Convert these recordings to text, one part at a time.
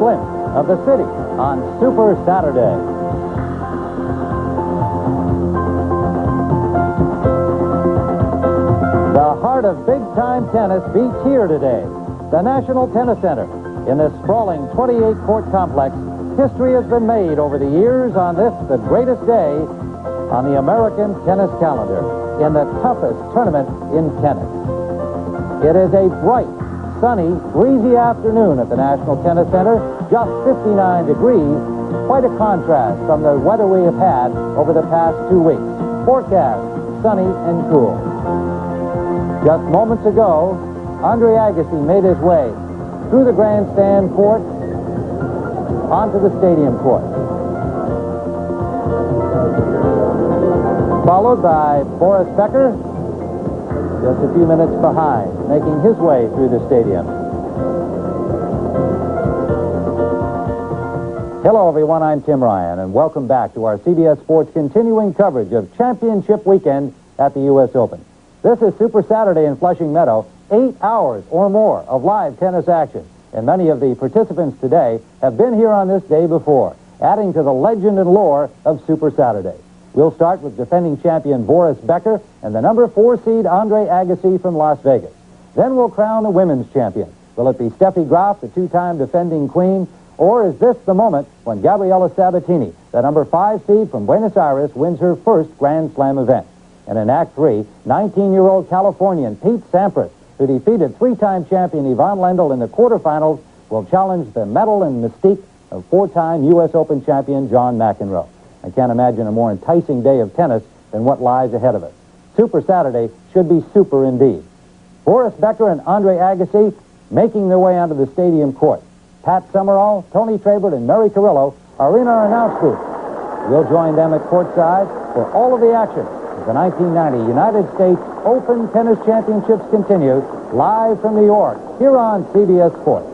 glimpse of the city on Super Saturday. The heart of big-time tennis beats here today. The National Tennis Center. In this sprawling 28-court complex, history has been made over the years on this, the greatest day on the American tennis calendar, in the toughest tournament in tennis. It is a bright, sunny, breezy afternoon at the National Tennis Center, just 59 degrees, quite a contrast from the weather we have had over the past 2 weeks. Forecast, sunny and cool. Just moments ago, Andre Agassi made his way through the grandstand court onto the stadium court. Followed by Boris Becker, just a few minutes behind, making his way through the stadium. Hello, everyone. I'm Tim Ryan, and welcome back to our CBS Sports continuing coverage of Championship Weekend at the U.S. Open. This is Super Saturday in Flushing Meadow, 8 hours or more of live tennis action. And many of the participants today have been here on this day before, adding to the legend and lore of Super Saturday. We'll start with defending champion Boris Becker and the number 4 seed Andre Agassi from Las Vegas. Then we'll crown the women's champion. Will it be Steffi Graf, the 2-time defending queen, or is this the moment when Gabriela Sabatini, the number 5 seed from Buenos Aires, wins her first Grand Slam event? And in Act 3, 19-year-old Californian Pete Sampras, who defeated 3-time champion Yvonne Lendl in the quarterfinals, will challenge the mettle and mystique of 4-time U.S. Open champion John McEnroe. I can't imagine a more enticing day of tennis than what lies ahead of us. Super Saturday should be super indeed. Boris Becker and Andre Agassi making their way onto the stadium court. Pat Summerall, Tony Trabert, and Mary Carrillo are in our announce booth. We'll join them at courtside for all of the action as the 1990 United States Open Tennis Championships continue live from New York here on CBS Sports.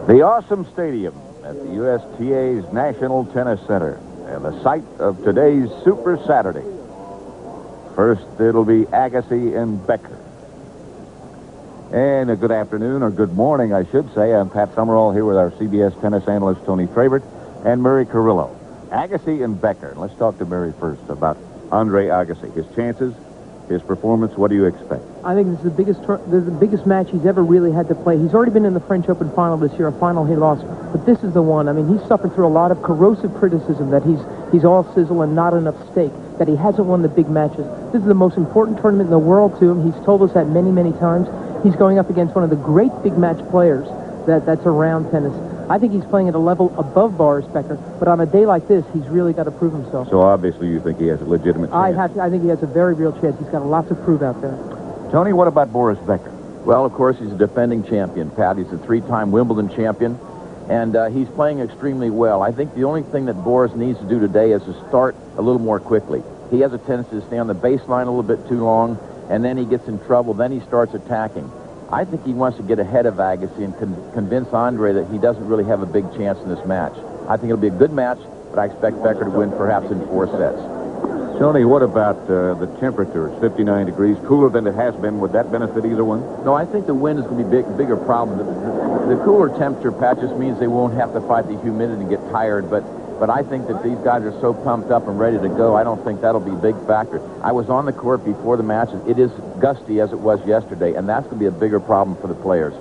The awesome stadium at the USTA's National Tennis Center and the site of today's Super Saturday. First, it'll be Agassi and Becker. And a good afternoon, or good morning, I should say. I'm Pat Summerall here with our CBS tennis analyst, Tony Trabert, and Mary Carrillo. Agassi and Becker. Let's talk to Mary first about Andre Agassi. His chances, his performance, what do you expect? I think this is the biggest match he's ever really had to play. He's already been in the French Open final this year, a final he lost. But this is the one. I mean, he's suffered through a lot of corrosive criticism that he's all sizzle and not enough steak, that he hasn't won the big matches. This is the most important tournament in the world to him. He's told us that many, many times. He's going up against one of the great big match players that's around tennis. I think he's playing at a level above Boris Becker, but on a day like this, he's really got to prove himself. So obviously you think he has a legitimate chance. I think he has a very real chance. He's got a lot to prove out there. Tony, what about Boris Becker? Well, of course, he's a defending champion, Pat. He's a 3-time Wimbledon champion, and he's playing extremely well. I think the only thing that Boris needs to do today is to start a little more quickly. He has a tendency to stay on the baseline a little bit too long, and then he gets in trouble. Then he starts attacking. I think he wants to get ahead of Agassi and convince Andre that he doesn't really have a big chance in this match. I think it'll be a good match, but I expect Becker to win perhaps in 4 sets. Tony, what about the temperature? It's 59 degrees, cooler than it has been. Would that benefit either one? No, I think the wind is going to be a bigger problem. The cooler temperature, Pat, just means they won't have to fight the humidity and get tired, but I think that these guys are so pumped up and ready to go, I don't think that'll be a big factor. I was on the court before the match. It is gusty as it was yesterday, and that's going to be a bigger problem for the players.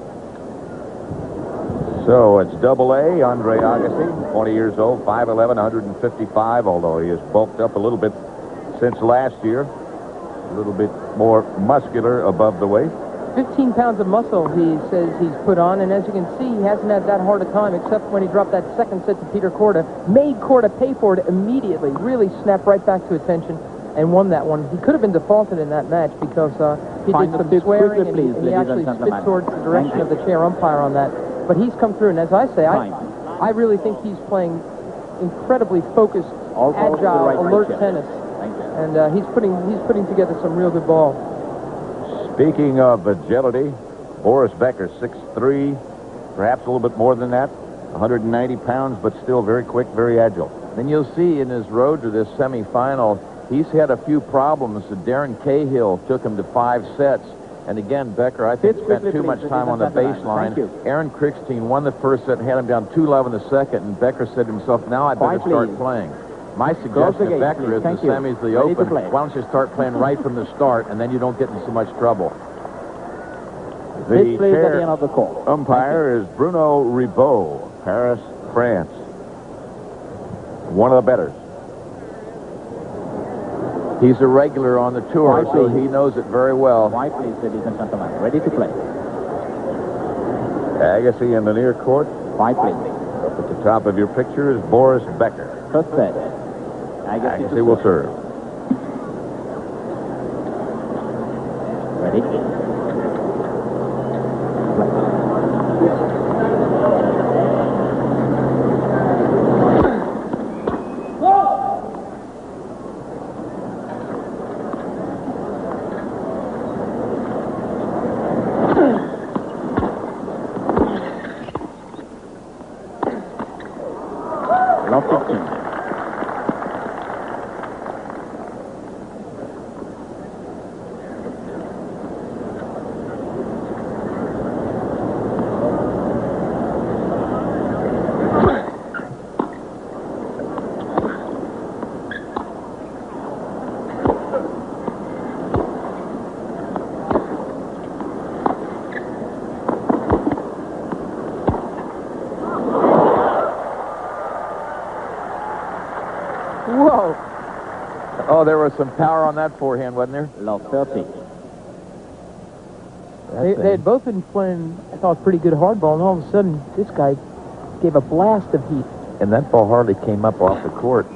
So it's Double-A, Andre Agassi, 20 years old, 5'11", 155, although he has bulked up a little bit since last year. A little bit more muscular above the waist. 15 pounds of muscle, he says he's put on, and as you can see, he hasn't had that hard a time, except when he dropped that second set to Peter Korda. Made Korda pay for it immediately, really snapped right back to attention and won that one. He could have been defaulted in that match because he did some swearing, and he actually spit towards the direction of the chair umpire on that. But he's come through, and as I say, I really think he's playing incredibly focused, agile, alert tennis, and he's putting together some real good ball. Speaking of agility, Boris Becker, 6'3", perhaps a little bit more than that, 190 pounds, but still very quick, very agile. Then you'll see in his road to this semifinal, he's had a few problems. Darren Cahill took him to 5 sets, And again, Becker, I think, spent too much time on the baseline. Aaron Krickstein won the first set and had him down 2-love in the second, and Becker said to himself, now I better start playing. My suggestion to Becker is the semis, the open, why don't you start playing right from the start, and then you don't get in so much trouble. The chair umpire is Bruno Ribot, Paris, France. One of the betters. He's a regular on the tour, so he knows it very well. White, please, ladies and gentlemen. Ready to play. Agassi in the near court. White, please. Up at the top of your picture is Boris Becker. First set. Agassi will serve. Ready? Love 15. Whoa. Oh, there was some power on that forehand, wasn't there? Love 30. They had both been playing, I thought, pretty good hardball, and all of a sudden, this guy gave a blast of heat. And that ball hardly came up off the court.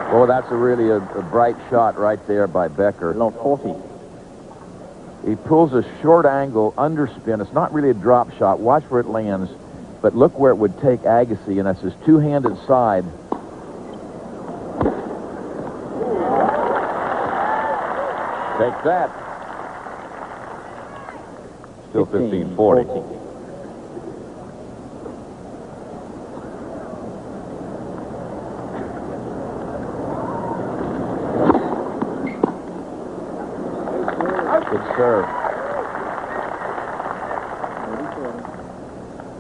Oh, that's really a bright shot right there by Becker. Love 40. He pulls a short angle underspin. It's not really a drop shot. Watch where it lands. But look where it would take Agassi, and that's his two-handed side. Take that. Still 15-40. Good serve.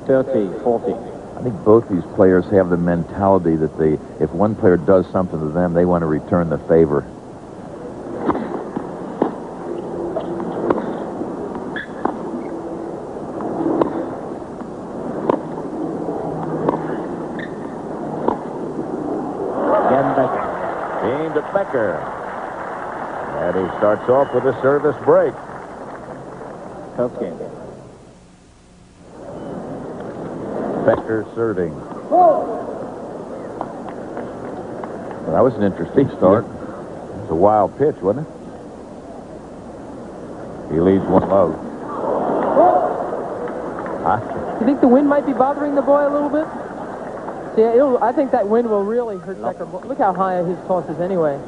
30-40. I think both these players have the mentality that if one player does something to them, they want to return the favor. Again, Becker. Aimed at Becker. And he starts off with a service break. First game. Becker serving. Well, that was an interesting start. It's a wild pitch, wasn't it? He leads 1-0. You think the wind might be bothering the boy a little bit? See, I think that wind will really hurt Becker. Look how high his toss is anyway.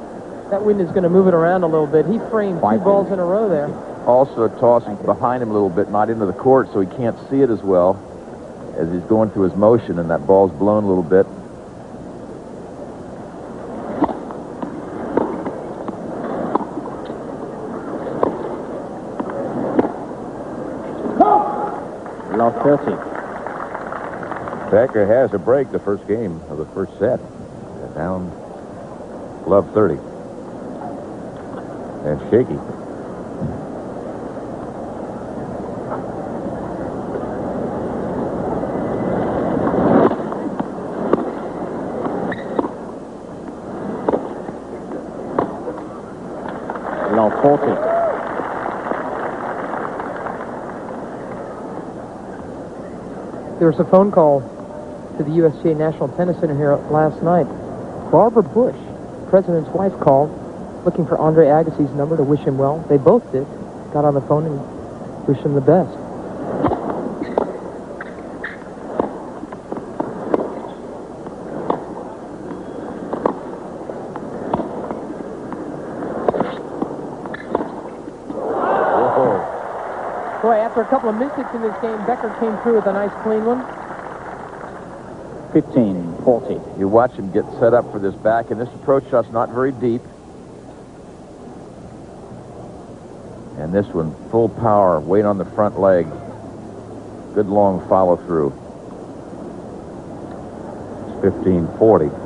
That wind is going to move it around a little bit. He framed two balls in a row there. Also tossing behind him a little bit, not into the court, so he can't see it as well as he's going through his motion, and that ball's blown a little bit. Love 30. Becker has a break the first game of the first set. Down love 30. And shaky. Love 40. There was a phone call to the USGA National Tennis Center here last night. Barbara Bush, president's wife, called looking for Andre Agassi's number to wish him well. They both did. Got on the phone and wished him the best. Boy, after a couple of mistakes in this game, Becker came through with a nice clean one. 15-40. You watch him get set up for this back, and this approach shot's not very deep. And this one, full power, weight on the front leg. Good long follow through. It's 15-40.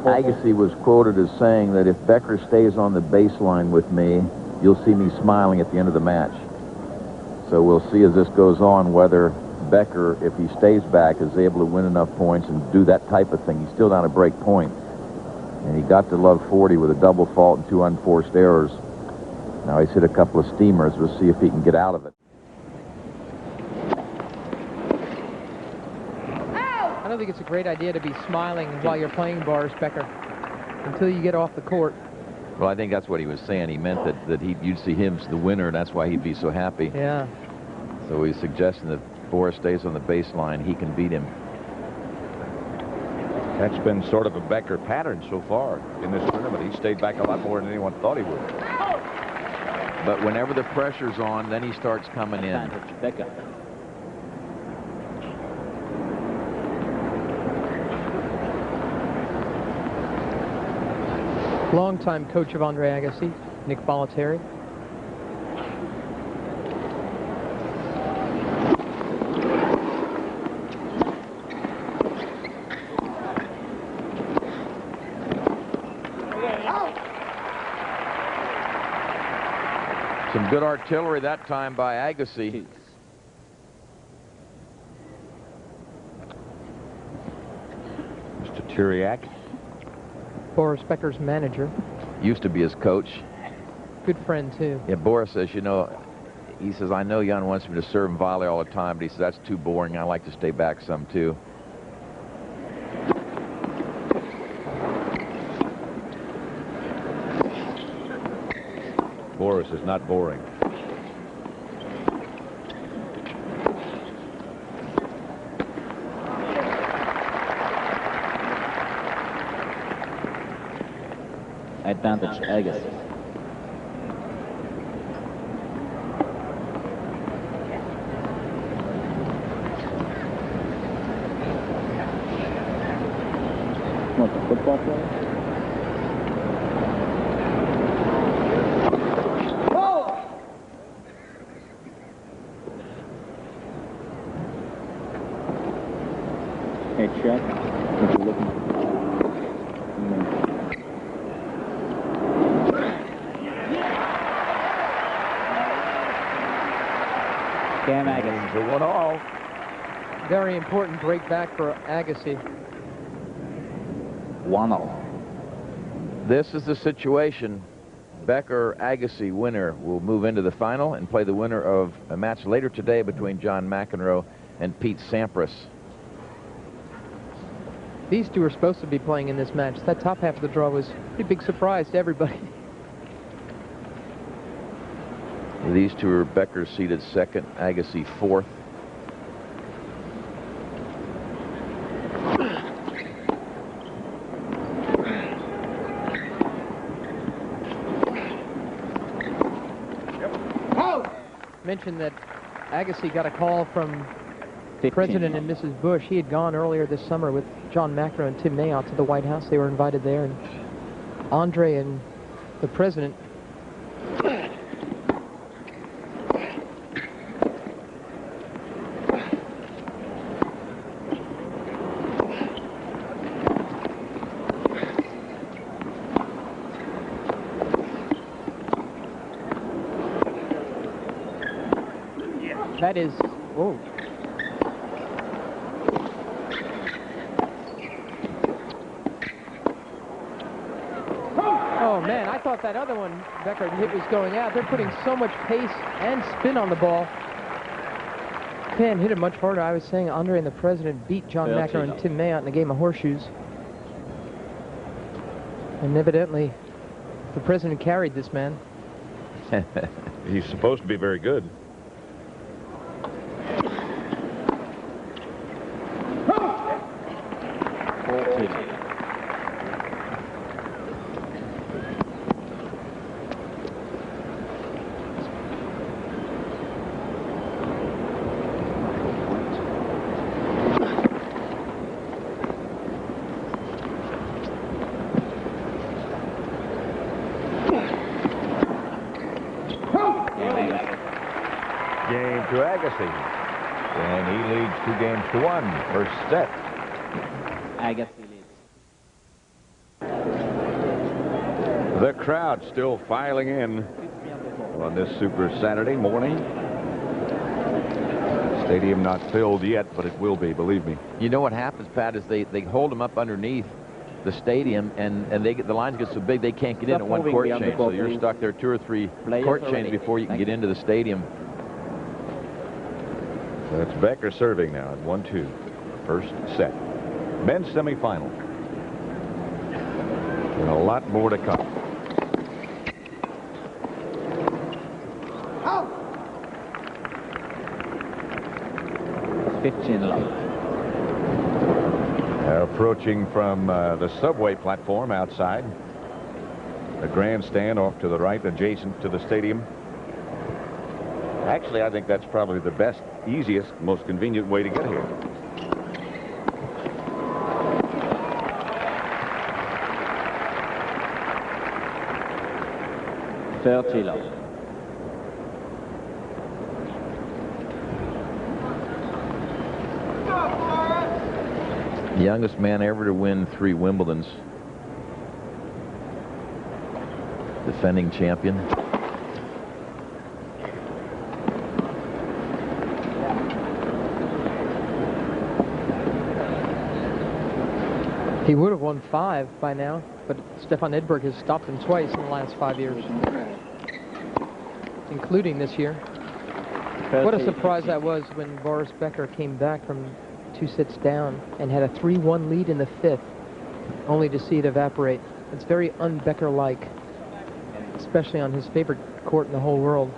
Agassi was quoted as saying that if Becker stays on the baseline with me, you'll see me smiling at the end of the match. So we'll see as this goes on whether Becker, if he stays back, is able to win enough points and do that type of thing. He's still down a break point. And he got to love 40 with a double fault and 2 unforced errors. Now he's hit a couple of steamers. We'll see if he can get out of it. I don't think it's a great idea to be smiling while you're playing Boris Becker until you get off the court. Well, I think that's what he was saying. He meant that you'd see him as the winner, and that's why he'd be so happy. Yeah. So he's suggesting that Boris stays on the baseline. He can beat him. That's been sort of a Becker pattern so far in this tournament. He stayed back a lot more than anyone thought he would. But whenever the pressure's on, then he starts coming in. Advantage, Becker. Longtime coach of Andre Agassi, Nick Bollettieri. Some good artillery that time by Agassi. Mr. Turiak. Boris Becker's manager. Used to be his coach. Good friend, too. Yeah, Boris says, you know, he says, I know Jan wants me to serve and volley all the time, but he says, that's too boring. I like to stay back some, too. Boris is not boring. Advantage, Agassi. What, the football player? Headshot. What you looking for? Cam Agassi. The 1-all. Very important break back for Agassi. 1-0. This is the situation. Becker Agassi winner will move into the final and play the winner of a match later today between John McEnroe and Pete Sampras. These two are supposed to be playing in this match. That top half of the draw was a pretty big surprise to everybody. These two are Becker seated second, Agassi fourth. Mentioned that Agassi got a call from 15. President and Mrs. Bush. He had gone earlier this summer with John McEnroe and Tim Mayotte to the White House. They were invited there, and Andre and the president that is, whoa. Oh, man, I thought that other one Becker hit was going out. They're putting so much pace and spin on the ball. Pan hit it much harder. I was saying Andre and the President beat John Macker and Tim Mayotte in a game of horseshoes. And evidently, the President carried this man. He's supposed to be very good. Game to Agassi. And he leads 2-1. First set. Agassi leads. The crowd still filing in on this Super Saturday morning. Stadium not filled yet, but it will be, believe me. You know what happens, Pat, is they hold them up underneath the stadium, and the lines get so big they can't get in at one court chain. So you're stuck there 2 or 3 court chains before you can get into the stadium. So it's Becker serving now at 1-2. First set. Men's semifinal. And a lot more to come. Oh. 15 love. Approaching from the subway platform outside. The grandstand off to the right, adjacent to the stadium. Actually, I think that's probably the best, easiest, most convenient way to get here. $30. The youngest man ever to win 3 Wimbledons. Defending champion. He would have won 5 by now, but Stefan Edberg has stopped him twice in the last 5 years, including this year. What a surprise that was when Boris Becker came back from 2 sets down and had a 3-1 lead in the 5th, only to see it evaporate. It's very un-Becker-like, especially on his favorite court in the whole world.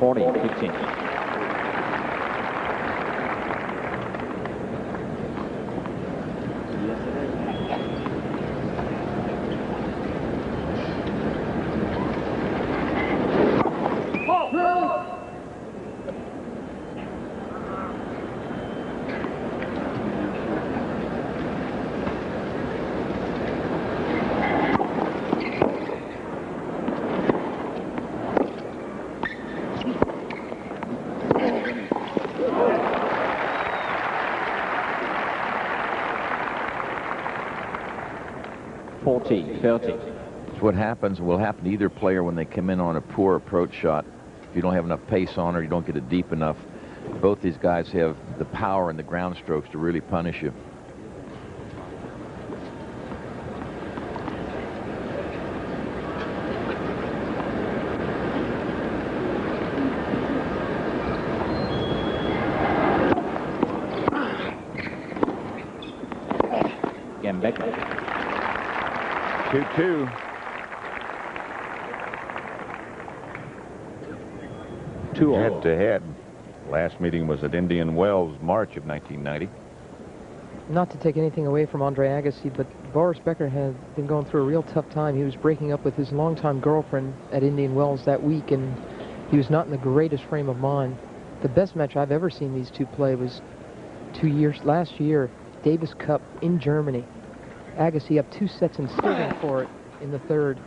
$40-15. It's what happens, will happen to either player when they come in on a poor approach shot. If you don't have enough pace on or you don't get it deep enough, both these guys have the power and the ground strokes to really punish you. Again, Becker. 2-2. Head-to-head. Last meeting was at Indian Wells, March of 1990. Not to take anything away from Andre Agassi, but Boris Becker had been going through a real tough time. He was breaking up with his longtime girlfriend at Indian Wells that week, and he was not in the greatest frame of mind. The best match I've ever seen these two play was last year, Davis Cup in Germany. Agassi up 2 sets and serving for it in the 3rd.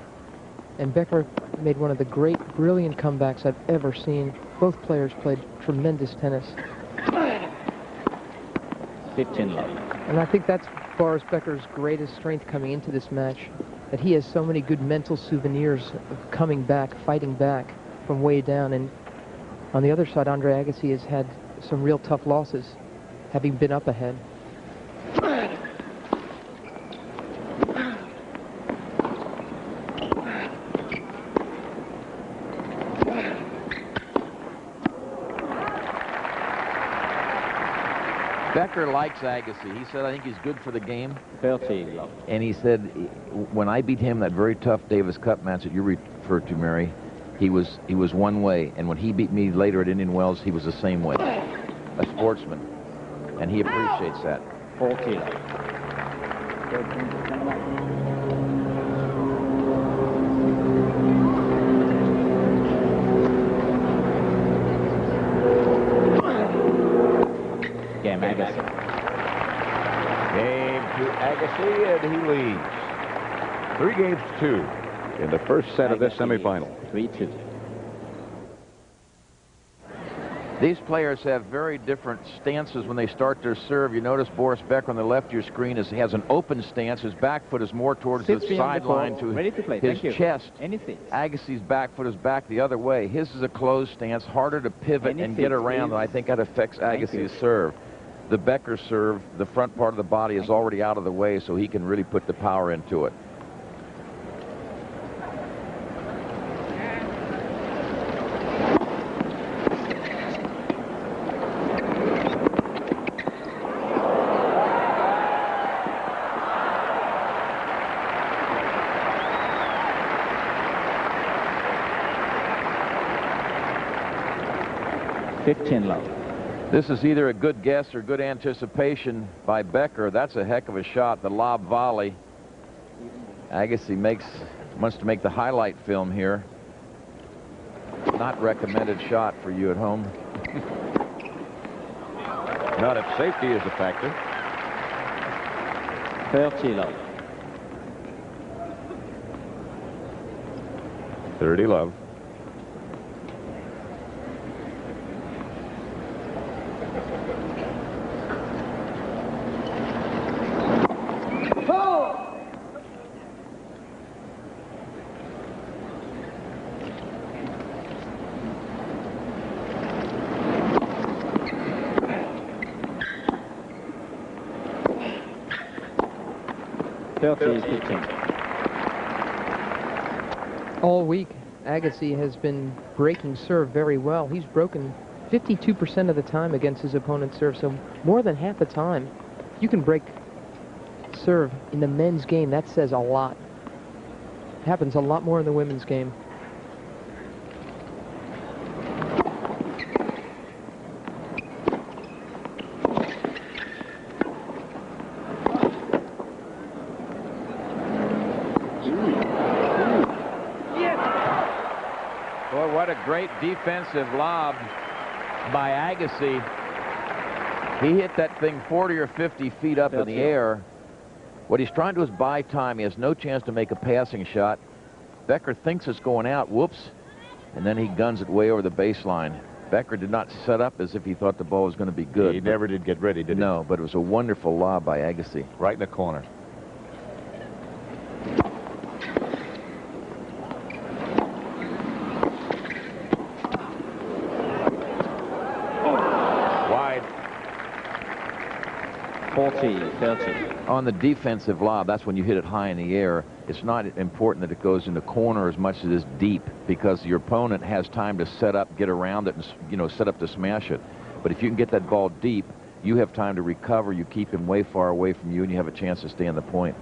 And Becker made one of the great, brilliant comebacks I've ever seen. Both players played tremendous tennis. 15 love. And I think that's Boris Becker's greatest strength coming into this match, that he has so many good mental souvenirs of coming back, fighting back from way down. And on the other side, Andre Agassi has had some real tough losses, having been up ahead. Becker likes Agassi. He said, I think he's good for the game. 30 love. And he said, when I beat him that very tough Davis Cup match that you referred to, Mary, he was one way. And when he beat me later at Indian Wells, he was the same way. A sportsman. And he appreciates that. 40 love. Game Agassi. Game to Agassi, and he leads 3-2 in the first set of this semifinal. 3-2. These players have very different stances when they start their serve. You notice Boris Becker on the left of your screen has an open stance. His back foot is more towards the sideline to his chest. Anything. Agassi's back foot is back the other way. His is a closed stance, harder to pivot and get around, and I think that affects Agassi's serve. The Becker serve, the front part of the body is already out of the way, so he can really put the power into it. Love. This is either a good guess or good anticipation by Becker. That's a heck of a shot, the lob volley. Agassi wants to make the highlight film here. Not recommended shot for you at home. Not if safety is a factor. 30 love. 30 love. All week, Agassi has been breaking serve very well. He's broken 52% of the time against his opponent's serve, so more than half the time. You can break serve in the men's game. That says a lot. It happens a lot more in the women's game. What a great defensive lob by Agassi. He hit that thing 40 or 50 feet up in the air. What he's trying to do is buy time. He has no chance to make a passing shot. Becker thinks it's going out. Whoops. And then he guns it way over the baseline. Becker did not set up as if he thought the ball was going to be good. He never did get ready, did he? No, but it was a wonderful lob by Agassi. Right in the corner. Wide. 40-30. On the defensive lob, that's when you hit it high in the air. It's not important that it goes in the corner as much as it is deep, because your opponent has time to set up, get around it, and, you know, set up to smash it. But if you can get that ball deep, you have time to recover. You keep him way far away from you, and you have a chance to stay on the point.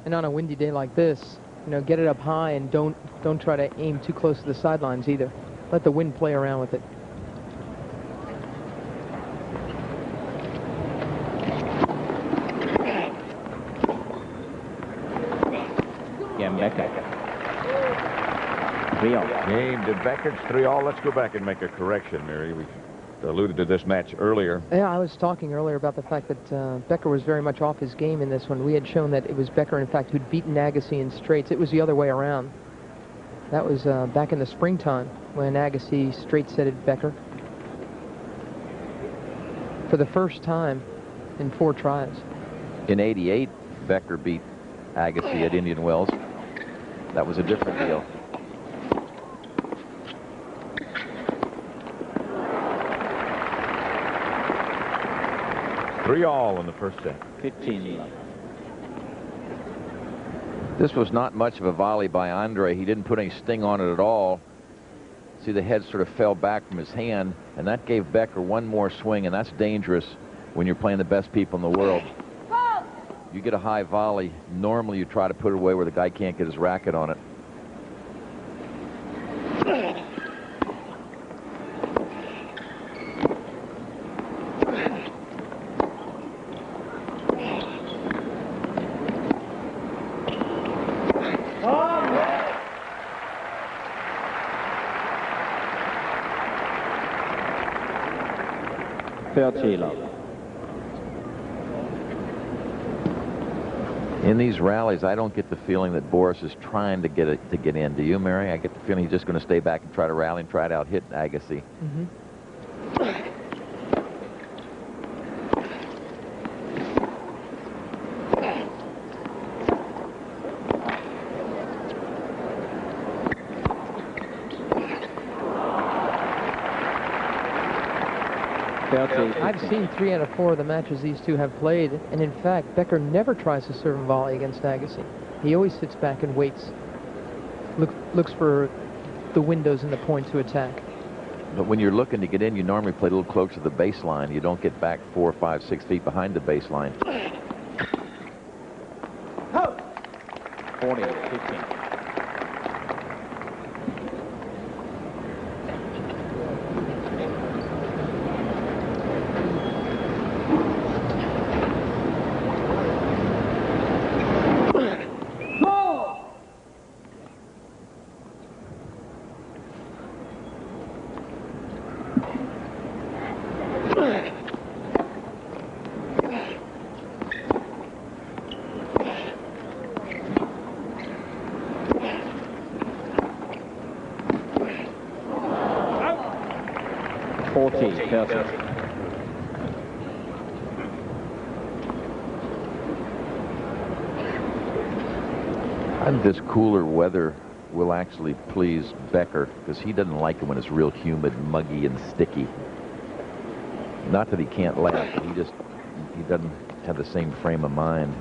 And on a windy day like this, you know, get it up high and don't try to aim too close to the sidelines either. Let the wind play around with it. Game Becker. 3-all. Game to Becker. It's 3-all. Let's go back and make a correction, Mary. We alluded to this match earlier. Yeah, I was talking earlier about the fact that Becker was very much off his game in this one. We had shown that it was Becker, in fact, who'd beaten Agassi in straights. It was the other way around. That was back in the springtime when Agassi straight-setted Becker for the first time in 4 tries. In '88, Becker beat Agassi at Indian Wells. That was a different deal. 3-all in the first set. 15 love. This was not much of a volley by Andre. He didn't put any sting on it at all. See, the head sort of fell back from his hand, and that gave Becker one more swing, and that's dangerous when you're playing the best people in the world. You get a high volley, normally you try to put it away where the guy can't get his racket on it. In these rallies, I don't get the feeling that Boris is trying to get it to get in. Do you, Mary? I get the feeling he's just going to stay back and try to rally and try to out-hit Agassi. Mm-hmm. I've seen 3 out of 4 of the matches these two have played, and in fact, Becker never tries to serve and volley against Agassi. He always sits back and waits, looks for the windows and the point to attack. But when you're looking to get in, you normally play a little closer to the baseline. You don't get back 4, 5, 6 feet behind the baseline. 40-15. This cooler weather will actually please Becker because he doesn't like it when it's real humid, muggy, and sticky. Not that he can't laugh, but he doesn't have the same frame of mind.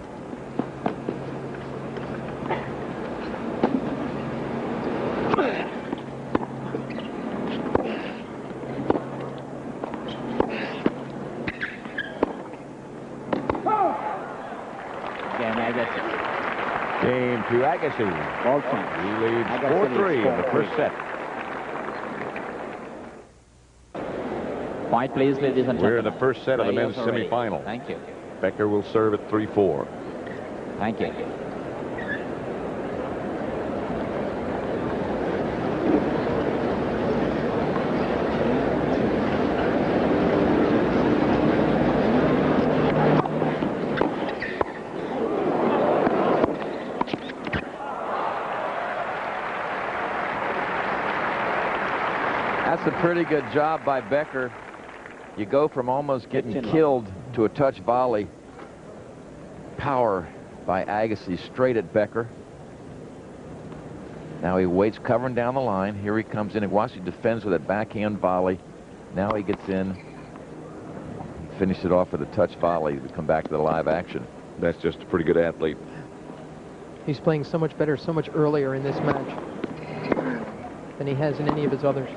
Game to Agassi. He leads 4-3 in the first set. Quiet, please, ladies and gentlemen. We're in the first set of the men's Players are ready. semifinal. Thank you. Becker will serve at 3-4. Thank you. That's a pretty good job by Becker. You go from almost getting killed to a touch volley. Power by Agassi straight at Becker. Now he waits, covering down the line. Here he comes in. Agassi defends with a backhand volley. Now he gets in. Finished it off with a touch volley to come back to the live action. That's just a pretty good athlete. He's playing so much better, so much earlier in this match than he has in any of his others.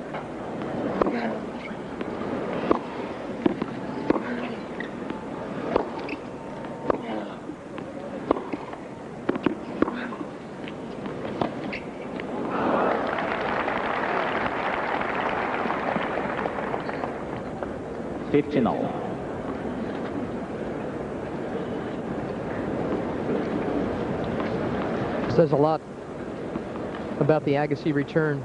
Says a lot about the Agassi return.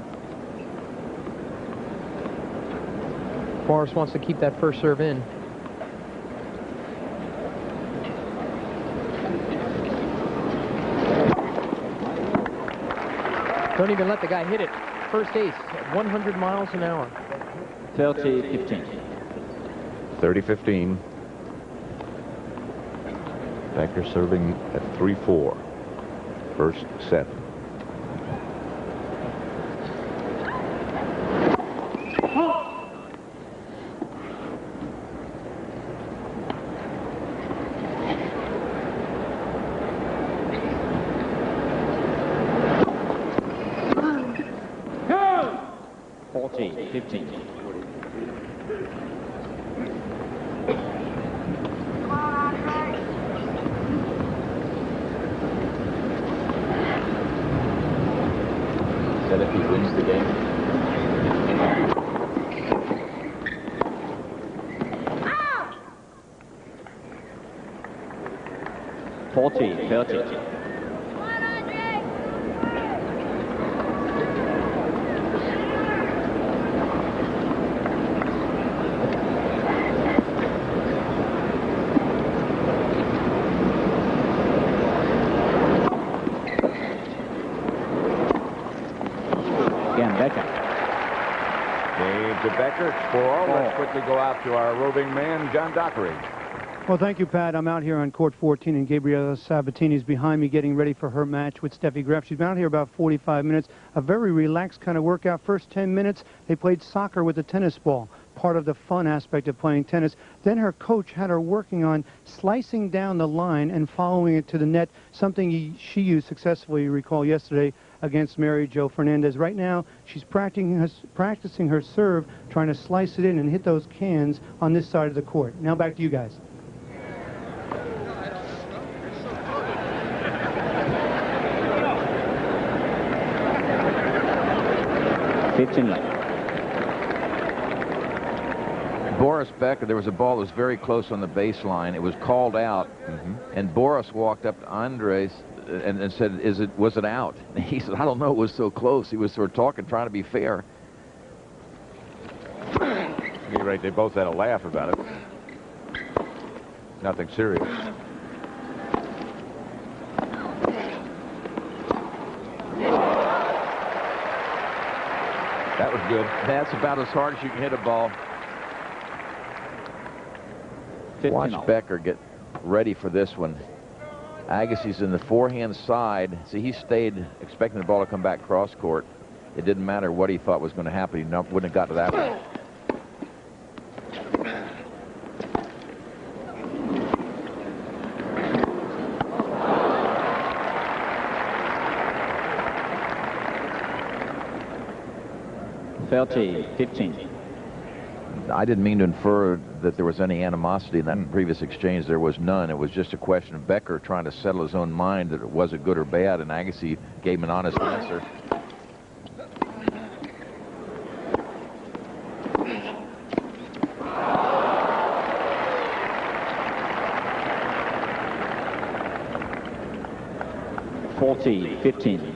Boris wants to keep that first serve in. Don't even let the guy hit it. First ace at 100 miles an hour. 30-15. 30-15. Becker serving at 3-4. First set. 40-15. That if he wins the game. 40-30. Again, Becker. Game to Becker. 4-all. Let's quickly go out to our roving man, John Dockery. Well, thank you, Pat. I'm out here on court 14, and Gabriela Sabatini is behind me getting ready for her match with Steffi Graf. She's been out here about 45 minutes. A very relaxed kind of workout. First 10 minutes, they played soccer with a tennis ball, part of the fun aspect of playing tennis. Then her coach had her working on slicing down the line and following it to the net, something she used successfully, you recall, yesterday against Mary Jo Fernandez. Right now, she's practicing her serve, trying to slice it in and hit those cans on this side of the court. Now back to you guys. Boris Becker, there was a ball that was very close on the baseline. It was called out, and Boris walked up to Andres and said, was it out? And he said, I don't know, it was so close. He was sort of talking, trying to be fair. You're right, they both had a laugh about it. Nothing serious. That was good. That's about as hard as you can hit a ball. 15 Watch all. Becker get ready for this one. Agassi's in the forehand side. See, he stayed expecting the ball to come back cross court. It didn't matter what he thought was going to happen. He wouldn't have got to that one. $30-15. I didn't mean to infer that there was any animosity in that previous exchange. There was none. It was just a question of Becker trying to settle his own mind that it was it good or bad, and Agassi gave him an honest answer. $40-15.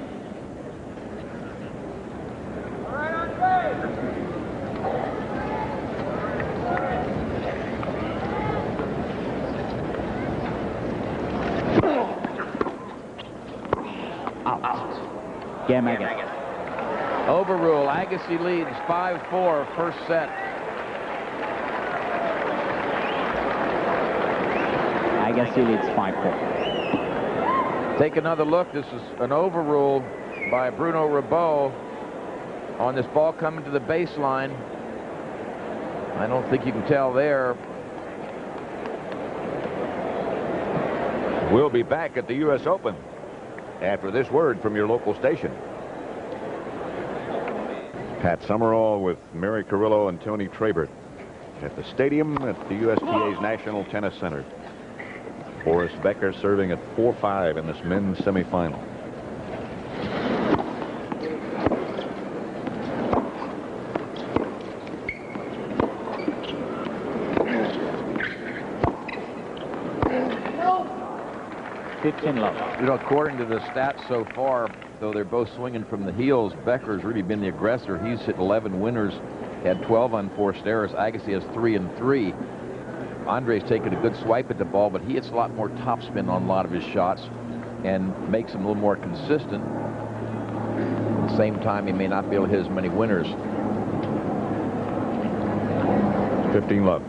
Game Agassi. Overrule. Agassi leads 5-4 first set. Agassi leads 5-4. Take another look. This is an overrule by Bruno Ribot on this ball coming to the baseline. I don't think you can tell there. We'll be back at the U.S. Open after this word from your local station. Pat Summerall with Mary Carrillo and Tony Trabert at the stadium at the USTA's National Tennis Center. Boris Becker serving at 4-5 in this men's semifinal. You know, according to the stats so far, though they're both swinging from the heels, Becker's really been the aggressor. He's hit 11 winners, had 12 unforced errors. Agassi has 3 and 3. Andre's taken a good swipe at the ball, but he hits a lot more topspin on a lot of his shots and makes them a little more consistent. At the same time, he may not be able to hit as many winners. 15-love.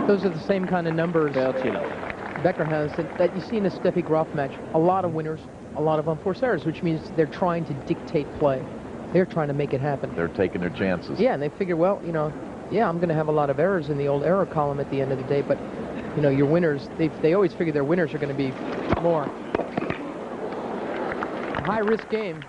Those are the same kind of numbers Becker has that you see in a Steffi Graf match. A lot of winners, a lot of unforced errors, which means they're trying to dictate play. They're trying to make it happen. They're taking their chances. Yeah, and they figure, well, you know, yeah, I'm going to have a lot of errors in the old error column at the end of the day, but, You know, your winners, they always figure their winners are going to be more. High-risk game.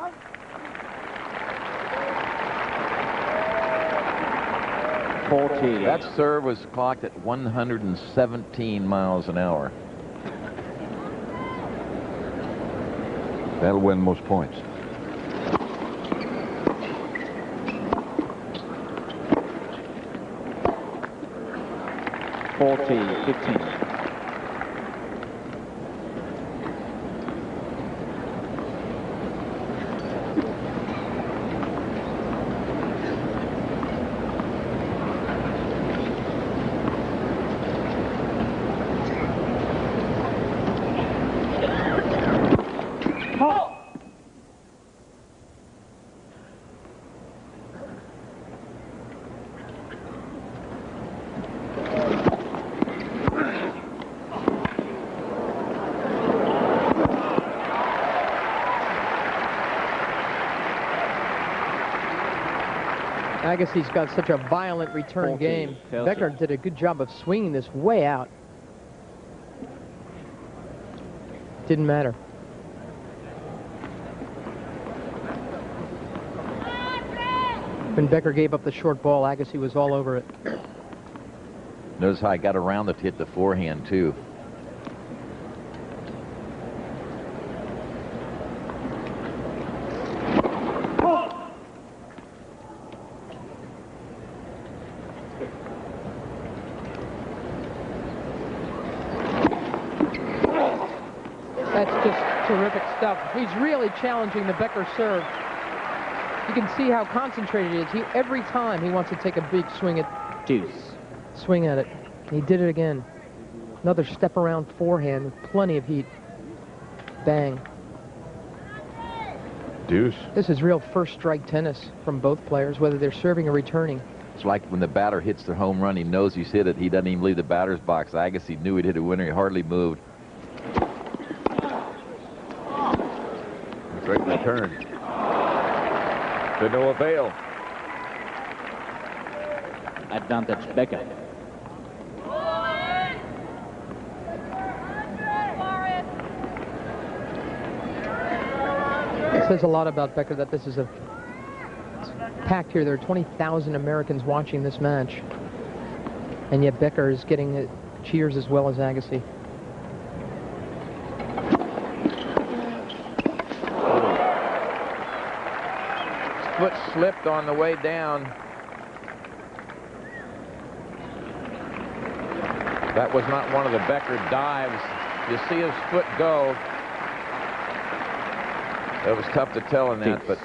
That serve was clocked at 117 miles an hour. That'll win most points. Agassi's got such a violent return game. Becker did a good job of swinging this way out. Didn't matter. When Becker gave up the short ball, Agassi was all over it. Notice how I got around it to hit the forehand, too. That's just terrific stuff. He's really challenging the Becker serve. You can see how concentrated he is. Every time he wants to take a big swing at swing at it. He did it again. Another step around forehand with plenty of heat. Bang. Deuce. This is real first strike tennis from both players, whether they're serving or returning. It's like when the batter hits the home run, he knows he's hit it. He doesn't even leave the batter's box. Agassi knew he'd hit a winner. He hardly moved. Great return. To no avail. Advantage Becker. It says a lot about Becker that this is it's packed here. There are 20,000 Americans watching this match. And yet Becker is getting cheers as well as Agassi. Foot slipped on the way down. That was not one of the Becker dives. You see his foot go. It was tough to tell in that, but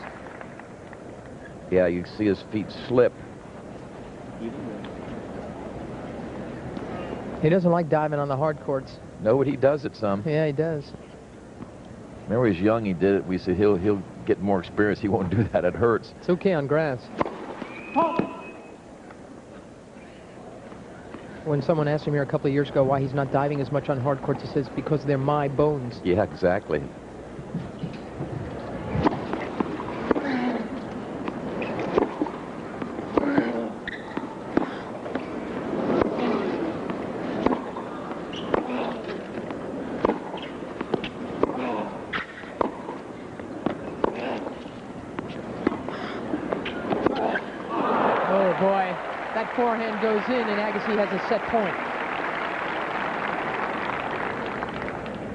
yeah, you see his feet slip. He doesn't like diving on the hard courts. No, but he does it some. Yeah, he does. Remember, when he was young, he did it. We said he'll get more experience. He won't do that. It hurts. It's okay on grass. When someone asked him here a couple of years ago why he's not diving as much on hard courts, he says, because they're my bones. Yeah, exactly. Forehand goes in, and Agassi has a set point.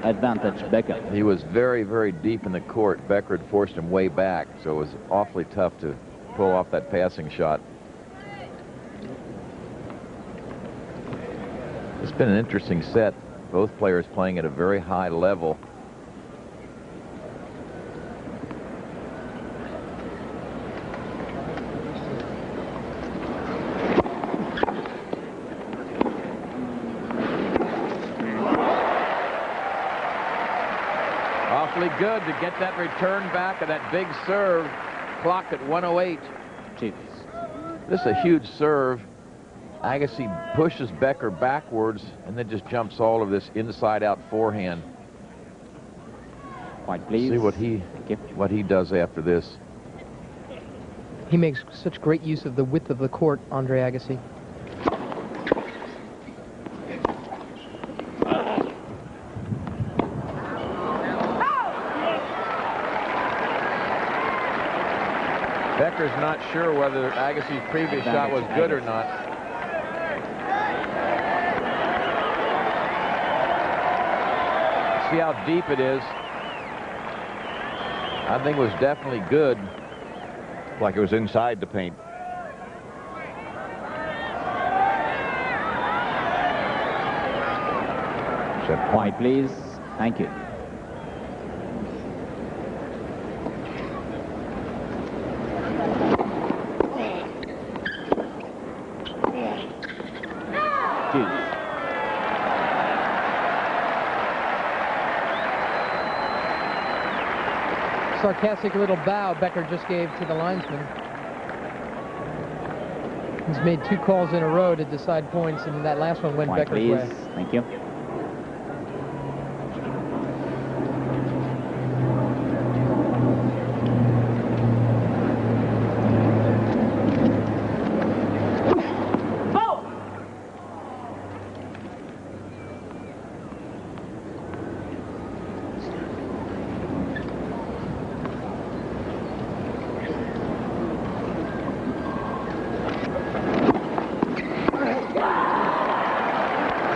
Advantage Becker. He was very, very deep in the court. Becker had forced him way back, so it was awfully tough to pull off that passing shot. It's been an interesting set. Both players playing at a very high level. Good to get that return back of that big serve, clocked at 108. Chiefs. This is a huge serve. Agassi pushes Becker backwards and then just jumps all of this inside-out forehand. White, please. See what he does after this. He makes such great use of the width of the court, Andre Agassi. Becker's not sure whether Agassi's previous shot was good or not. See how deep it is. I think it was definitely good. Like it was inside the paint. Set Point, please. Thank you. Sarcastic little bow Becker just gave to the linesman. He's made 2 calls in a row to decide points, and that last one went Point, Becker's please. way. Thank you.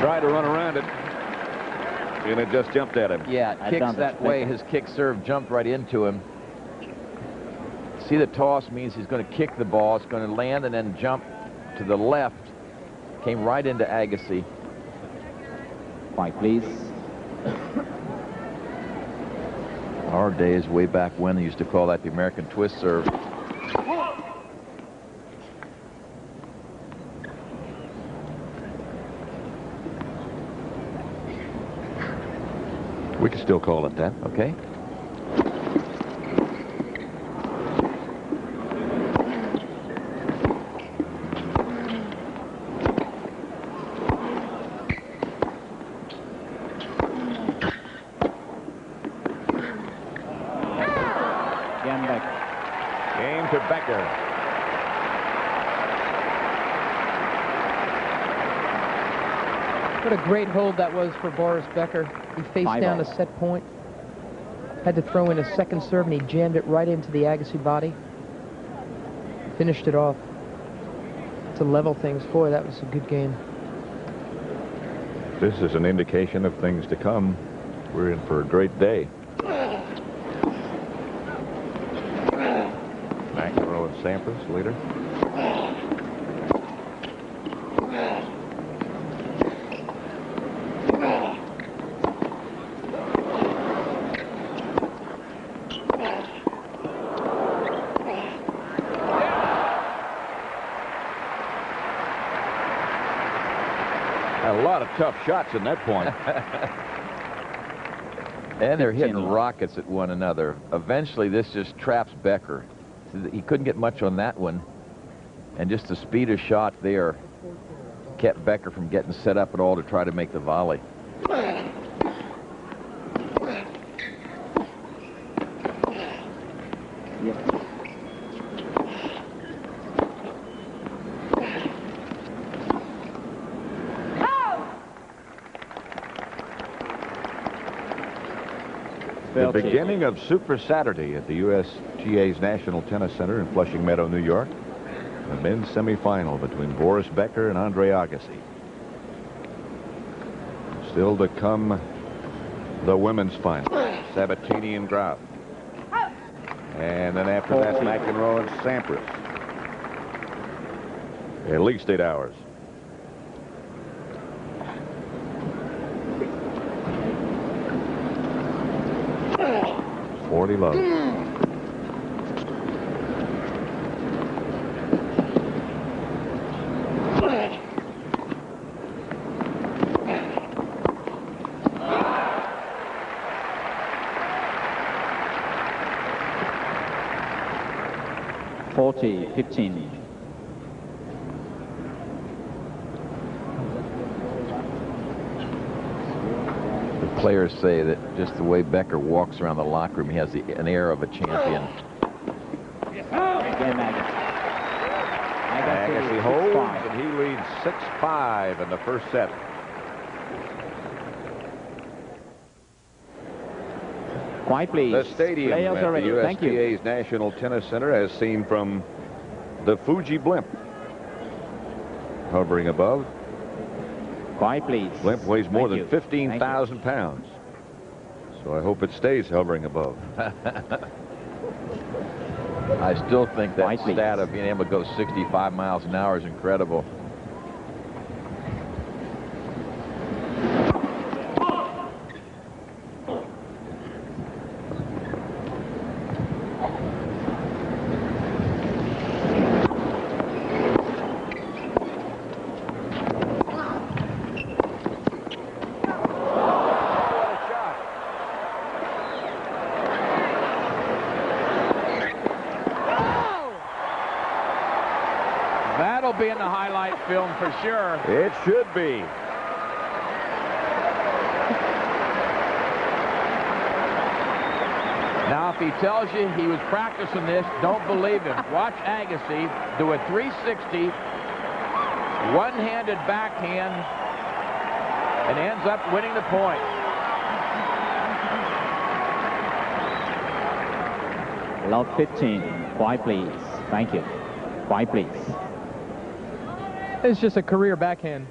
Tried to run around it, and it just jumped at him. Yeah, it kicks that way. His kick serve jumped right into him. See, the toss means he's going to kick the ball. It's going to land and then jump to the left. Came right into Agassi. Point, please. Our days, way back when, they used to call that the American twist serve. We can still call it that. Okay. Game to Becker. What a great hold that was for Boris Becker. He faced down a set point. Had to throw in a second serve, and he jammed it right into the Agassi body. Finished it off. To level things. Boy, that was a good game. This is an indication of things to come. We're in for a great day. McEnroe and Sampras later. A lot of tough shots in that point. And they're hitting rockets at one another. Eventually, this just traps Becker. He couldn't get much on that one. And just the speed of shot there kept Becker from getting set up at all to try to make the volley. The beginning of Super Saturday at the USGA's National Tennis Center in Flushing Meadow, New York. The men's semifinal between Boris Becker and Andre Agassi. Still to come, the women's final. Sabatini and Graf. And then after that, McEnroe and Sampras. At least 8 hours. 40 love. $40-15. Players say that just the way Becker walks around the locker room, he has an air of a champion. Agassi holds, and he leads 6-5 in the first set. Quiet, please. The stadium Players at are the ready. Thank you. USDA's National Tennis Center, as seen from the Fuji blimp. Hovering above. Quiet, please. Blimp weighs more Thank than you. 15,000 pounds. So I hope it stays hovering above. I still think that Quiet, please. stat of being able to go 65 miles an hour is incredible. That'll be in the highlight film for sure. It should be. Now, if he tells you he was practicing this, don't believe him. Watch Agassi do a 360, one-handed backhand, and ends up winning the point. Lot 15. Quiet, please. Thank you. Quiet, please. It's just a career backhand.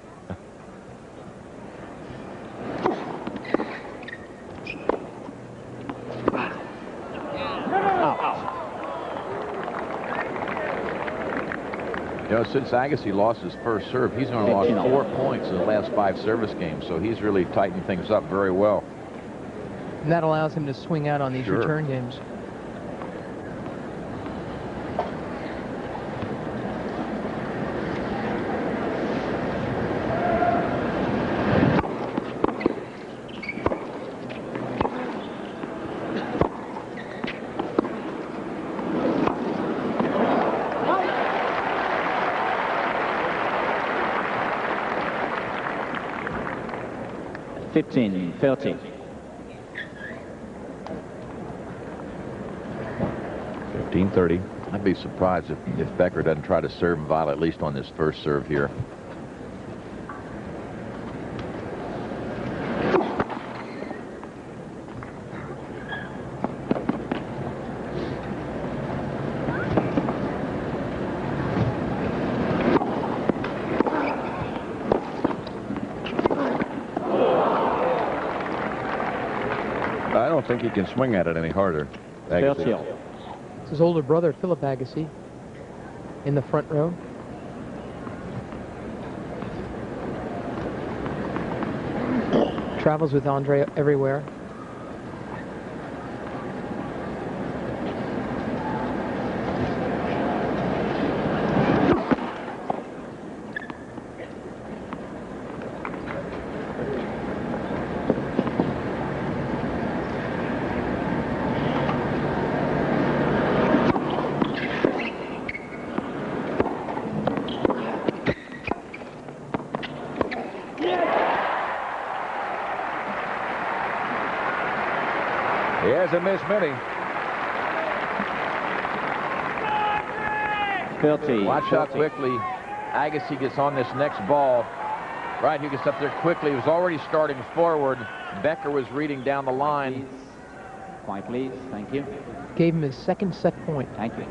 You know, since Agassi lost his first serve, he's only lost 4 points in the last 5 service games, so he's really tightened things up very well. And that allows him to swing out on these Sure. return games. Fifteen, 30. 15-30. I'd be surprised if Becker doesn't try to serve and volley at least on this first serve here. I don't think he can swing at it any harder. Agassi. 30. It's his older brother, Philip Agassi, in the front row. Travels with Andre everywhere. He hasn't missed many. 30. Watch how quickly Agassi gets on this next ball. Right, he gets up there quickly. He was already starting forward. Becker was reading down the line. Quiet, please. Thank you. Gave him his second set point. Thank you.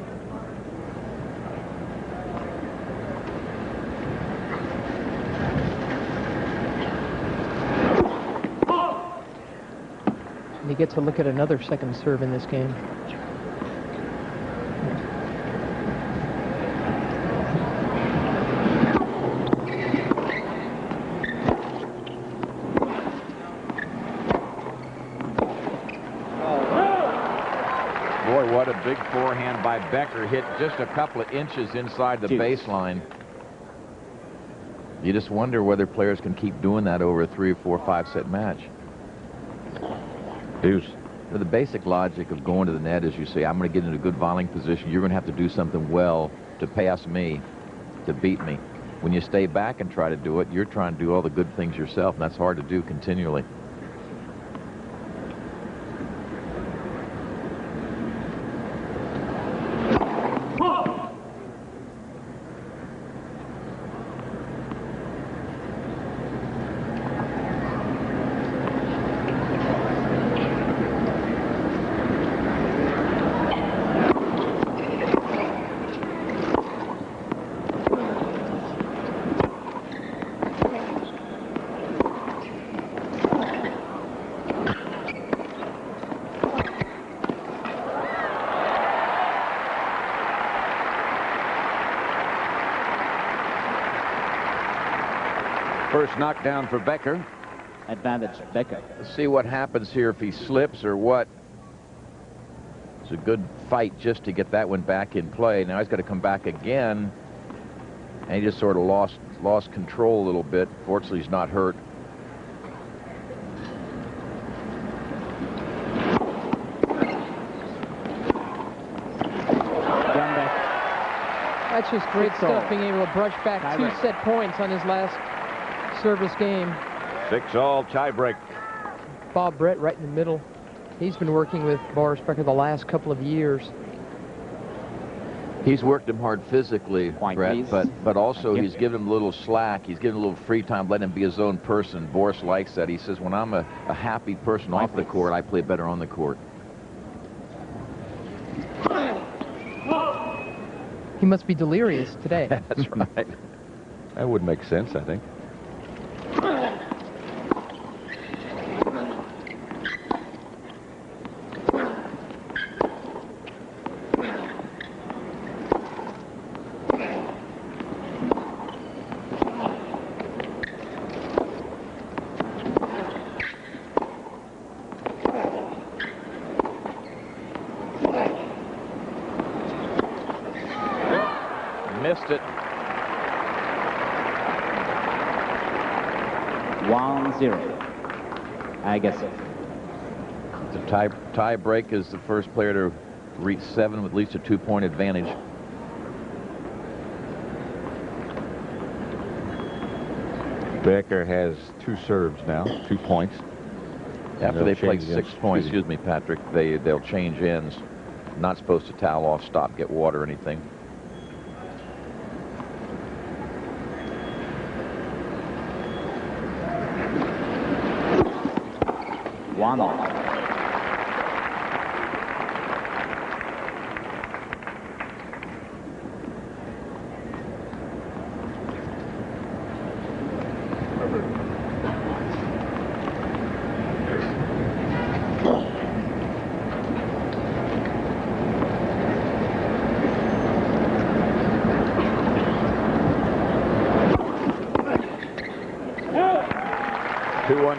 And he gets a look at another second serve in this game. Boy, what a big forehand by Becker. Hit just a couple of inches inside the baseline. You just wonder whether players can keep doing that over a 3 or 4 or 5 set match. Deuce. The basic logic of going to the net is you say, I'm going to get in a good volleying position. You're going to have to do something well to pass me, to beat me. When you stay back and try to do it, you're trying to do all the good things yourself, and that's hard to do continually. first knockdown for Becker. Advantage, Becker. Let's see what happens here, if he slips or what. It's a good fight just to get that one back in play. Now he's got to come back again. And he just sort of lost control a little bit. Fortunately, he's not hurt. That's just great stuff, being able to brush back 2 set points on his last service game. 6-all tiebreak. Bob Brett right in the middle. He's been working with Boris Becker the last couple of years. He's worked him hard physically, Point, Brett, please. but also Yep. he's given him a little slack. He's given him a little free time, letting him be his own person. Boris likes that. He says, when I'm a happy person Point, off the please. court, I play better on the court. He must be delirious today. That's right. That would make sense, I think. Missed it. 1-0. Agassi. The tie break is the first player to reach 7 with at least a 2-point advantage. Becker has 2 serves now, 2 points. After they play change 6 ends. points, excuse me, Patrick, they'll change ends. Not supposed to towel off, stop, get water or anything. One all.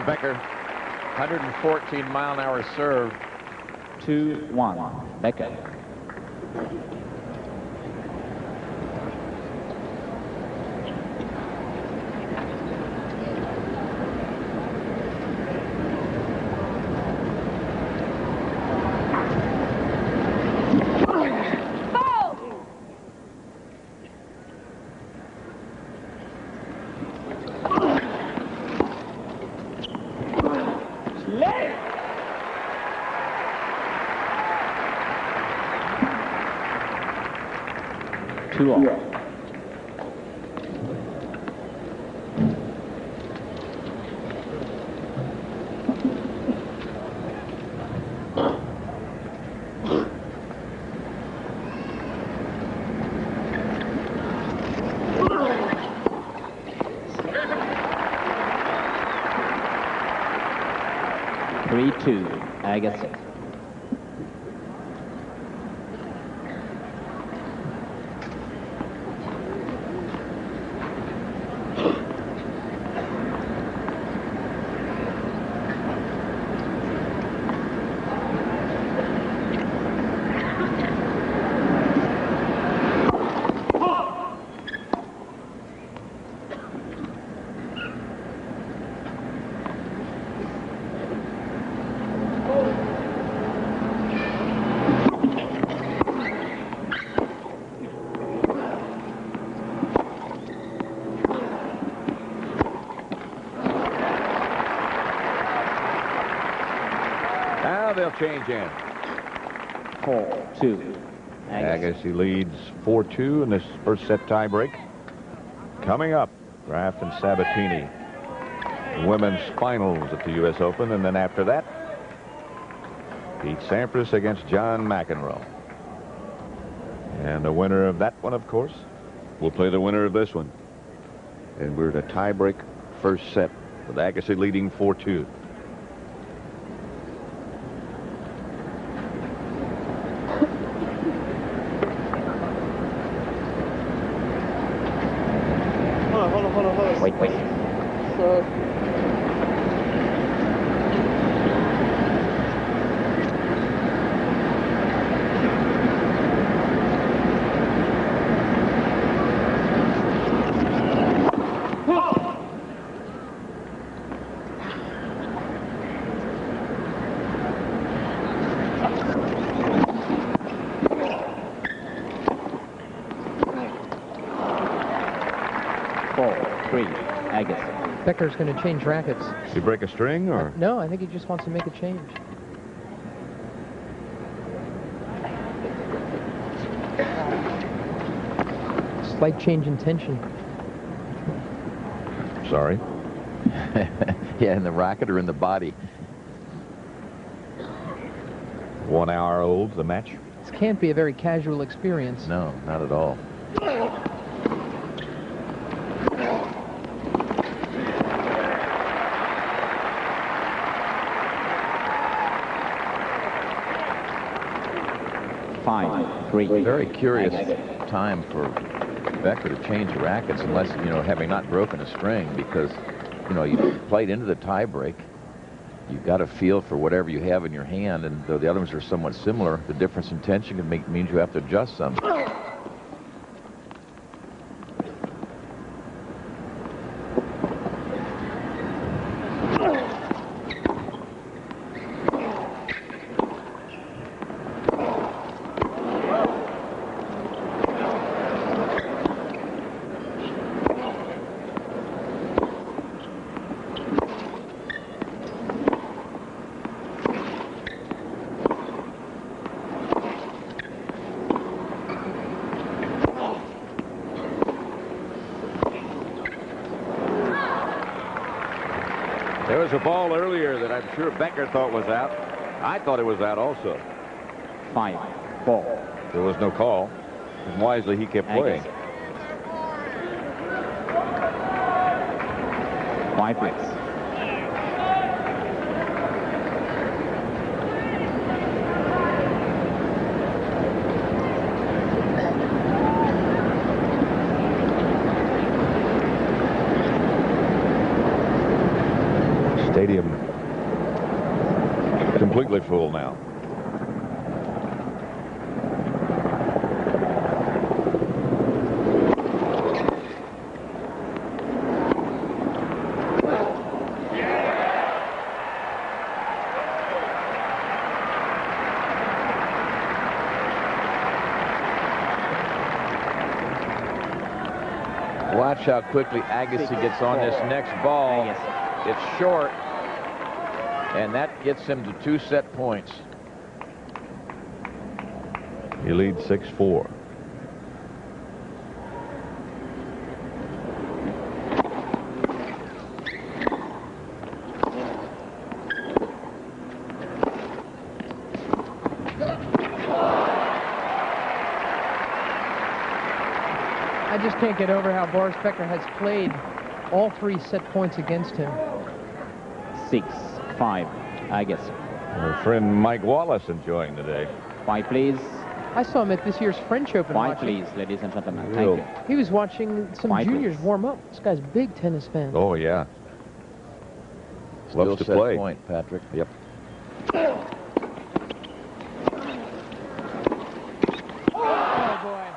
Becker, 114-mile-an-hour serve. 2-1. Becker. Two all. Three-two. Agassi. Now they'll change in. 4-2. Agassi leads 4-2 in this first set tiebreak. Coming up, Graf and Sabatini. Women's finals at the U.S. Open, and then after that, Pete Sampras against John McEnroe. And the winner of that one, of course, will play the winner of this one. And we're at a tiebreak first set with Agassi leading 4-2. Wait. 3, Agassi. Becker's going to change rackets. You break a string, or? No, I think he just wants to make a change. Slight change in tension. Sorry. Yeah, in the racket or in the body. 1 hour old, the match. This can't be a very casual experience. No, not at all. Very curious time for Becker to change rackets, unless, you know, having not broken a string, because, you know, you played into the tie break. You've got a feel for whatever you have in your hand, and though the other ones are somewhat similar, the difference in tension means you have to adjust some. There was a ball earlier that I'm sure Becker thought was out. I thought it was out also. 5-4. There was no call. And wisely, he kept playing. 5 plays. Stadium completely full now. Watch how quickly Agassi gets on this next ball. It's short, and that gets him to 2 set points. He leads 6-4. I just can't get over how Boris Becker has played all 3 set points against him. 6-5, Agassi. Our friend Mike Wallace enjoying the day. 5 please. I saw him at this year's French Open. 5 please, ladies and gentlemen. Real- Thank you. He was watching some 5 juniors please. warm up. This guy's a big tennis fan. Oh, yeah. Still Loves to set play. point, Patrick. Yep. Oh, boy.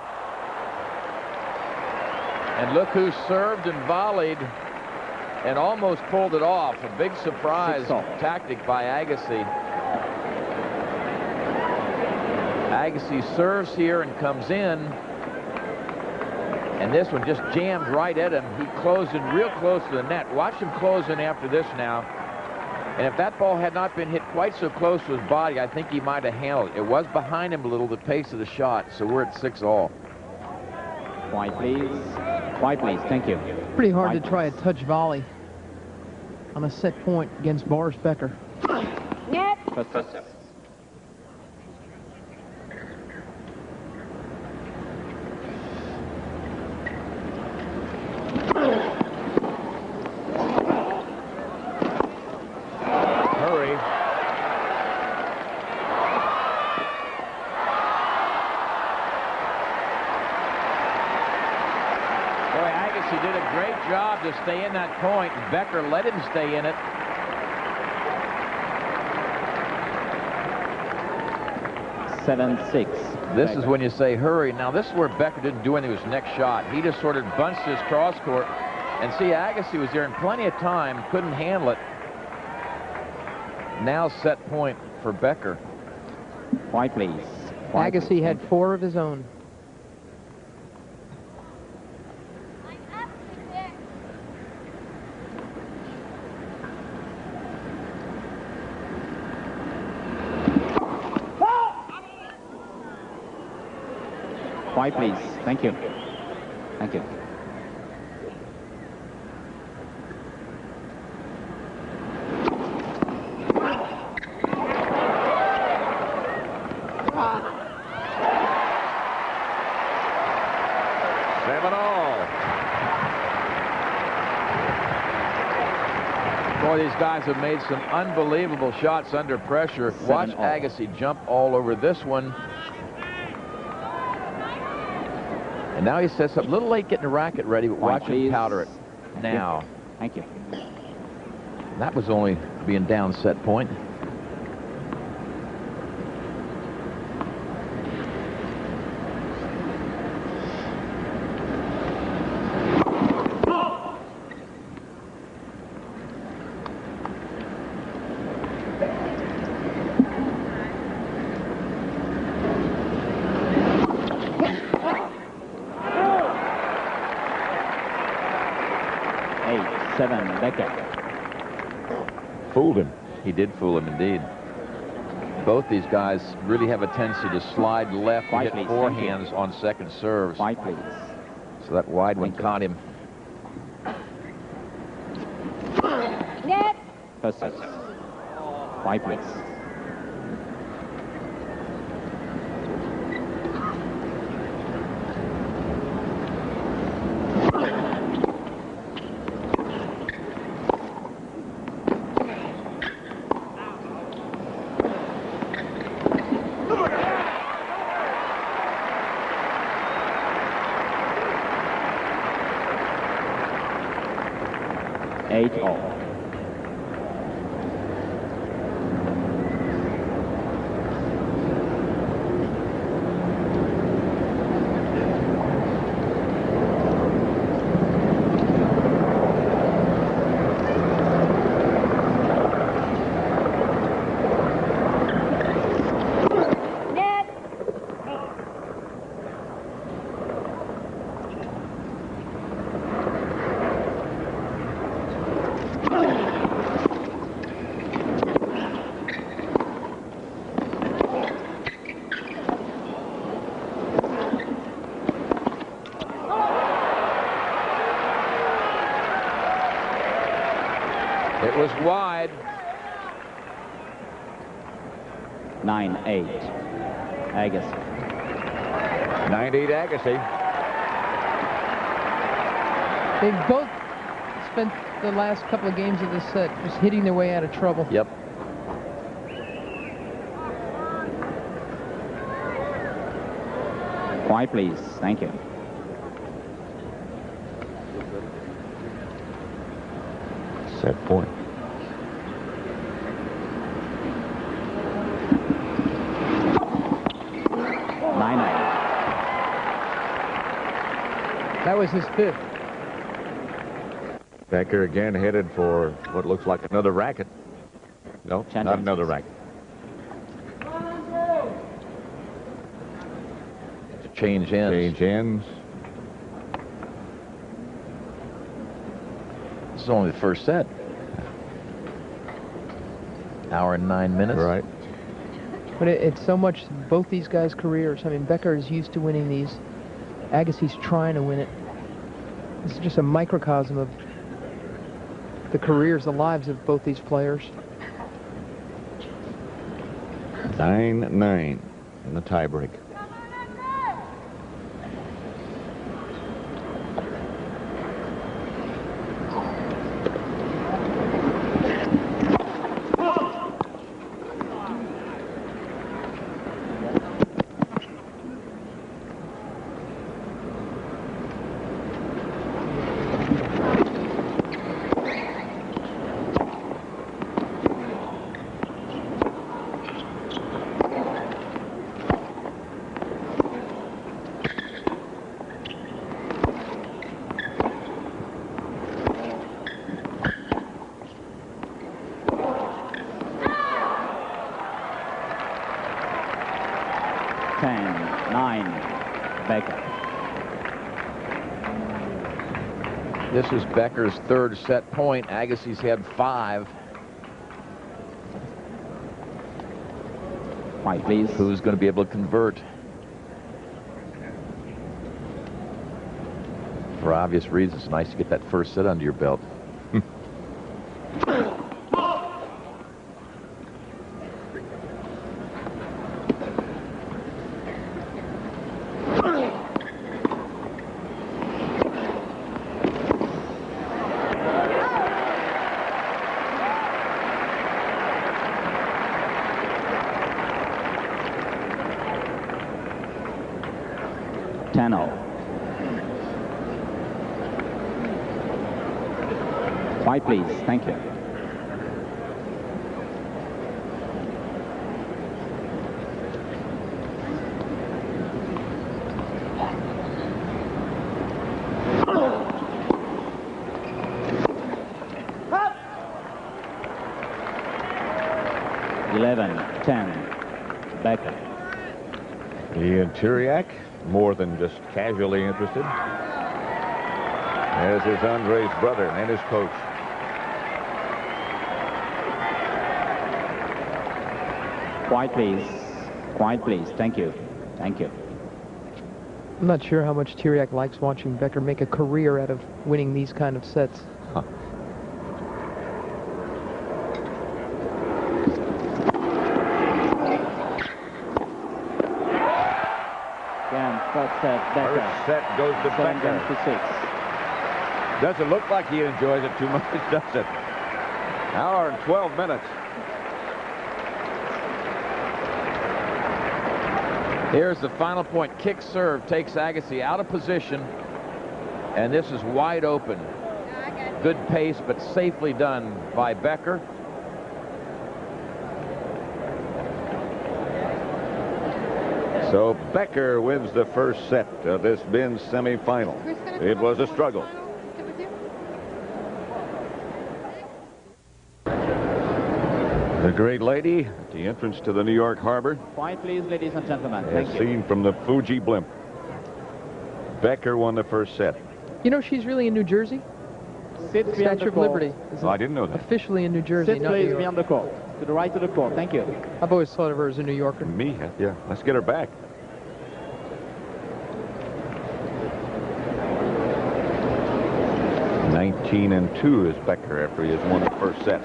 And look who served and volleyed and almost pulled it off. A big surprise 6-all. tactic by Agassi. Agassi serves here and comes in. And this one just jammed right at him. He closed in real close to the net. Watch him close in after this now. And if that ball had not been hit quite so close to his body, I think he might have handled it. It was behind him a little, the pace of the shot. So we're at 6-all. 5 please. 5 please, thank you. Pretty hard to 5 try a touch volley on a set point against Boris Becker. First set. Hurry. Boy, Agassi did a great job to stay in that point. Becker let him stay in it. Seven, 6. This is when you say hurry. Now, this is where Becker didn't do anything with his next shot. He just sort of bunched his cross court. And see, Agassi was there in plenty of time, couldn't handle it. Now set point for Becker. 5 please. 5 Agassi please. had 4 of his own. Quiet, please. Thank you. Thank you. Boy, these guys have made some unbelievable shots under pressure. Watch Agassi jump all over this one. And now he sets up a little late getting the racket ready, but watch him powder it now. Thank you. That was only being down set point. Becker. Fooled him. He did fool him indeed. Both these guys really have a tendency to slide left and hit forehands on second serves. Quiet, please. So that wide one caught him. Net. First set. Quiet, please. It was wide. 9-8. Agassi. 9-8 Agassi. They've both spent the last couple of games of this set just hitting their way out of trouble. Yep. Quiet, please. Thank you. Set point. That was his fifth. Becker again headed for what looks like another racket. No, not another racket. To change ends. Change ends. This is only the first set. Hour and 9 minutes. Right. But it's so much both these guys' careers. I mean, Becker is used to winning these. Agassi's trying to win it. This is just a microcosm of the careers, the lives of both these players. 9-9 in the tiebreak. This is Becker's third set point. Agassi's had 5. Quiet, please. Who's going to be able to convert? For obvious reasons, it's nice to get that first set under your belt. White, please. Thank you. Becker. Ian Tiriac, more than just casually interested, as is Andre's brother and his coach. Quiet, please. Quiet, please. Thank you. Thank you. I'm not sure how much Tiriac likes watching Becker make a career out of winning these kind of sets. Huh. First set goes to Becker. Doesn't look like he enjoys it too much, does it? Hour and 12 minutes. Here's the final point. Kick serve takes Agassi out of position, and this is wide open. Good pace, but safely done by Becker. So Becker wins the first set of this men's semifinal. It was a struggle. The great lady at the entrance to the New York Harbor. Quiet, please, ladies and gentlemen. As seen from the Fuji blimp. Becker won the first set. You know, she's really in New Jersey. Statue of Liberty. Oh, I didn't know that. Officially in New Jersey, Sit, not please, New York. beyond the court. To the right of the court. Thank you. I've always thought of her as a New Yorker. Me? Yeah. Let's get her back. (19-2) is Becker after he has won the first set.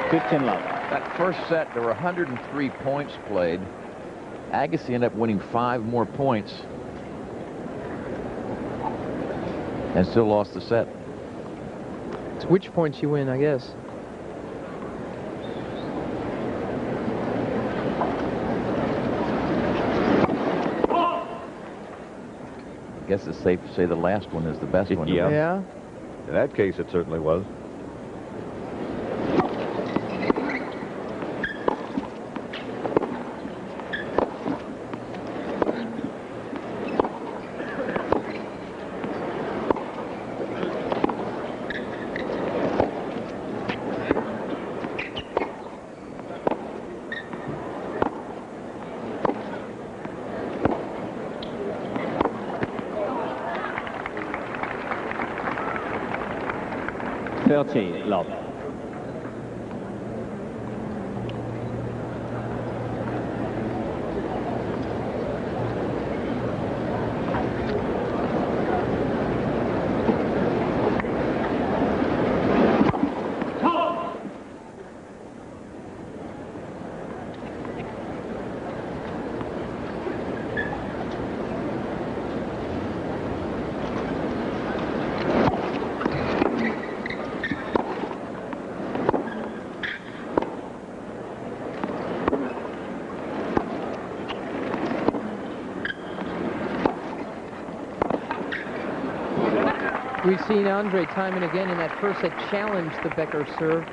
15 love. That first set, there were 103 points played. Agassi ended up winning 5 more points and still lost the set. It's which points you win, I guess. I guess it's safe to say the last one is the best one. Yeah. Yeah. In that case, it certainly was. Love. We've seen Andre time and again in that first set challenge the Becker serve.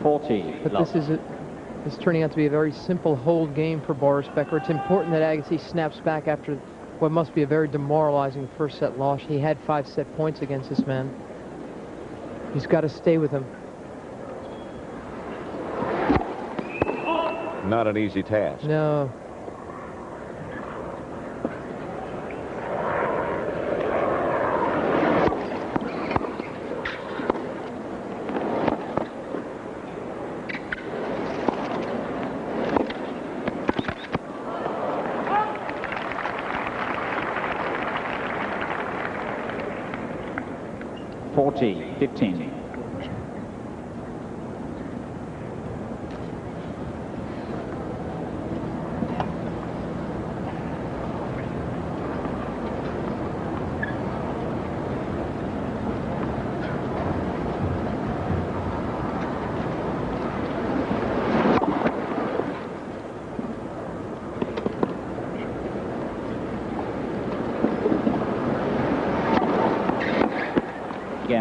40. But love. this is turning out to be a very simple hold game for Boris Becker. It's important that Agassi snaps back after what must be a very demoralizing first set loss. He had 5 set points against this man. He's got to stay with him. Not an easy task. No. 30-15.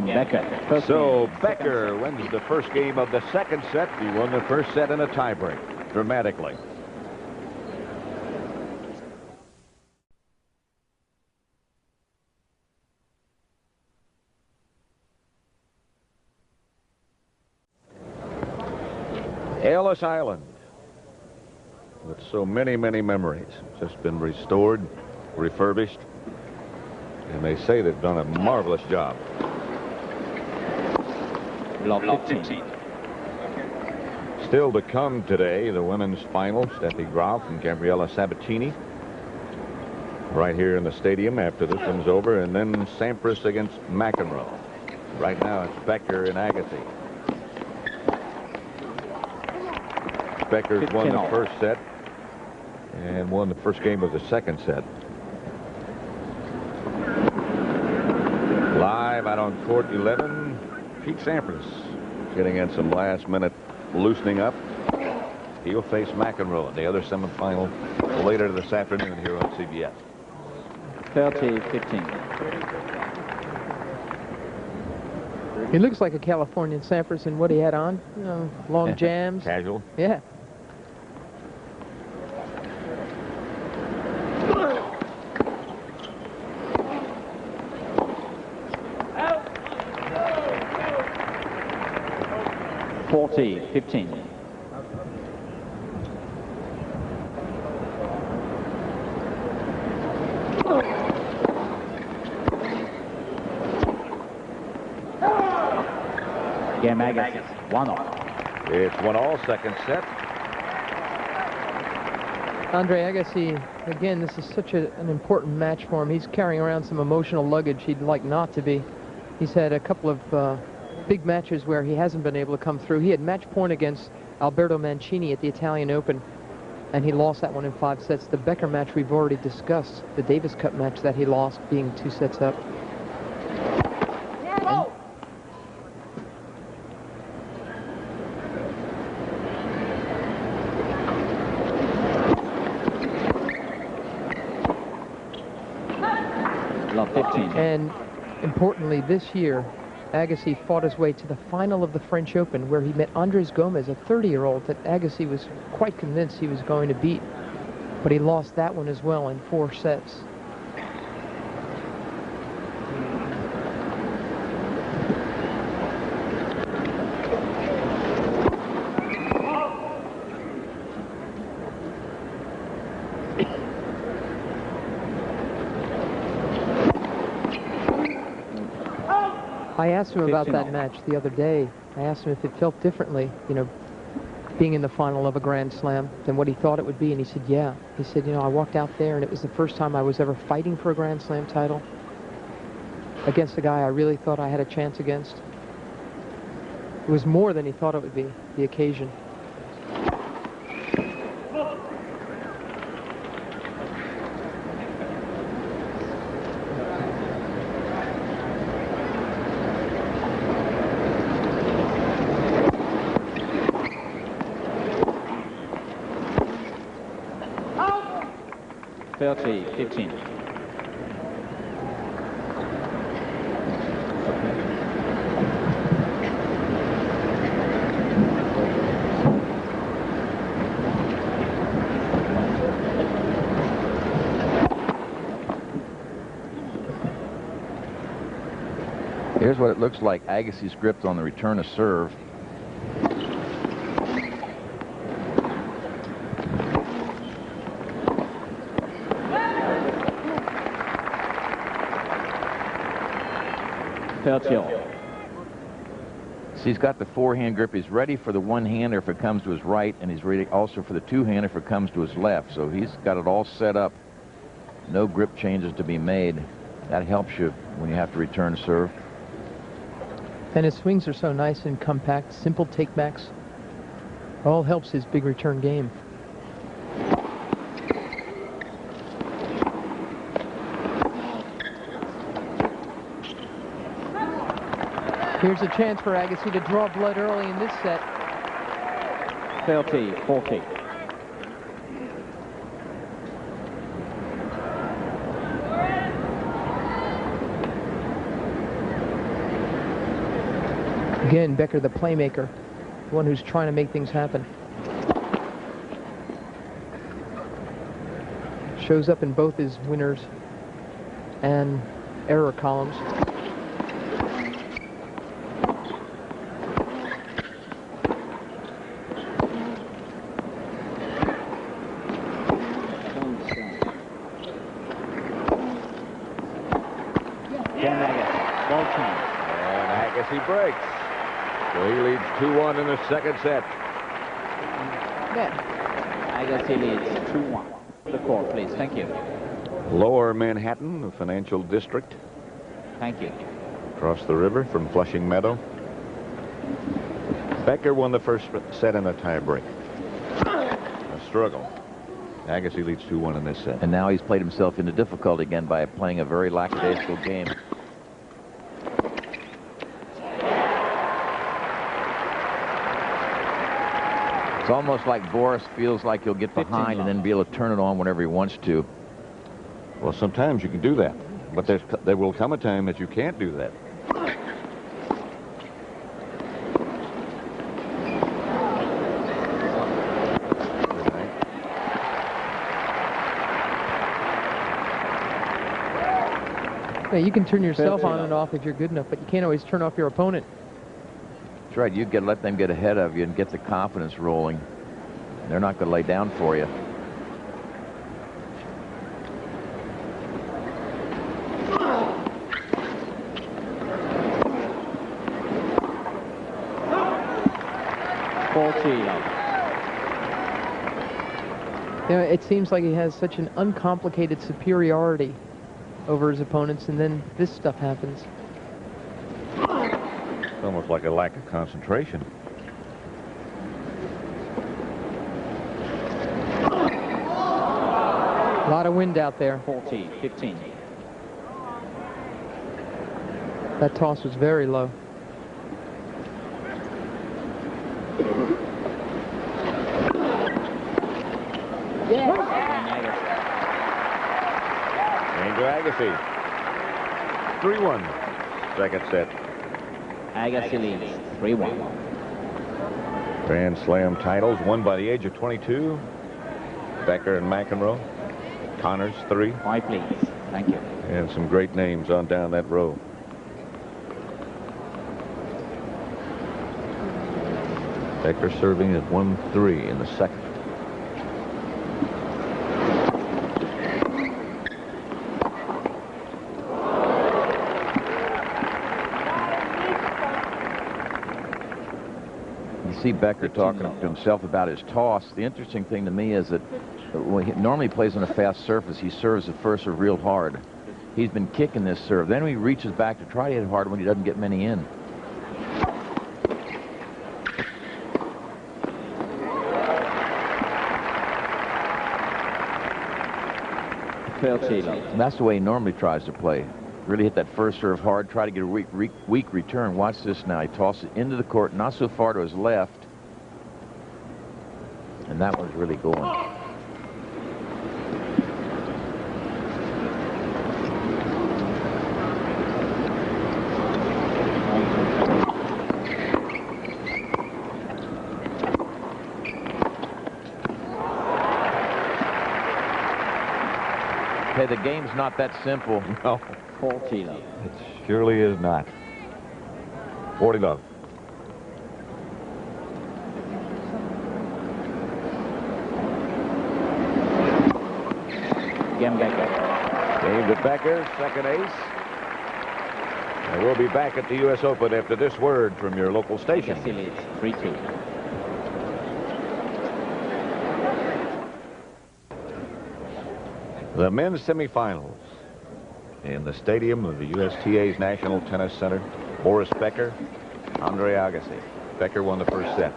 Becker. So Becker wins the first game of the second set. He won the first set in a tiebreak dramatically. Ellis Island, with so many memories, just been restored, refurbished, and they say they've done a marvelous job. Love 15. Still to come today, the women's final, Steffi Graf and Gabriela Sabatini, right here in the stadium after this one's over, and then Sampras against McEnroe. Right now it's Becker and Agassi. Becker's won the first set and won the first game of the second set. Live out on court 11. Pete Sampras getting in some last-minute loosening up. He'll face McEnroe in the other semifinal later this afternoon here on CBS. 30-15. He looks like a Californian, Sampras, in what he had on. You know, long jams. Casual. Yeah. $40-15. Game Agassi, 1-all. It's 1-all, second set. Andre Agassi, again, this is such an important match for him. He's carrying around some emotional luggage he'd like not to be. He's had a couple of big matches where he hasn't been able to come through. He had match point against Alberto Mancini at the Italian Open, and he lost that one in 5 sets. The Becker match we've already discussed, the Davis Cup match that he lost, being 2 sets up. Love 15. And importantly, this year, Agassi fought his way to the final of the French Open, where he met Andres Gomez, a 30-year-old that Agassi was quite convinced he was going to beat. But he lost that one as well in 4 sets. I asked him about that match the other day. I asked him if it felt differently, you know, being in the final of a Grand Slam than what he thought it would be, and he said, yeah. He said, you know, I walked out there, and it was the first time I was ever fighting for a Grand Slam title against a guy I really thought I had a chance against. It was more than he thought it would be, the occasion. $30-15. Here's what it looks like. Agassi's gripped on the return of serve. So he's got the forehand grip. He's ready for the one-hander if it comes to his right, and he's ready also for the two-hander if it comes to his left. So he's got it all set up. No grip changes to be made. That helps you when you have to return serve. And his swings are so nice and compact, simple takebacks. All helps his big return game. Here's a chance for Agassi to draw blood early in this set. 30-40. Again, Becker, the playmaker, the one who's trying to make things happen. Shows up in both his winners and error columns. Agassi breaks. So he leads 2-1 in the second set. Agassi leads 2-1. The court, please. Thank you. Lower Manhattan, the financial district. Thank you. Across the river from Flushing Meadow. Becker won the first set in a tie break. A struggle. Agassi leads 2-1 in this set. And now he's played himself into difficulty again by playing a very lackadaisical game. It's almost like Boris feels like he'll get behind and then be able to turn it on whenever he wants to. Well, sometimes you can do that, but there will come a time that you can't do that. Yeah, you can turn yourself on and off if you're good enough, but you can't always turn off your opponent. That's right. You let them get ahead of you and get the confidence rolling. They're not going to lay down for you. You know, it seems like he has such an uncomplicated superiority over his opponents, and then this stuff happens. It's almost like a lack of concentration. A lot of wind out there. 40-15. That toss was very low. Agassi. 3-1. Second set. Agassi leads 3-1. Grand Slam titles won by the age of 22. Becker and McEnroe. Connors, 3. 5, please. Thank you. And some great names on down that row. Becker serving at 1-3 in the second. See Becker talking to himself about his toss. The interesting thing to me is that when he normally plays on a fast surface, he serves the first serve real hard. He's been kicking this serve. Then he reaches back to try to hit hard when he doesn't get many in. That's the way he normally tries to play. Really hit that first serve hard, try to get a weak return. Watch this now. He tosses it into the court, not so far to his left. And that one's really going. Hey, the game's not that simple. No. 40. It surely is not. 40 love. Again, Becker. Game to Becker, second ace. And we'll be back at the U.S. Open after this word from your local station. Agassi leads 3-2. The men's semifinals in the stadium of the USTA's National Tennis Center. Boris Becker Andre Agassi. Becker won the first set.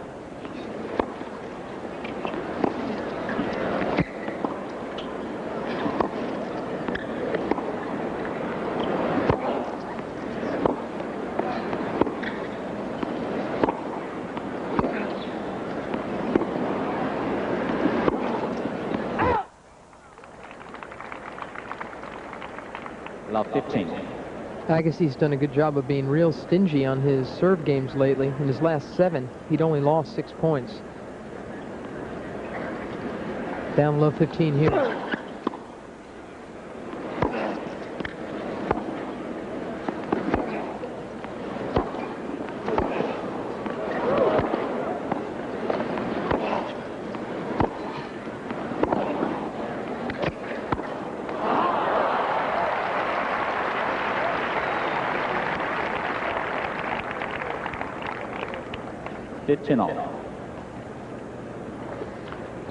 Love 15. Agassi's done a good job of being real stingy on his serve games lately. In his last 7, he'd only lost 6 points. Down low 15 here.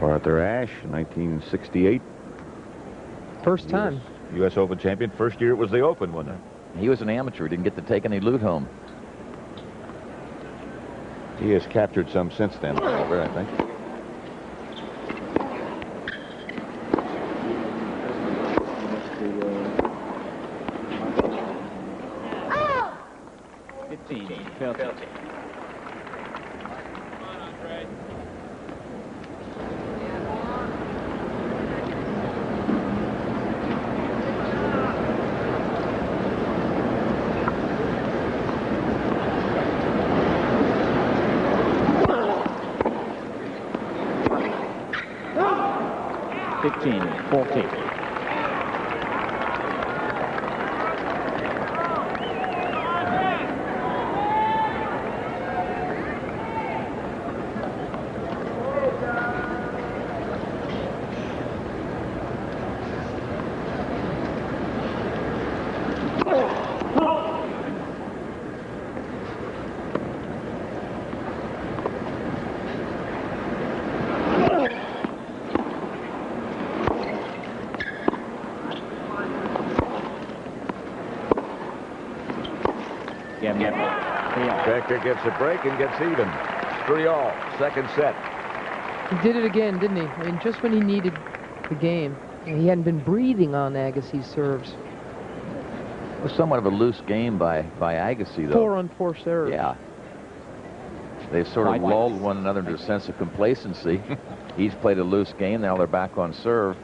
Arthur Ashe, 1968. First time. U.S. Open champion. First year it was the Open, wasn't it? He was an amateur. Didn't get to take any loot home. He has captured some since then, however, I think. Becker gets a break and gets even. 3-all, second set. He did it again, didn't he? I mean, just when he needed the game. He hadn't been breathing on Agassi's serves. It was somewhat of a loose game by Agassi, though. 4 on 4 serves. Yeah. They've sort of lulled one another into a sense of complacency. He's played a loose game. Now they're back on serve.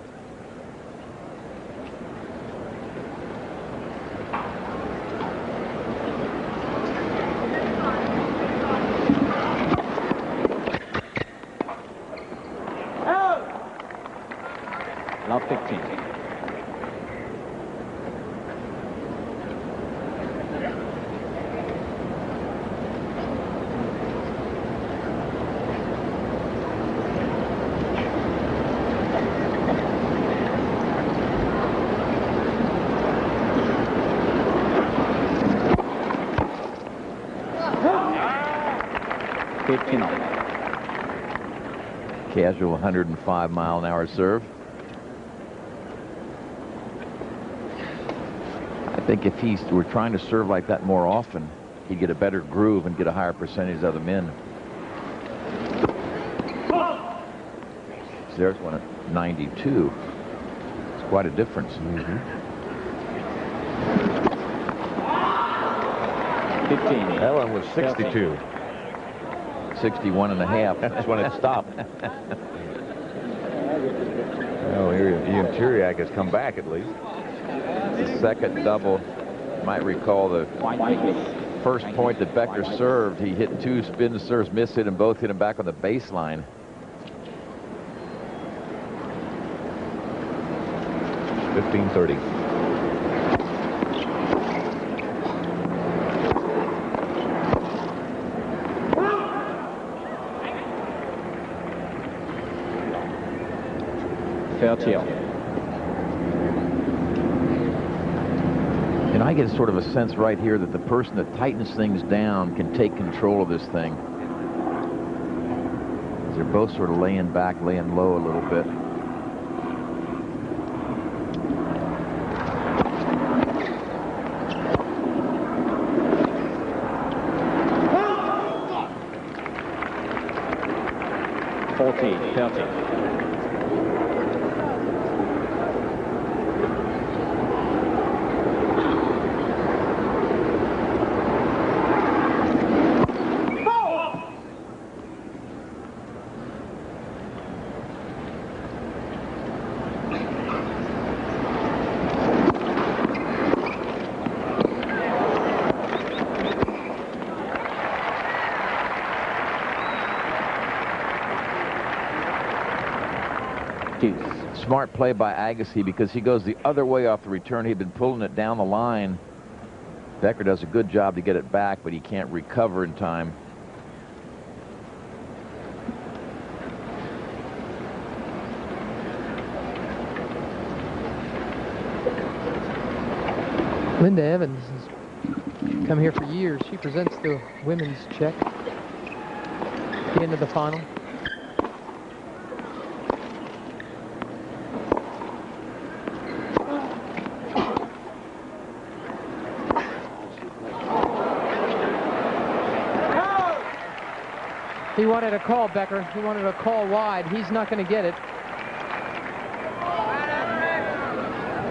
Love 15. Casual 105-mile-an-hour serve. I think if he were trying to serve like that more often, he'd get a better groove and get a higher percentage of them in. There's one at 92. It's quite a difference. 15. That one was 62. 61 and a half. That's when it stopped. Oh, here Ian Tiriac has come back at least. The second double. Might recall the first point that Becker served. He hit 2 spin serves, missed it, and both hit him back on the baseline. $15.30. And I get sort of a sense right here that the person that tightens things down can take control of this thing. They're both sort of laying back, laying low a little bit. 40-30. Smart play by Agassi because he goes the other way off the return. He'd been pulling it down the line. Becker does a good job to get it back, but he can't recover in time. Linda Evans has come here for years. She presents the women's check at the end of the final. He wanted a call, Becker. He wanted a call wide. He's not going to get it.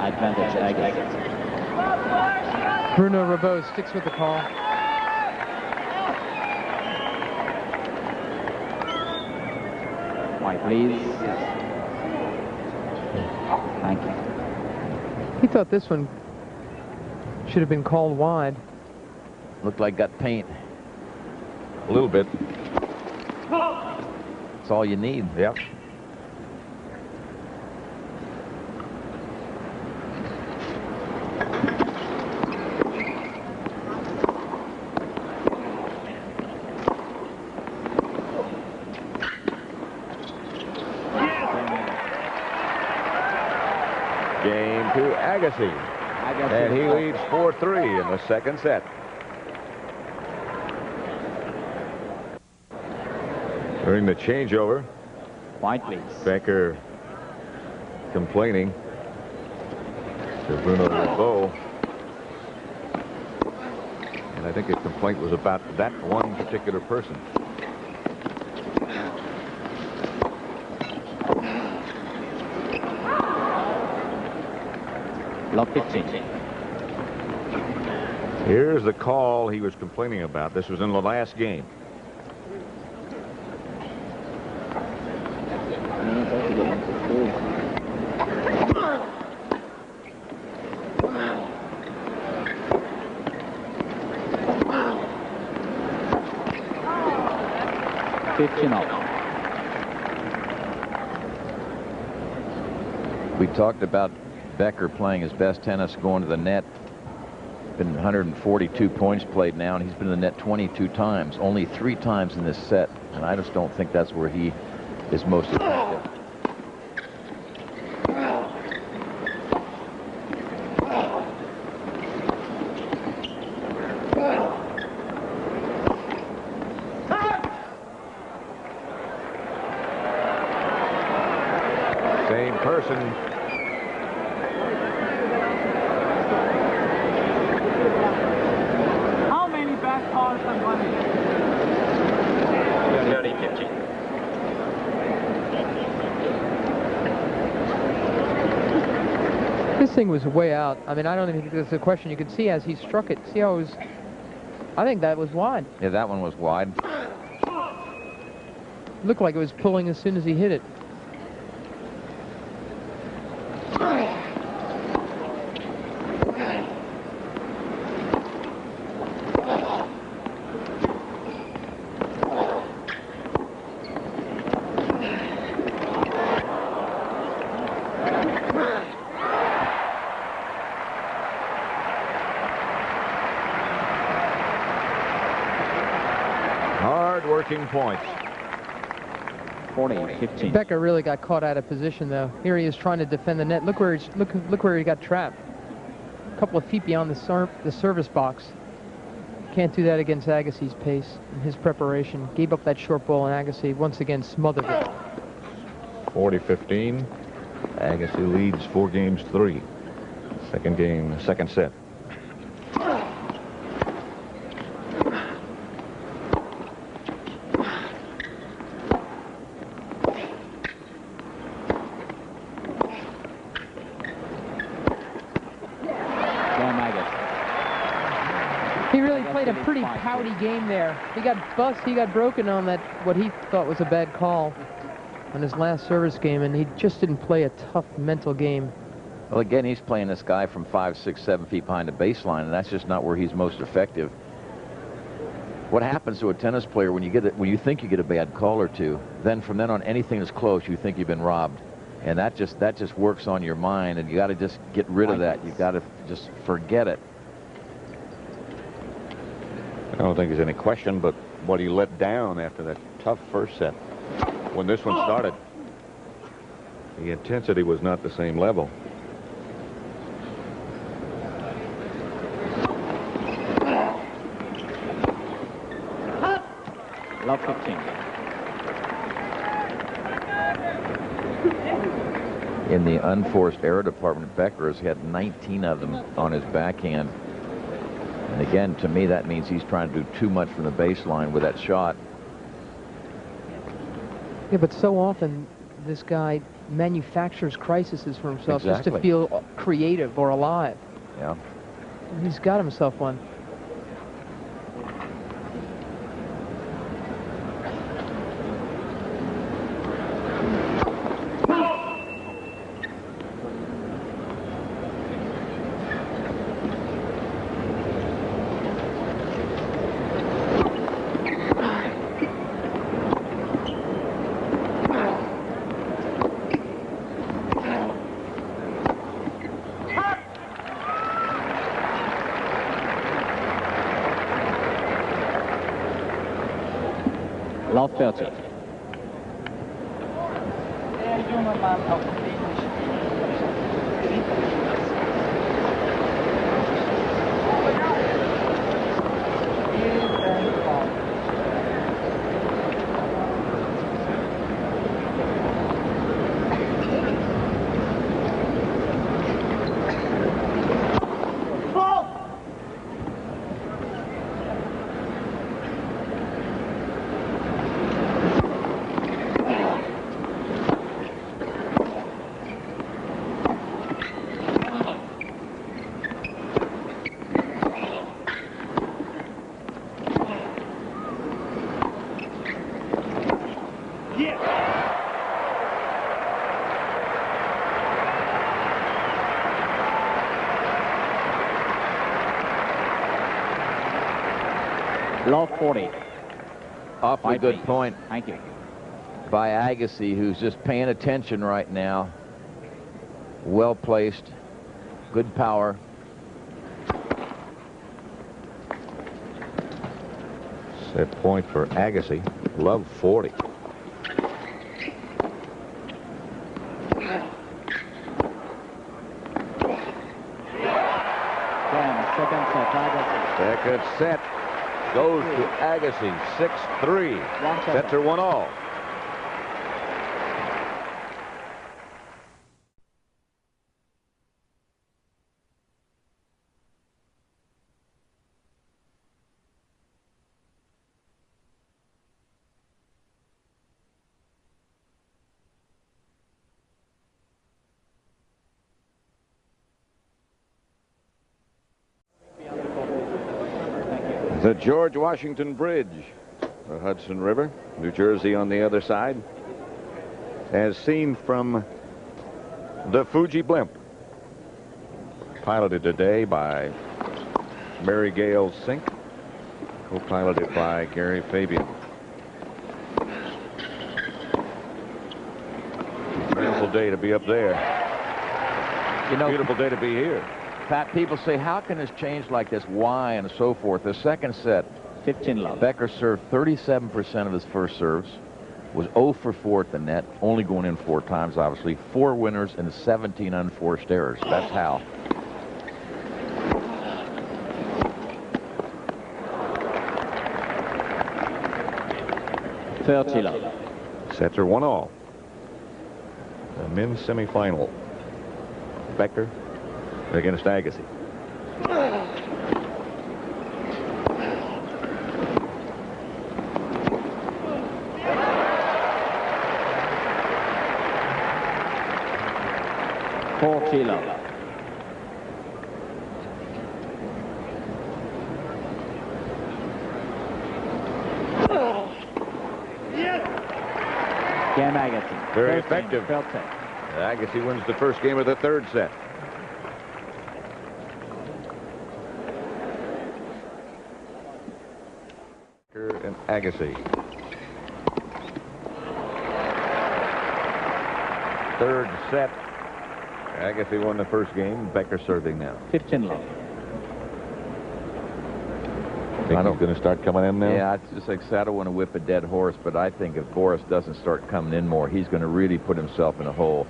Advantage Agassi. Bruno Rabo sticks with the call. White, please. Thank you. He thought this one should have been called wide. Looked like got paint. A little bit. That's all you need. Yep. Game to Agassi. And he leads 4-3 in the second set. During the changeover, White, please. Becker complaining to Bruno Rabo. And I think his complaint was about that one particular person. Block 15. Here's the call he was complaining about. This was in the last game. We talked about Becker playing his best tennis, going to the net. Been 142 points played now, and he's been in the net 22 times, only 3 times in this set. And I just don't think that's where he is most effective. Same person. How many back calls and money? 30-15. This thing was way out. I mean, I don't even think that's a question. You could see as he struck it. See how it was. I think that was wide. Yeah, that one was wide. Looked like it was pulling as soon as he hit it. Hard-working points. 40-15. Becker really got caught out of position, though. Here he is trying to defend the net. Look where he got trapped. A couple of feet beyond the service box. Can't do that against Agassi's pace and his preparation. Gave up that short ball, and Agassi once again smothered it. 40-15. Agassi leads 4-3. Second game, second set. played a pretty pouty game there. He got broken on that, what he thought was a bad call on his last service game, and he just didn't play a tough mental game. Well, again, he's playing this guy from 5, 6, 7 feet behind the baseline, and that's just not where he's most effective. What happens to a tennis player when you think you get a bad call or two, then from then on, anything that's close, you think you've been robbed. And that just works on your mind, and you got to just get rid of that. You got to just forget it. I don't think there's any question, but what he let down after that tough first set. When this one started, the intensity was not the same level. Love 15. In the unforced error department, Becker has had 19 of them on his backhand. And again, to me, that means he's trying to do too much from the baseline with that shot. Yeah, but so often this guy manufactures crises for himself just to feel creative or alive. Yeah. He's got himself one. Love 30. Love 40. Awfully good point. Thank you. By Agassi, who's just paying attention right now. Well placed. Good power. Set point for Agassi. Love 40. Second set, Agassi. Second set goes to Agassi. 6-3. Sets are 1-all. The George Washington Bridge, the Hudson River, New Jersey on the other side, as seen from the Fuji blimp, piloted today by Mary Gale Sink, co-piloted by Gary Fabian. Beautiful day to be up there. You know, beautiful day to be here. Pat, people say, how can this change like this? Why? And so forth. The second set, 15 love. Becker served 37% of his first serves, was 0 for 4 at the net, only going in 4 times, obviously. 4 winners and 17 unforced errors. That's how. Love. Sets are 1-all. The men's semifinal. Becker against Agassi. Love. Agassi. Very First game, effective. felt set. Agassi wins the first game of the third set. Becker and Agassi. Third set. Agassi won the first game. Becker serving now. 15 love. Think he's going to start coming in now? Yeah, it's just like I don't want to whip a dead horse, but I think if Boris doesn't start coming in more, he's going to really put himself in a hole.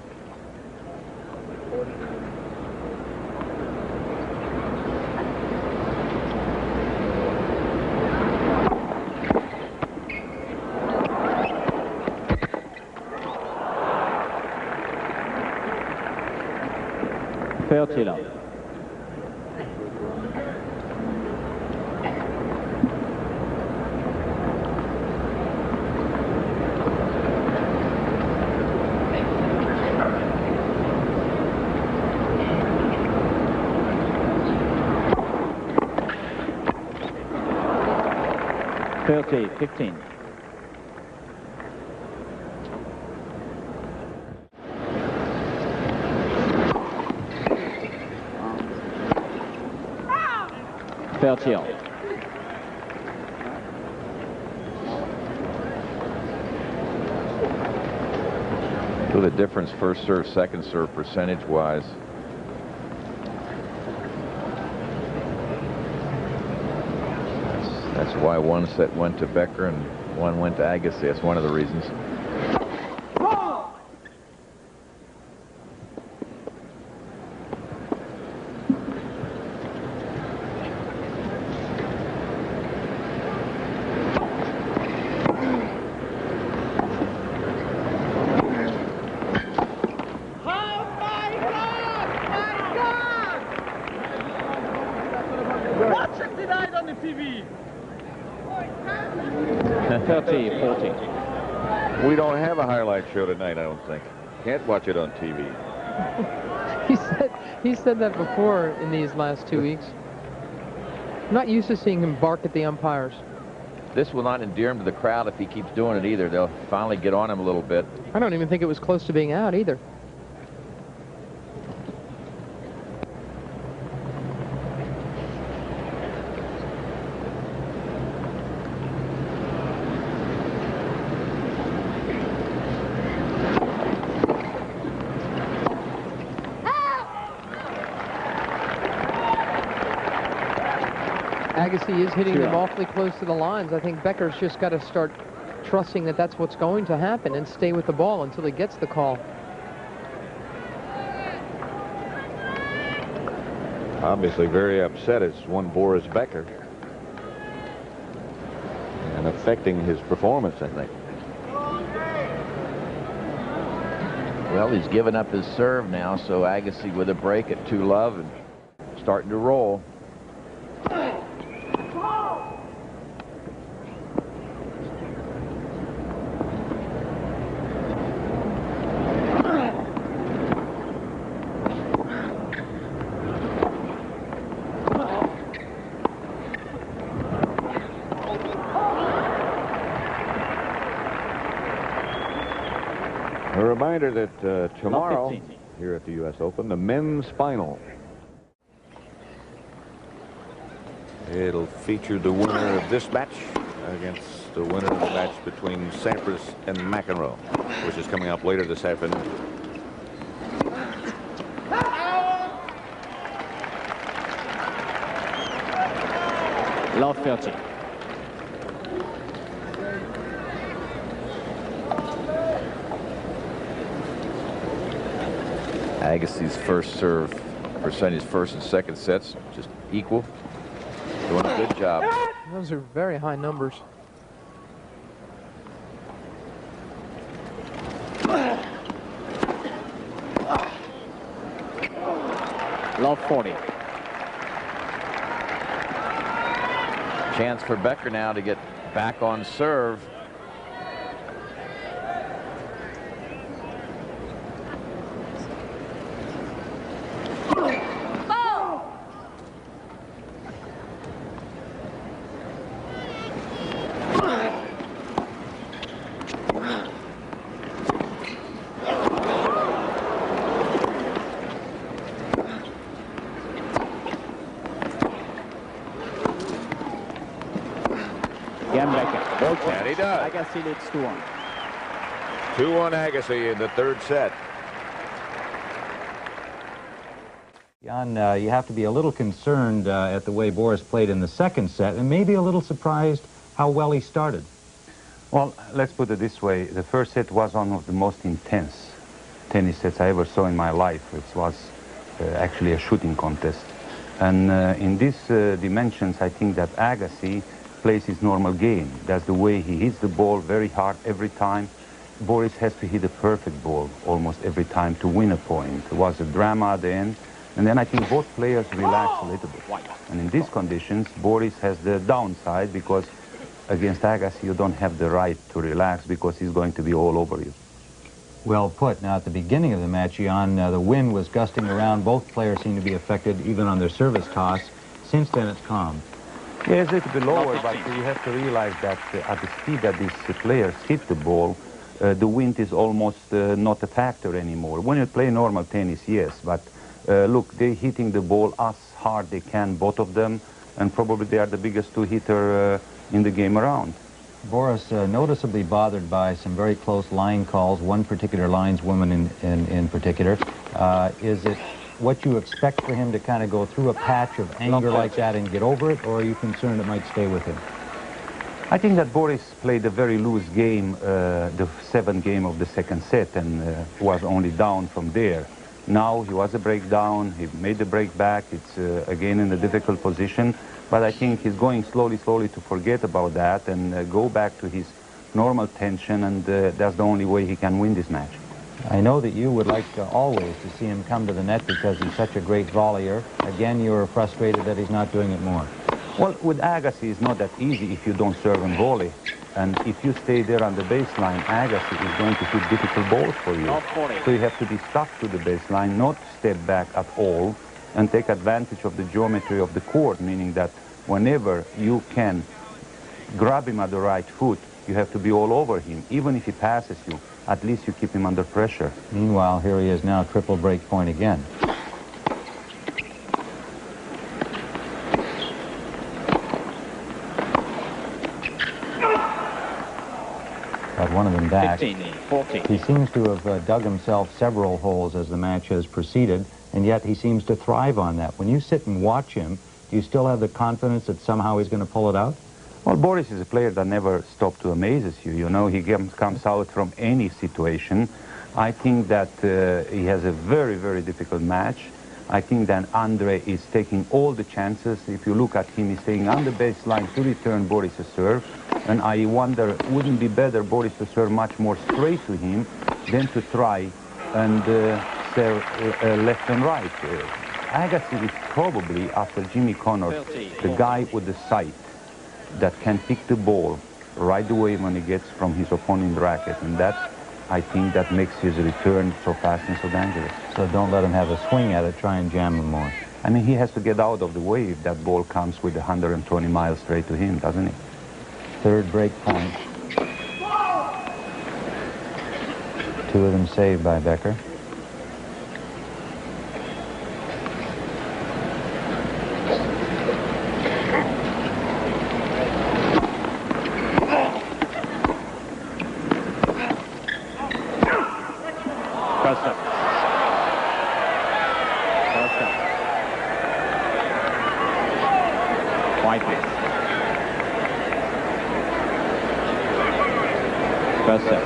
Fertila. Fertila, 15. Fertila. So the difference first serve, second serve percentage-wise. That's why one set went to Becker and one went to Agassi. That's one of the reasons. Watch it tonight on the TV. 30, 40. We don't have a highlight show tonight, I don't think. Can't watch it on TV. He said that before in these last 2 weeks. I'm not used to seeing him bark at the umpires. This will not endear him to the crowd if he keeps doing it either. They'll finally get on him a little bit. I don't even think it was close to being out either. Agassi is hitting them awfully close to the lines. I think Becker's just got to start trusting that that's what's going to happen and stay with the ball until he gets the call. Obviously very upset as one Boris Becker. And affecting his performance, I think. Well, he's given up his serve now, so Agassi with a break at 2-love and starting to roll. A reminder that tomorrow, here at the U.S. Open, the men's final. It'll feature the winner of this match against the winner of the match between Sampras and McEnroe, which is coming up later this afternoon. Love 30. Agassi's first serve percentage, first and second sets, just equal. Doing a good job. Those are very high numbers. Love 40. Chance for Becker now to get back on serve. Okay. And he does. Agassi leads 2-1. 2-1 Agassi in the third set. Jan, you have to be a little concerned at the way Boris played in the second set, and maybe a little surprised how well he started. Well, let's put it this way. The first set was one of the most intense tennis sets I ever saw in my life. It was actually a shooting contest. And in these dimensions, I think that Agassi plays his normal game. That's the way he hits the ball very hard every time. Boris has to hit a perfect ball almost every time to win a point. It was a drama at the end. And then I think both players relax a little bit. And in these conditions, Boris has the downside because against Agassi, you don't have the right to relax because he's going to be all over you. Well put. Now, at the beginning of the match, Jan, the wind was gusting around. Both players seemed to be affected, even on their service toss. Since then, it's calm. Yes, it's a bit lower, but you have to realize that at the speed that these players hit the ball, the wind is almost not a factor anymore. When you play normal tennis, yes, but look, they're hitting the ball as hard they can, both of them, and probably they are the biggest two-hitter in the game around. Boris, noticeably bothered by some very close line calls, one particular lineswoman in particular. Is it what you expect for him to kind of go through a patch of anger like that and get over it, or are you concerned it might stay with him? I think that Boris played a very loose game, the seventh game of the second set, and was only down from there. Now he was a breakdown, he made the break back, it's again in a difficult position, but I think he's going slowly to forget about that and go back to his normal tension, and that's the only way he can win this match. I know that you would like always to see him come to the net because he's such a great volleyer. Again, you're frustrated that he's not doing it more. Well, with Agassi, it's not that easy if you don't serve and volley. And if you stay there on the baseline, Agassi is going to hit difficult balls for you. So you have to be stuck to the baseline, not step back at all, and take advantage of the geometry of the court, meaning that whenever you can grab him at the right foot, you have to be all over him. Even if he passes you, at least you keep him under pressure. Meanwhile, here he is now, triple break point again. Got one of them back. 15-14. He seems to have dug himself several holes as the match has proceeded, and yet he seems to thrive on that. When you sit and watch him, do you still have the confidence that somehow he's going to pull it out? Well, Boris is a player that never stops to amaze you. You know, he comes out from any situation. I think that he has a very difficult match. I think that Andre is taking all the chances. If you look at him, he's staying on the baseline to return Boris' serve. And I wonder, wouldn't it be better Boris to serve much more straight to him than to try and serve left and right? Agassi is probably, after Jimmy Connors, the guy with the sight that can pick the ball right away when he gets from his opponent's racket. And that, I think, that makes his return so fast and so dangerous. So don't let him have a swing at it, try and jam him more. I mean, he has to get out of the way if that ball comes with 120 miles straight to him, doesn't he? Third break point. Two of them saved by Becker. First set.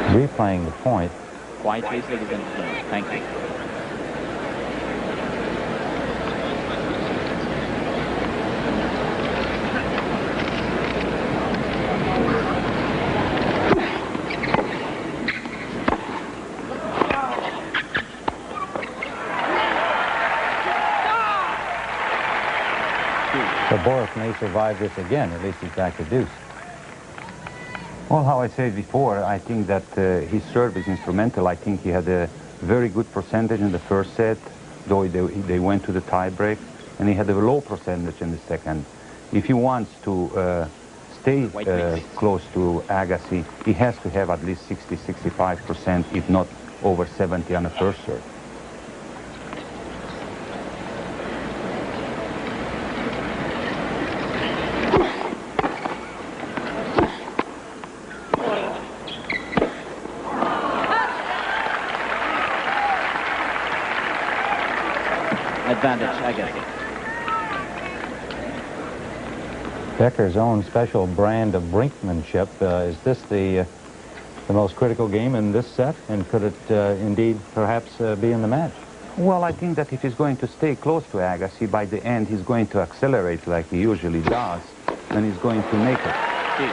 Replaying the point. White is ladies and gentlemen. Thank you. So Boris may survive this again. At least he's back to deuce. Well, how I said before, I think that his serve is instrumental. I think he had a very good percentage in the first set, though they went to the tiebreak, and he had a low percentage in the second. If he wants to stay close to Agassi, he has to have at least 60-65%, if not over 70 on the first serve. disadvantage Agassi. Becker's own special brand of brinkmanship. Is this the most critical game in this set? And could it indeed perhaps be in the match? Well, I think that if he's going to stay close to Agassi, by the end he's going to accelerate like he usually does, and he's going to make it.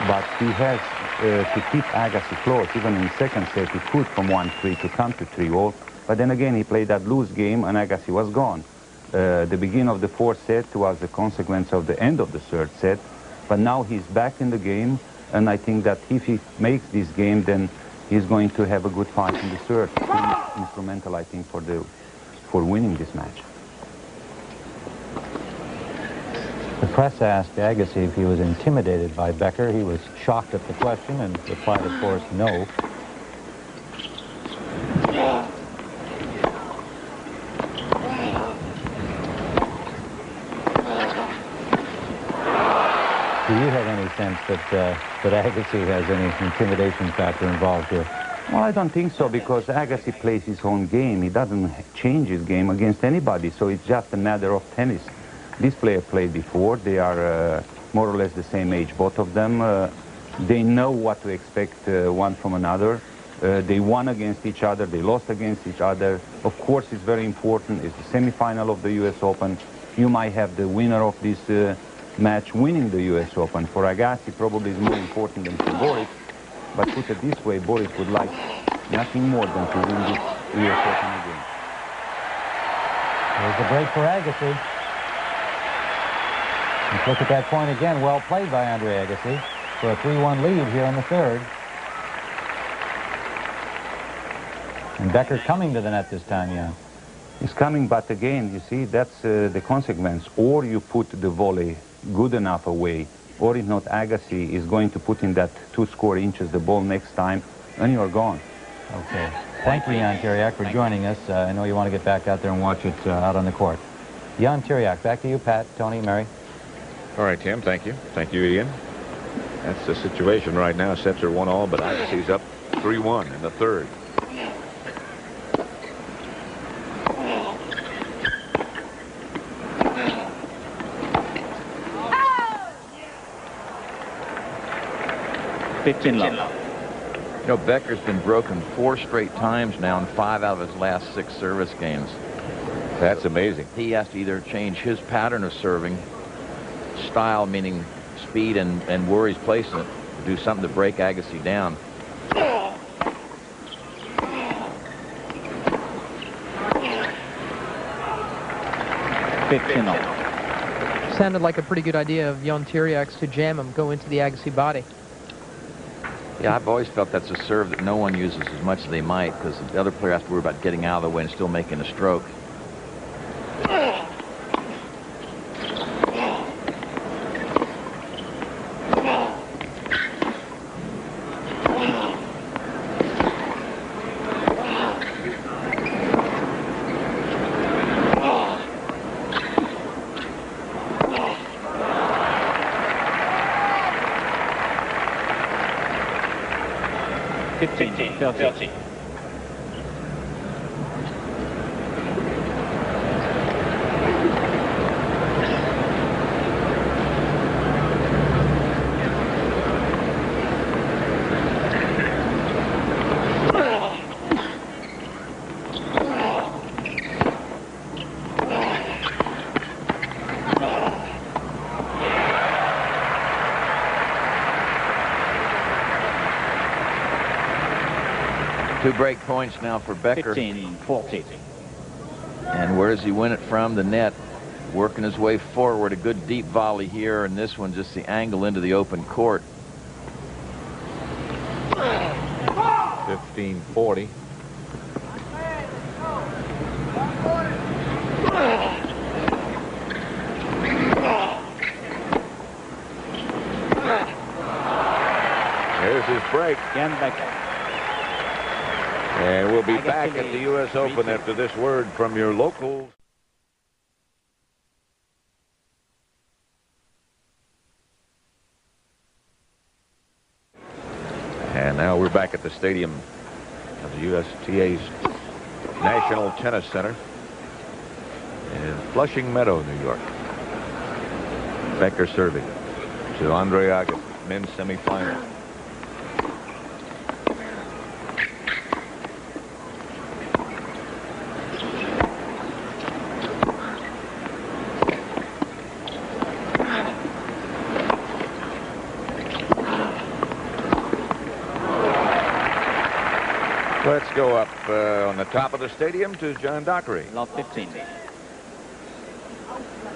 But he has to keep Agassi close. Even in second set, he could from 1-3 to come to 3-all. But then again, he played that loose game, and Agassi was gone. The beginning of the fourth set was the consequence of the end of the third set. But now he's back in the game, and I think that if he makes this game, then he's going to have a good fight in the third. He's instrumental, I think, for winning this match. The press asked Agassi if he was intimidated by Becker. He was shocked at the question and replied, of course, no. Do you have any sense that Agassi has any intimidation factor involved here? Well, I don't think so, because Agassi plays his own game. He doesn't change his game against anybody, so it's just a matter of tennis. This player played before. They are more or less the same age, both of them. They know what to expect one from another. They won against each other. They lost against each other. Of course, it's very important. It's the semifinal of the U.S. Open. You might have the winner of this match winning the U.S. Open. For Agassi, probably is more important than for Boris. But put it this way, Boris would like nothing more than to win this U.S. Open again. There's the break for Agassi. Let's look at that point again. Well played by Andre Agassi for a 3-1 lead here in the third. And Becker coming to the net this time, yeah. He's coming, but again, you see, that's the consequence. Or you put the volley good enough away, or if not, Agassi is going to put in that 2 square inches the ball next time, and you're gone. Okay. Thank you, Jan Tiriac, for joining us. I know you want to get back out there and watch it out on the court. Jan Tiriac, back to you, Pat, Tony, Mary. All right, Tim, thank you. Thank you, Ian. That's the situation right now. Sets are 1-all, but Agassi's up 3-1 in the third. You know, Becker's been broken 4 straight times now in 5 out of his last 6 service games. That's amazing. He has to either change his pattern of serving, style meaning speed and where he's placing it, do something to break Agassi down. Sounded like a pretty good idea of Jan Tiriac's to jam him, go into the Agassi body. Yeah, I've always felt that's a serve that no one uses as much as they might, because the other player has to worry about getting out of the way and still making a stroke. Filthy. Two break points now for Becker. 15-40. And where does he win it from? The net. Working his way forward. A good deep volley here, and this one just the angle into the open court. 15-40. There's his break. Again, Becker. And we'll be back at the U.S. Open after this word from your locals. And now we're back at the stadium of the USTA's National Tennis Center. in Flushing Meadow, New York. Becker serving to Andre Agassi, men's semifinal. Let's go up on the top of the stadium to John Dockery. Love 15.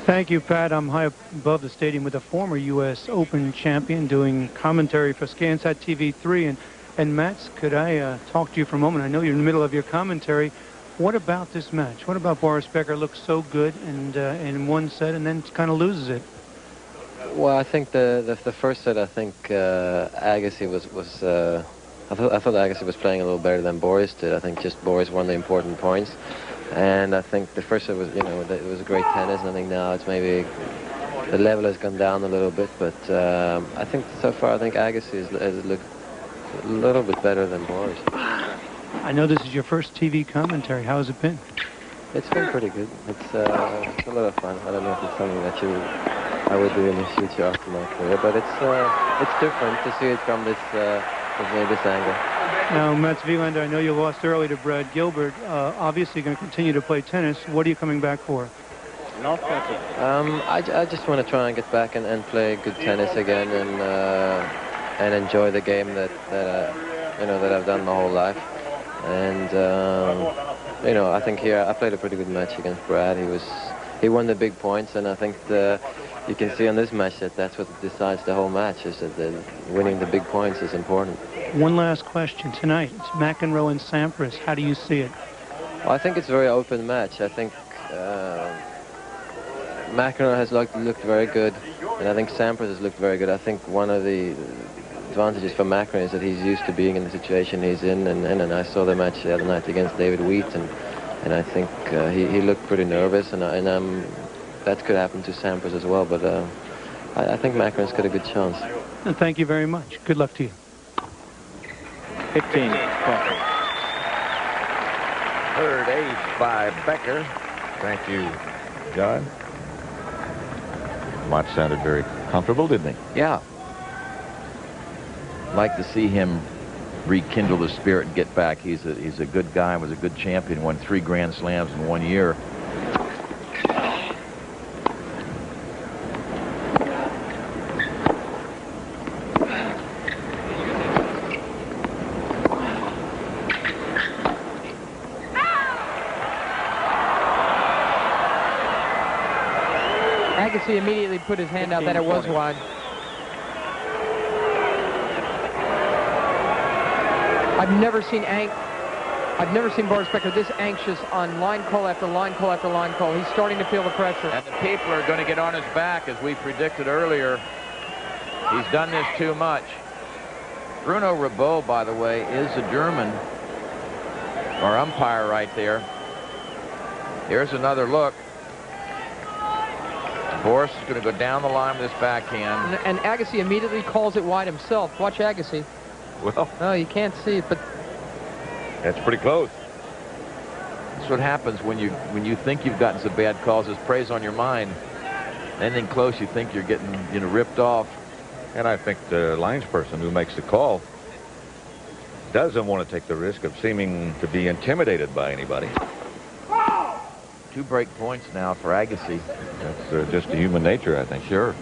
Thank you, Pat. I'm high above the stadium with a former U.S. Open champion doing commentary for Scansat TV3. And Mats, could I talk to you for a moment? I know you're in the middle of your commentary. What about this match? What about Boris Becker looks so good and in one set and then kind of loses it? Well, I think the first set, I think Agassi was I thought Agassi was playing a little better than Boris did. I think just Boris won the important points. And I think the first set was, you know, it was great tennis. And I think now it's maybe the level has gone down a little bit. But I think so far, I think Agassi has looked a little bit better than Boris. I know this is your first TV commentary. How has it been? It's been pretty good. It's a lot of fun. I don't know if it's something that I would do in the future after my career, but it's different to see it from this angle. Now, Mats Wilander, I know you lost early to Brad Gilbert. Obviously going to continue to play tennis. What are you coming back for? I just want to try and get back and play good tennis again and enjoy the game that I've done my whole life. And you know, I think here I played a pretty good match against Brad. He won the big points, and I think you can see on this match that that's what decides the whole match, is that winning the big points is important. One last question tonight. It's McEnroe and Sampras. How do you see it? Well, I think it's a very open match. I think McEnroe has looked very good, and I think Sampras has looked very good. I think one of the advantages for McEnroe is that he's used to being in the situation he's in, and I saw the match the other night against David Wheat, and I think he looked pretty nervous, and that could happen to Sampras as well, but I think McEnroe's got a good chance. And thank you very much. Good luck to you. 15. Third ace by Becker. Thank you, John. Mott sounded very comfortable, didn't he? Yeah. Like to see him rekindle the spirit and get back. He's a good guy, was a good champion, won 3 Grand Slams in 1 year. Agassi immediately put his hand out that it was wide. I've never seen Boris Becker this anxious on line call after line call after line call. He's starting to feel the pressure. And the people are going to get on his back, as we predicted earlier. He's done this too much. Bruno Ribot, by the way, is a German. Our umpire right there. Here's another look. Boris is going to go down the line with this backhand. And Agassi immediately calls it wide himself. Watch Agassi. Well, no, you can't see it, but that's pretty close. That's what happens when you think you've gotten some bad calls. This preys on your mind. Anything close, you think you're getting ripped off. And I think the linesperson who makes the call doesn't want to take the risk of seeming to be intimidated by anybody. 2 break points now for Agassi. That's just a human nature, I think. Sure.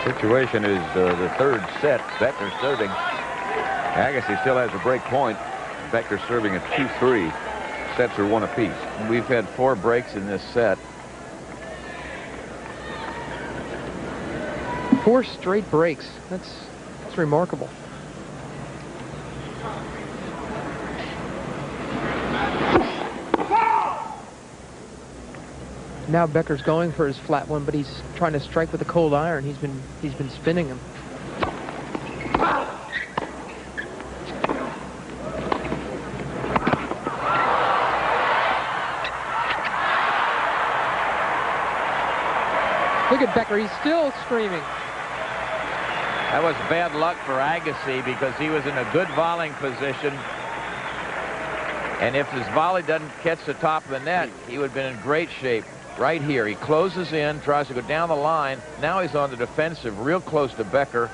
Situation is the third set. Becker serving. Agassi still has a break point. Becker serving at 2-3. Sets are 1 apiece. We've had 4 breaks in this set. 4 straight breaks. That's remarkable. Now Becker's going for his flat one, but he's trying to strike with a cold iron. He's been spinning him. Look at Becker. He's still screaming. That was bad luck for Agassi because he was in a good volleying position. And if his volley doesn't catch the top of the net, he would have been in great shape. Right here, he closes in, tries to go down the line. Now he's on the defensive, real close to Becker.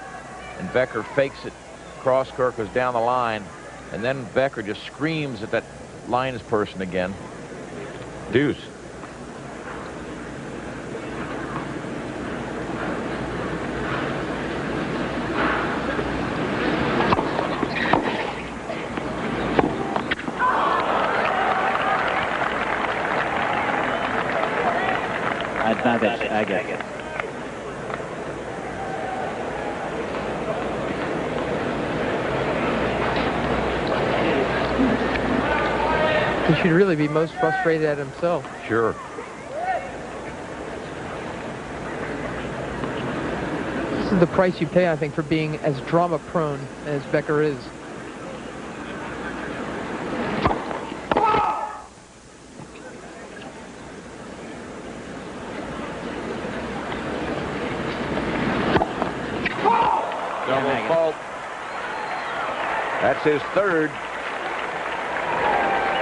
And Becker fakes it. Cross-court goes down the line. And then Becker just screams at that lines person again. Deuce. Advantage, Agassi. He should really be most frustrated at himself. Sure. This is the price you pay, I think, for being as drama-prone as Becker is. Double fault. That's his third.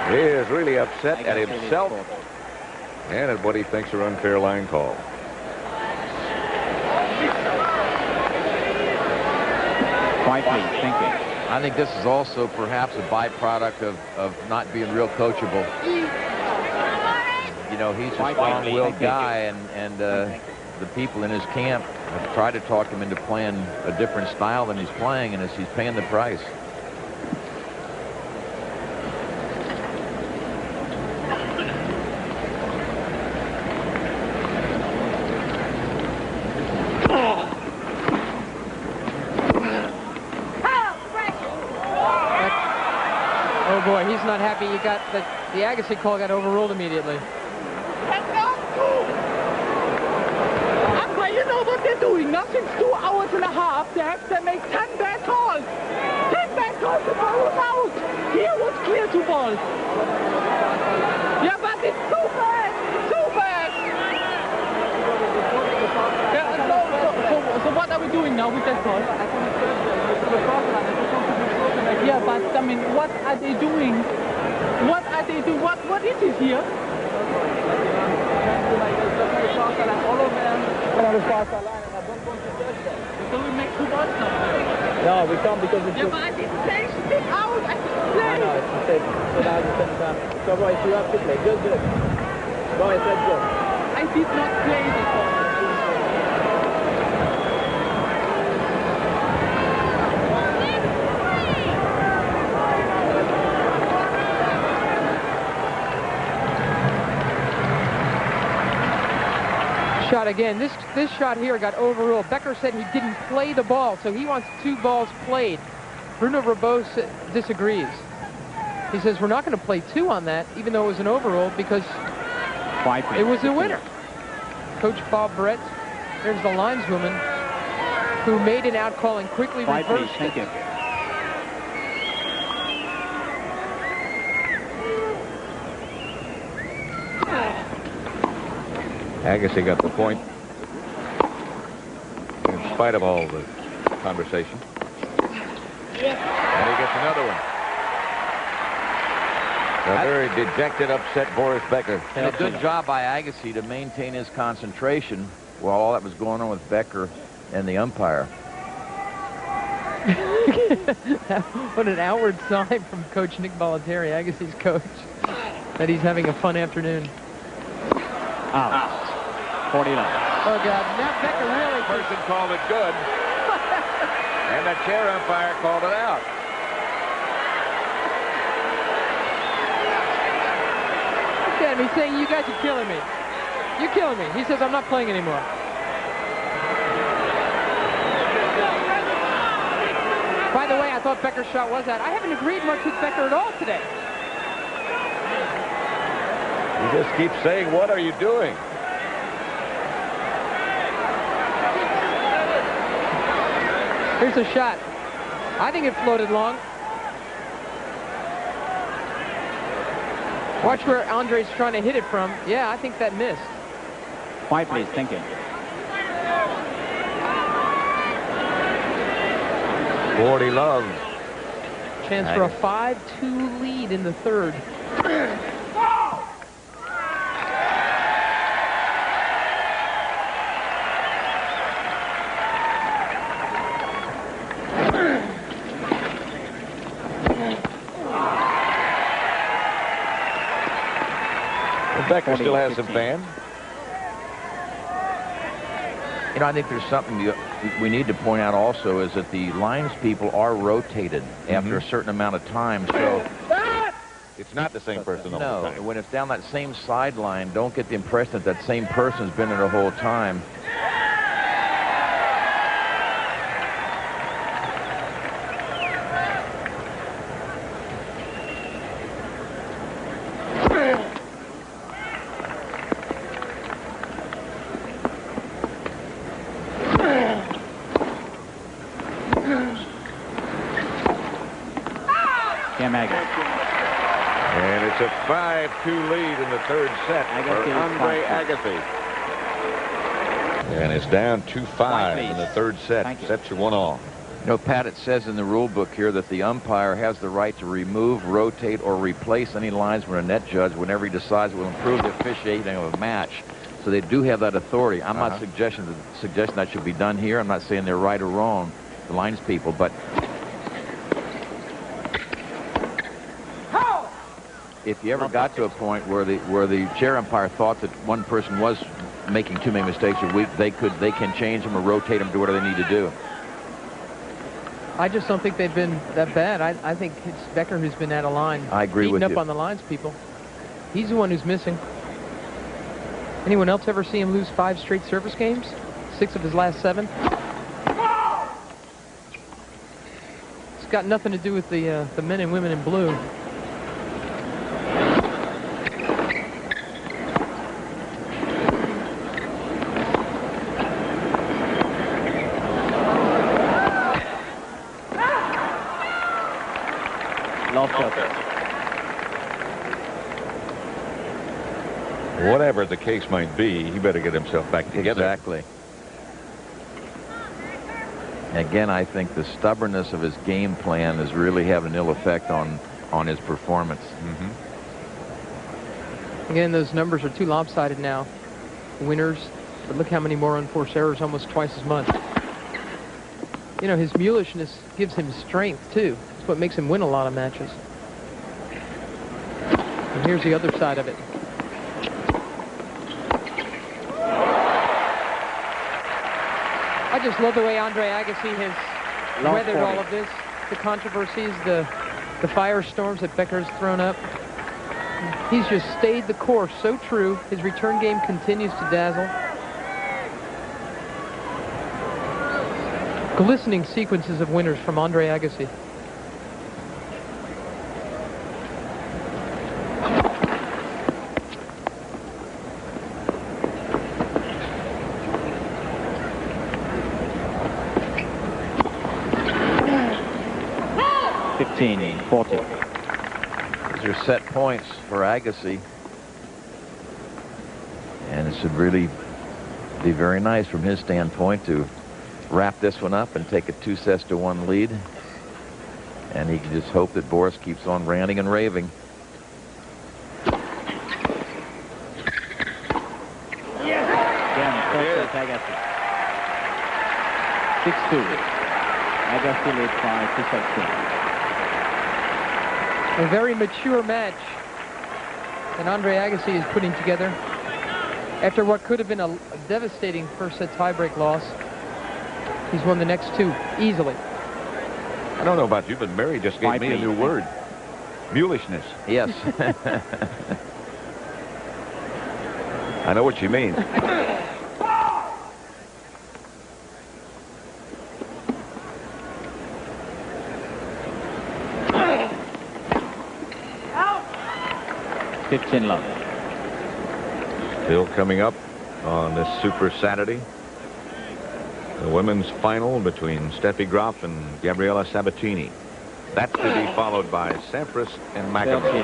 He is really upset at himself and at what he thinks are unfair line calls. Quite thinking. I think this is also perhaps a byproduct of not being real coachable. You know, he's a strong-willed guy, and the people in his camp have tried to talk him into playing a different style than he's playing, and he's paying the price. Oh boy, he's not happy. You got the Agassi call got overruled immediately. You know what they're doing? Now since 2 hours and a half, they make 10 bad calls. 10 bad calls to ball out. Here was clear to ball. Yeah, but it's too bad. Too bad. Yeah, so what are we doing now with that call? Yeah, but I mean, what are they doing? What are they doing? What is it here? So we make 2 balls now. No, we can't because it's... Yeah, but I didn't say stick out. I didn't play. I know, it's the same. So now the same time. So, Boris, you have to play. Just do it. Boris, let's go. I did not play the ball. Shot again. This shot here got overruled. Becker said he didn't play the ball, so he wants 2 balls played. Bruno Rabot disagrees. He says we're not going to play 2 on that, even though it was an overrule, because it was a winner. Coach Bob Brett, there's the lineswoman who made an out call and quickly reversed it. Thank you. Agassi got the point in spite of all the conversation. And he gets another one. A very dejected, upset Boris Becker. And a good job by Agassi to maintain his concentration while all that was going on with Becker and the umpire. What an outward sign from Coach Nick Bollettieri, Agassi's coach, that he's having a fun afternoon. Out. 49. Oh, God. Now Becker really... Person called it good. And the chair umpire called it out. Look at him. He's saying, you guys are killing me. You're killing me. He says, I'm not playing anymore. By the way, I thought Becker's shot was out. I haven't agreed much with Becker at all today. He just keeps saying, what are you doing? Here's a shot. I think it floated long. Watch where Andre's trying to hit it from. Yeah, I think that missed. Quiet, please. Thank you. 40 love. Chance for a 5-2 lead in the third. Becker still has some fan. You know, I think there's something we need to point out also is that the lines people are rotated after a certain amount of time. So it's not the same person all the time. No, when it's down that same sideline, don't get the impression that that same person's been there the whole time. And it's a 5-2 lead in the third set for Andre Agassi. And it's down 2-5 in the third set. Sets are 1-all. You know, Pat, it says in the rule book here that the umpire has the right to remove, rotate, or replace any lines when a net judge, whenever he decides it will improve the officiating of a match. So they do have that authority. I'm not suggesting that should be done here. I'm not saying they're right or wrong, the lines people, but if you ever got to a point where the chair umpire thought that one person was making too many mistakes or weak, they can change them or rotate them to whatever they need to do. I just don't think they've been that bad. I think it's Becker who's been out of line. I agree with you. Beating up on the lines people. He's the one who's missing. Anyone else ever see him lose 5 straight service games? 6 of his last 7? It's got nothing to do with the men and women in blue. Whatever the case might be, he better get himself back together. Exactly. Again, I think the stubbornness of his game plan is really having an ill effect on his performance. Again, those numbers are too lopsided now. Winners, but look how many more unforced errors, almost twice as much. You know, his mulishness gives him strength, too. It's what makes him win a lot of matches. And here's the other side of it. I just love the way Andre Agassi has weathered all of this. The controversies, the firestorms that Becker's thrown up. He's just stayed the course so true. His return game continues to dazzle. Glistening sequences of winners from Andre Agassi. These are set points for Agassi. And it should really be very nice from his standpoint to wrap this one up and take a 2-1 lead. And he can just hope that Boris keeps on ranting and raving. Agassi. 6-2. Agassi leads by 2-2. A very mature match that Andre Agassi is putting together after what could have been a devastating first set tiebreak loss. He's won the next 2 easily. I don't know about you, but Mary just gave me a new word. Mulishness. Yes. I know what you mean. Love. Still coming up on this Super Saturday. The women's final between Steffi Graf and Gabriela Sabatini. That's to be followed by Sampras and McEnroe.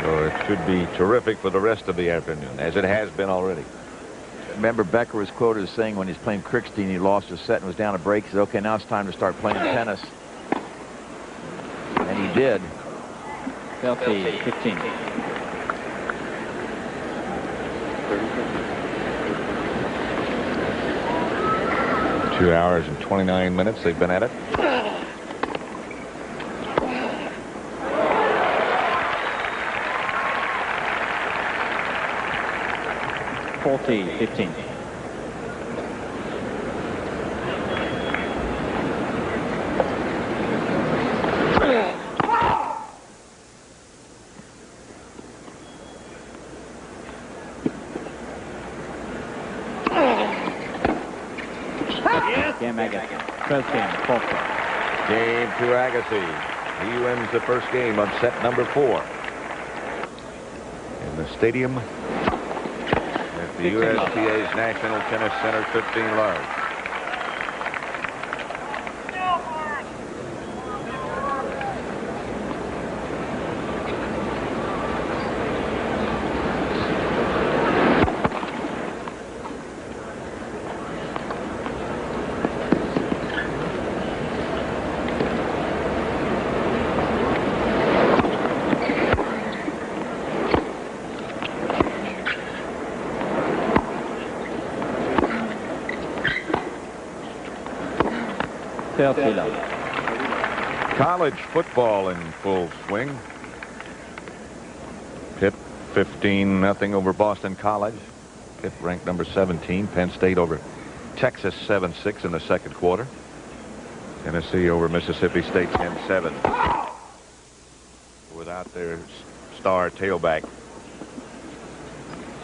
So it should be terrific for the rest of the afternoon, as it has been already. remember Becker was quoted as saying when he's playing Krickstein, he lost his set and was down a break. He said, okay, now it's time to start playing tennis. And he did. 15. 2 hours and 29 minutes they've been at it. $40, 15. Game Agassi. First game, 4th set. Game to Agassi. He wins the first game of set number 4. In the stadium at the USPA's National Tennis Center, 15 love. College football in full swing. Pitt 15-0 over Boston College. Pitt ranked number 17. Penn State over Texas 7-6 in the second quarter. Tennessee over Mississippi State 10-7. Without their star tailback.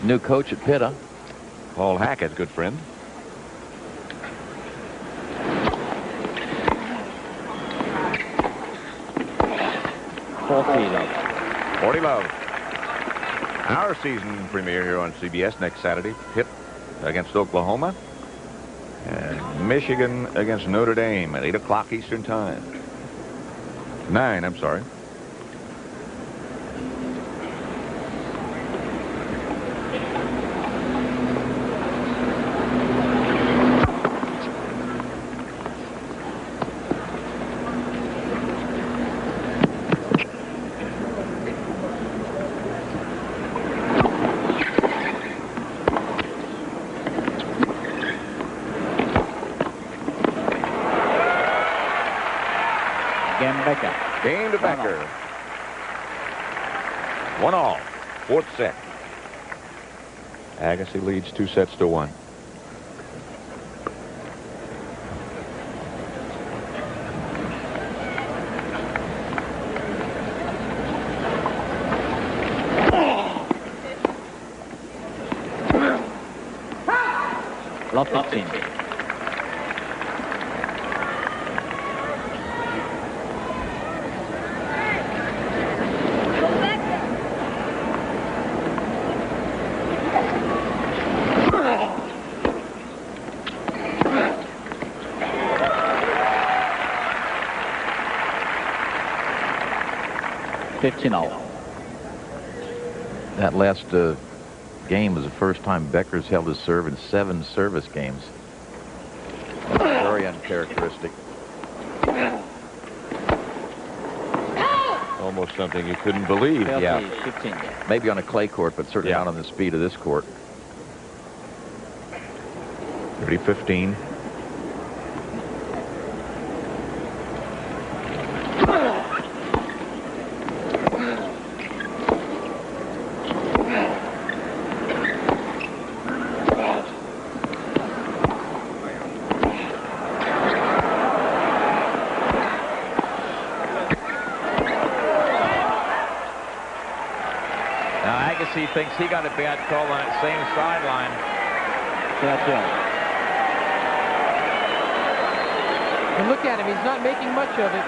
New coach at Pitt, huh? Paul Hackett, good friend. 40 love. Our season premiere here on CBS next Saturday. Pitt against Oklahoma. And Michigan against Notre Dame at 8 o'clock Eastern Time. 9, I'm sorry. Game to Becker. 1-all. 4th set. Agassi leads 2-1. Love 15. That last game was the first time Becker's held his serve in 7 service games. Very uncharacteristic. Almost something you couldn't believe. Yeah. Maybe on a clay court, but certainly not on the speed of this court. 30-15. He thinks he got a bad call on that same sideline. That's it. And look at him. He's not making much of it.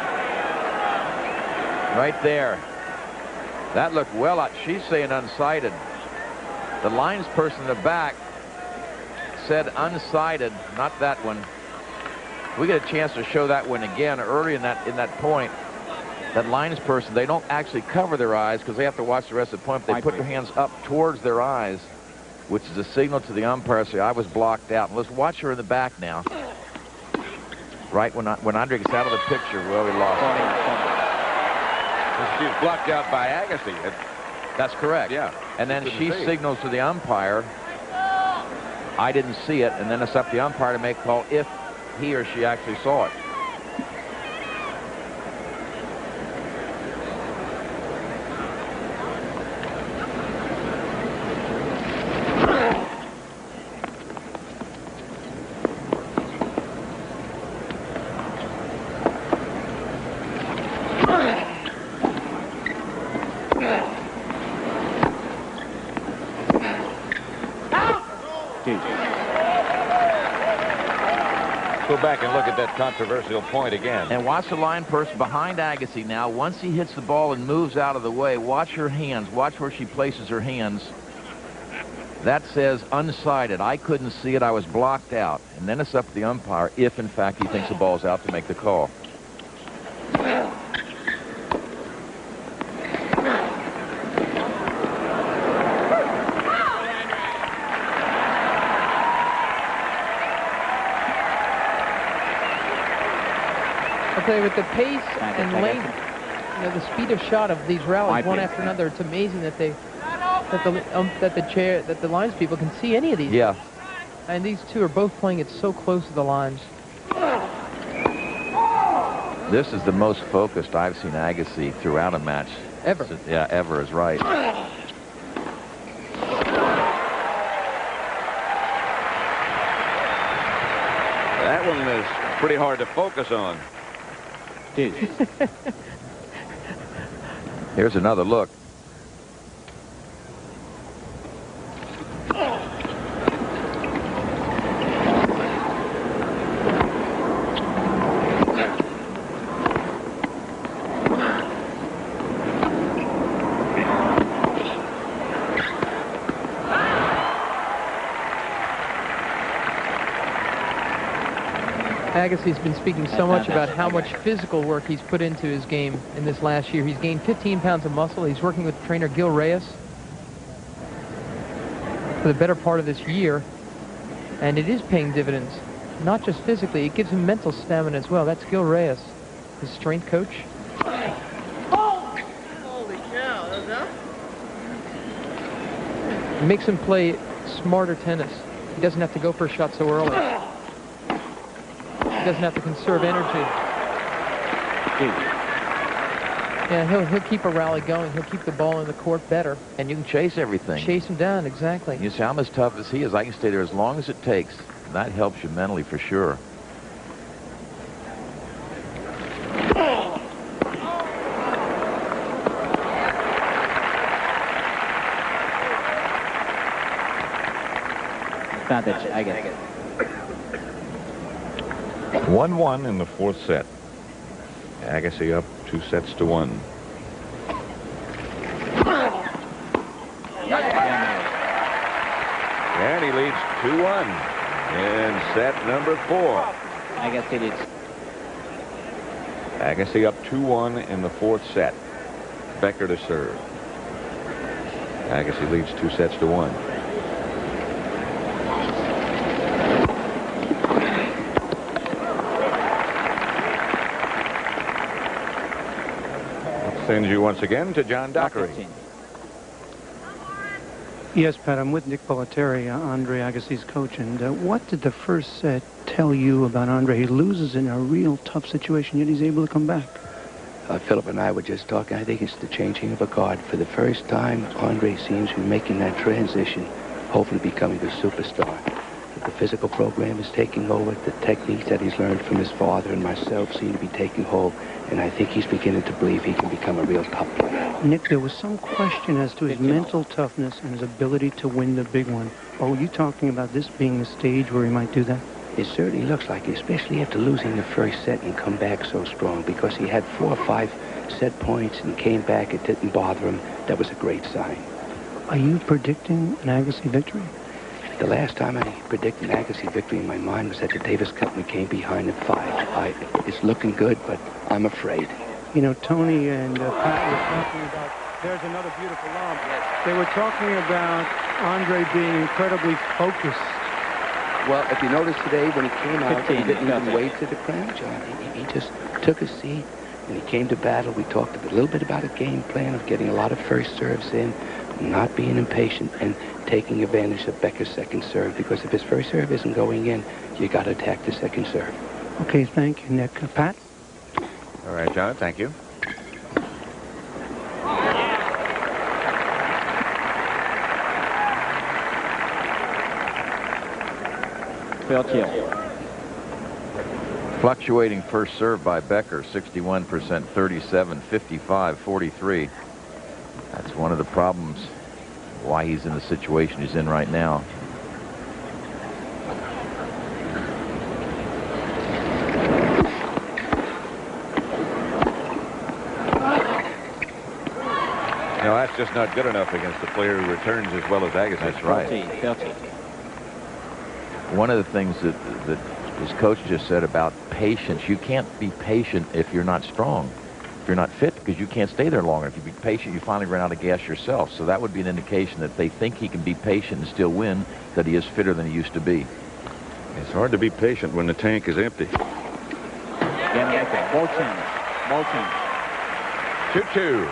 Right there. That looked well out. She's saying unsighted. The lines person in the back said unsighted, not that one. We get a chance to show that one again early in that point. That lines person, they don't actually cover their eyes because they have to watch the rest of the point. They put their hands up towards their eyes. which is a signal to the umpire, say, I was blocked out. And let's watch her in the back now. Right when Andre gets out of the picture, well, he lost it. She's blocked out by Agassi. That's correct. Yeah. And then she signals to the umpire, I didn't see it, and then it's up to the umpire to make a call if he or she actually saw it. Go back and look at that controversial point again. And watch the line person behind Agassi now. Once he hits the ball and moves out of the way, watch her hands. Watch where she places her hands. That says unsighted. I couldn't see it. I was blocked out. And then it's up to the umpire if, in fact, he thinks the ball's out to make the call. With the pace and length, the speed of shot of these rallies, one after another, it's amazing that the lines people can see any of these. Yeah. And these two are both playing it so close to the lines. This is the most focused I've seen Agassi throughout a match. Ever. Yeah, ever is right. That one is pretty hard to focus on. Here's another look. Agassi's been speaking so much about how much physical work he's put into his game in this last year. He's gained 15 pounds of muscle. He's working with trainer Gil Reyes for the better part of this year. And it is paying dividends, not just physically. It gives him mental stamina as well. That's Gil Reyes, his strength coach. Holy cow, that's enough? It makes him play smarter tennis. He doesn't have to go for a shot so early. Doesn't have to conserve energy. Yeah, he'll keep a rally going. He'll keep the ball in the court better. And you can chase everything. Chase him down, exactly. You see, I'm as tough as he is. I can stay there as long as it takes. That helps you mentally for sure. Advantage, I guess. 1-1 in the fourth set. Agassi up 2-1. And he leads 2-1 in set number 4. Agassi leads. Agassi up 2-1 in the fourth set. Becker to serve. Agassi leads 2-1. Sends you once again to John Dockery. Yes, Pat, I'm with Nick Bollettieri, Andre Agassi's coach. And what did the first set tell you about Andre? He loses in a real tough situation, yet he's able to come back. Philip and I were just talking. I think it's the changing of a guard. For the first time, Andre seems to be making that transition, hopefully becoming a superstar. The physical program is taking over. The techniques that he's learned from his father and myself seem to be taking hold. And I think he's beginning to believe he can become a real top player. Nick, there was some question as to his mental toughness and his ability to win the big one. Oh, you talking about this being the stage where he might do that? It certainly looks like it, especially after losing the first set and come back so strong, because he had 4 or 5 set points and came back. It didn't bother him. That was a great sign. Are you predicting an Agassi victory? The last time I predicted an Agassi victory in my mind was at the Davis Cup when we came behind at 5. It's looking good, but I'm afraid. You know, Tony and Pat were talking about There's another beautiful lob. They were talking about Andre being incredibly focused. Well, if you notice today, when he came out, he didn't even wait to the crowd, John. He just took a seat, and he came to battle. We talked a little bit about a game plan of getting a lot of first serves in, not being impatient, and taking advantage of Becker's second serve, because if his first serve isn't going in, you got to attack the second serve. Okay, thank you, Nick. Pat? All right, John, thank you. Fluctuating first serve by Becker, 61%, 37, 55, 43. That's one of the problems why he's in the situation he's in right now. No, that's just not good enough against a player who returns as well as Agassi. That's right. One of the things that his coach just said about patience, you can't be patient if you're not strong, if you're not fit, because you can't stay there longer. If you be patient, you finally run out of gas yourself. So that would be an indication that they think he can be patient and still win, that he is fitter than he used to be. It's hard to be patient when the tank is empty. Ball change. 2-2.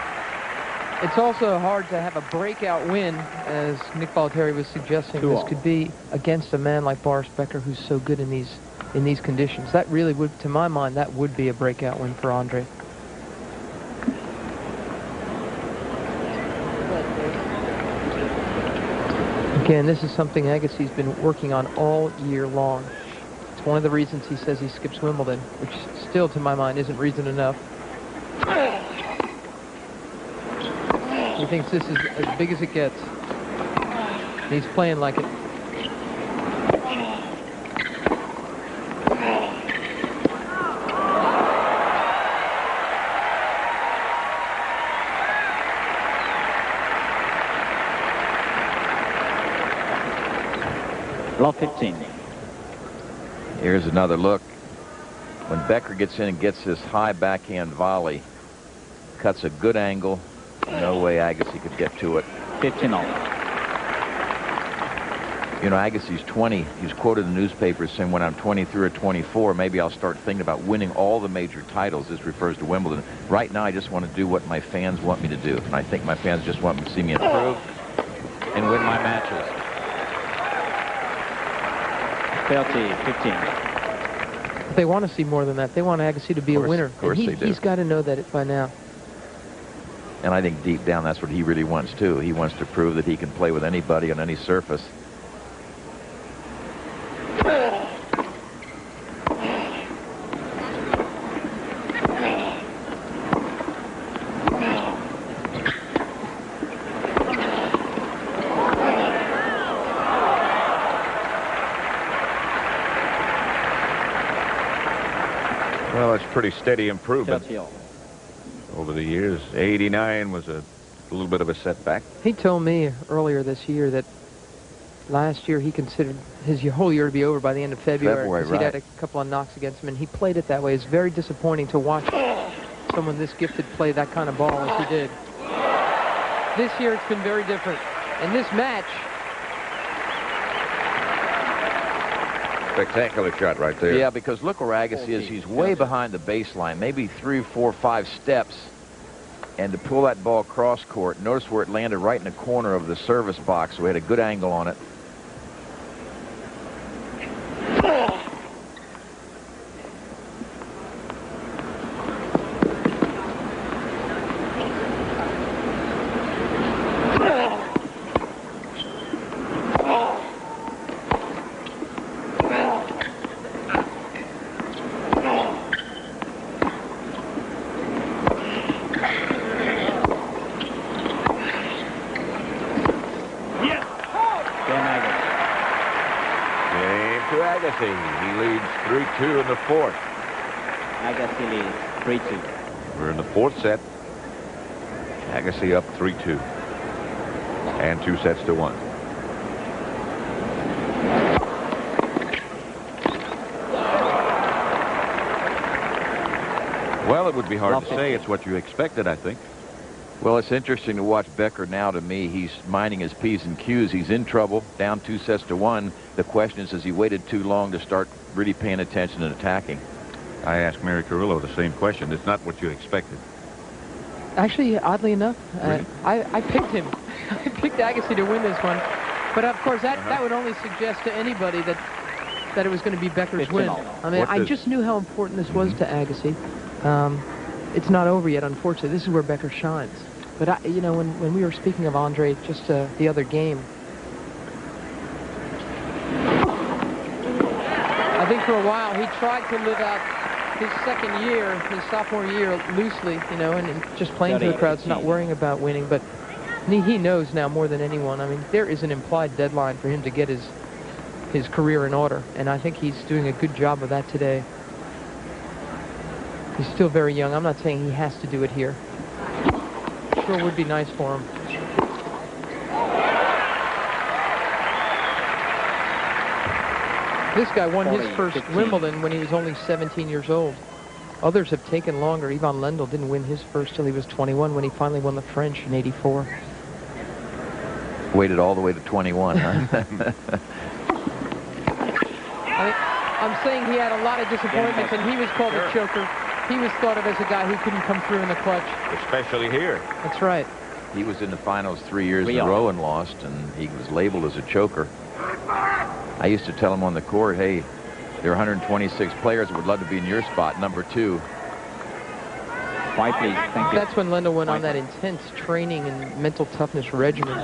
It's also hard to have a breakout win, as Nick Bollettieri was suggesting. This could be against a man like Boris Becker, who's so good in these conditions. That really would, to my mind, that would be a breakout win for Andre. Again, this is something Agassi's been working on all year long. It's one of the reasons he says he skips Wimbledon, which still, to my mind, isn't reason enough. He thinks this is as big as it gets. He's playing like it. Block 15. Here's another look. When Becker gets in and gets this high backhand volley, cuts a good angle. No way Agassi could get to it. 15-all. You know, Agassi's 20. He's quoted in the newspapers saying, when I'm 23 or 24, maybe I'll start thinking about winning all the major titles. This refers to Wimbledon. Right now, I just want to do what my fans want me to do. And I think my fans just want to see me improve and win my matches. 15. They want to see more than that. They want Agassi to be a winner. Of course they do. He's got to know that by now. And I think deep down, that's what he really wants, too. He wants to prove that he can play with anybody on any surface. Well, it's pretty steady improvement over the years. 89 was a little bit of a setback. He told me earlier this year that last year he considered his whole year to be over by the end of February. Right. He'd had a couple of knocks against him, and he played it that way. It's very disappointing to watch someone this gifted play that kind of ball as he did. This year it's been very different. In this match, Spectacular shot right there. Yeah, because look where Agassi is. He's way behind the baseline, maybe 3, 4, 5 steps. And to pull that ball cross court, notice where it landed right in the corner of the service box. We had a good angle on it. He leads 3-2 in the fourth. Agassi leads 3-2. We're in the fourth set. Agassi up 3-2. And 2 sets to 1. Well, it would be hard to say. It's what you expected, I think. Well, it's interesting to watch Becker now. To me, he's minding his P's and Q's. He's in trouble, down 2-1. The question is, has he waited too long to start really paying attention and attacking? I asked Mary Carrillo the same question. It's not what you expected. Actually, oddly enough, Really? I picked him. I picked Agassi to win this one. But, of course, that would only suggest to anybody that it was going to be Becker's win. I mean, I just knew how important this was to Agassi. It's not over yet, unfortunately. This is where Becker shines. But, you know, when we were speaking of Andre just the other game, I think for a while he tried to live out his second year, his sophomore year, loosely, you know, and just playing to the crowds, not worrying about winning. But he knows now more than anyone. I mean, there is an implied deadline for him to get his career in order, and I think he's doing a good job of that today. He's still very young. I'm not saying he has to do it here. Sure would be nice for him. This guy won his first Wimbledon when he was only 17 years old. Others have taken longer. Ivan Lendl didn't win his first till he was 21 when he finally won the French in '84. Waited all the way to 21, huh? I'm saying he had a lot of disappointments, and he was called a choker. He was thought of as a guy who couldn't come through in the clutch. Especially here. That's right. He was in the finals 3 years in a row and lost, and he was labeled as a choker. I used to tell him on the court, hey, there are 126 players that would love to be in your spot, number 2. White, please. Thank you. That's when Lendl went on that intense training and mental toughness regimen.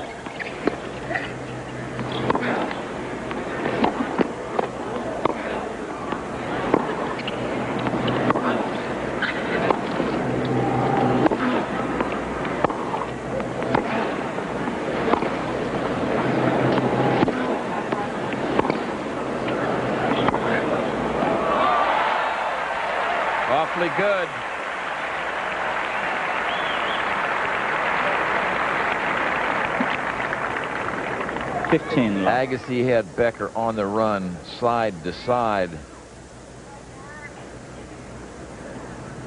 Awfully good. Agassi had Becker on the run, side to side.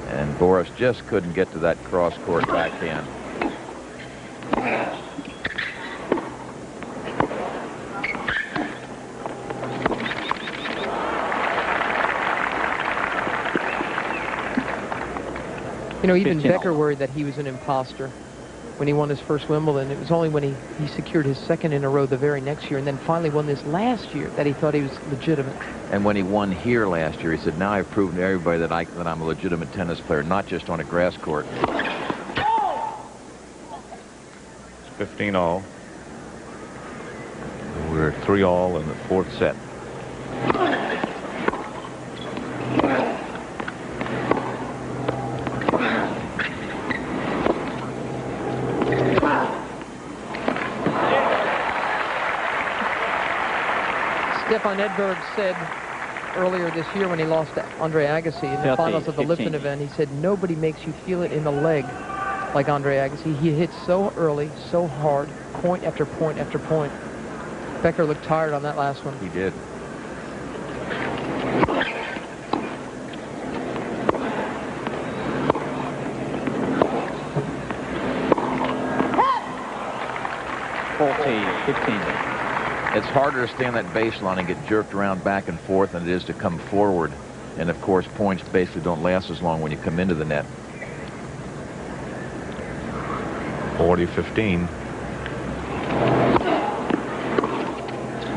And Boris just couldn't get to that cross-court backhand. You know, even Becker worried that he was an imposter when he won his first Wimbledon. It was only when he secured his second in a row the very next year and then finally won this last year that he thought he was legitimate. And when he won here last year, he said, now I've proven to everybody that I'm a legitimate tennis player, not just on a grass court. It's 15-all. We're 3-all in the fourth set. Stefan Edberg said earlier this year when he lost to Andre Agassi in the finals of the Lipton event, he said, nobody makes you feel it in the leg like Andre Agassi. He hits so early, so hard, point after point after point. Becker looked tired on that last one. He did. It's harder to stand that baseline and get jerked around back and forth than it is to come forward. And, of course, points basically don't last as long when you come into the net. 40-15.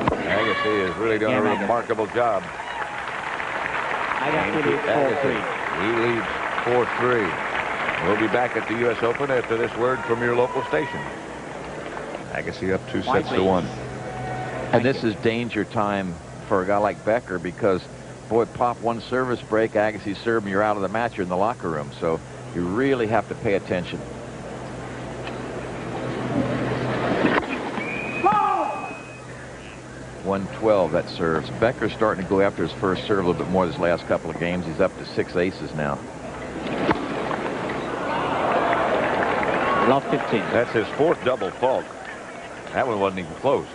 Agassi has really done a remarkable job. Agassi leads 4-3. He leads 4-3. We'll be back at the U.S. Open after this word from your local station. Agassi up 2-1. And this is danger time for a guy like Becker because, boy, pop one service break, Agassi serve, and you're out of the match. You're in the locker room. So you really have to pay attention. .112 that serves. Becker's starting to go after his first serve a little bit more this last couple of games. He's up to 6 aces now. Lost 15. That's his fourth double fault. That one wasn't even close.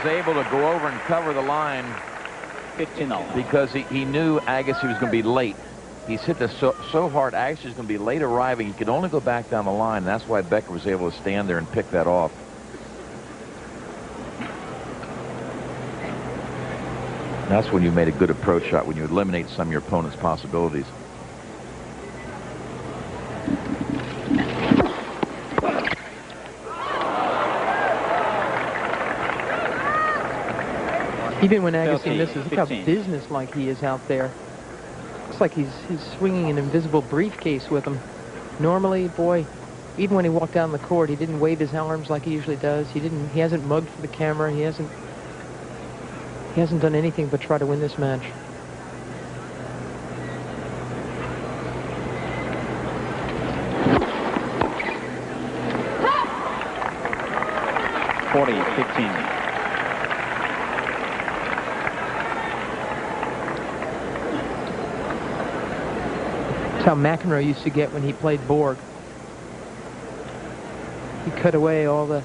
was able to go over and cover the line 15-all. because he knew Agassi was going to be late. He's hit this so hard, Agassi was going to be late arriving. He could only go back down the line. That's why Becker was able to stand there and pick that off. That's when you made a good approach shot, when you eliminate some of your opponent's possibilities. Even when Agassi misses, look how businesslike he is out there. Looks like he's swinging an invisible briefcase with him. Normally, boy, even when he walked down the court, he didn't wave his arms like he usually does. He hasn't mugged for the camera. He hasn't done anything but try to win this match. That's how McEnroe used to get when he played Borg. He cut away all the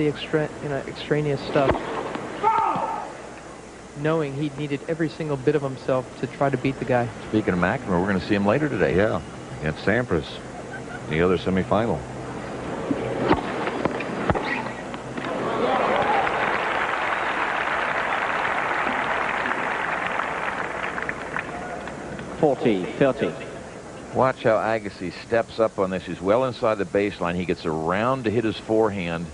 extraneous stuff, knowing he needed every single bit of himself to try to beat the guy. Speaking of McEnroe, we're going to see him later today. Yeah, against Sampras, the other semifinal. Watch how Agassi steps up on this. He's well inside the baseline. He gets around to hit his forehand,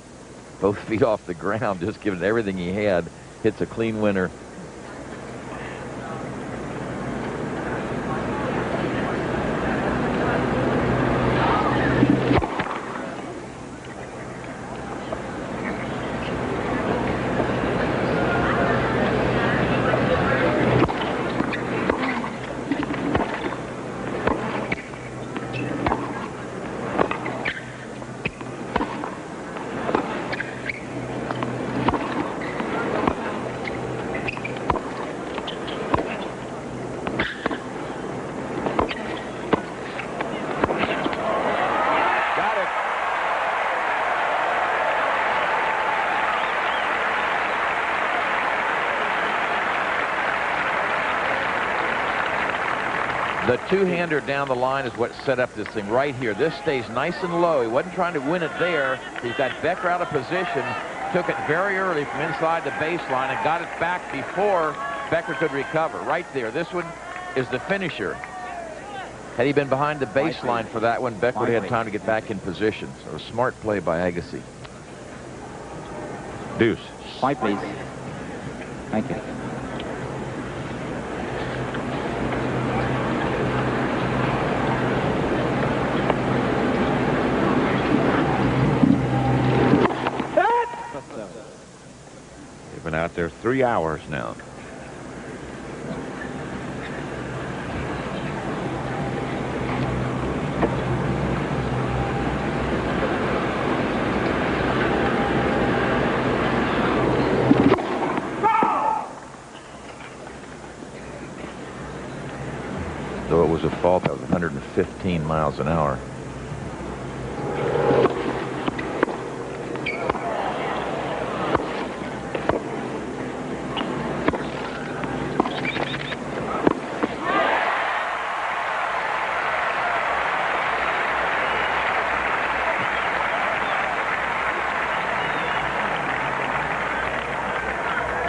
both feet off the ground, just giving it everything he had. Hits a clean winner. The two-hander down the line is what set up this thing right here. This stays nice and low. He wasn't trying to win it there. He's got Becker out of position, took it very early from inside the baseline and got it back before Becker could recover. Right there. This one is the finisher. Had he been behind the baseline for that one, Becker would have had time to get back in position. So a smart play by Agassi. Deuce. White, please. Thank you. Been out there 3 hours now. Though it was a fault, that was 115 miles an hour.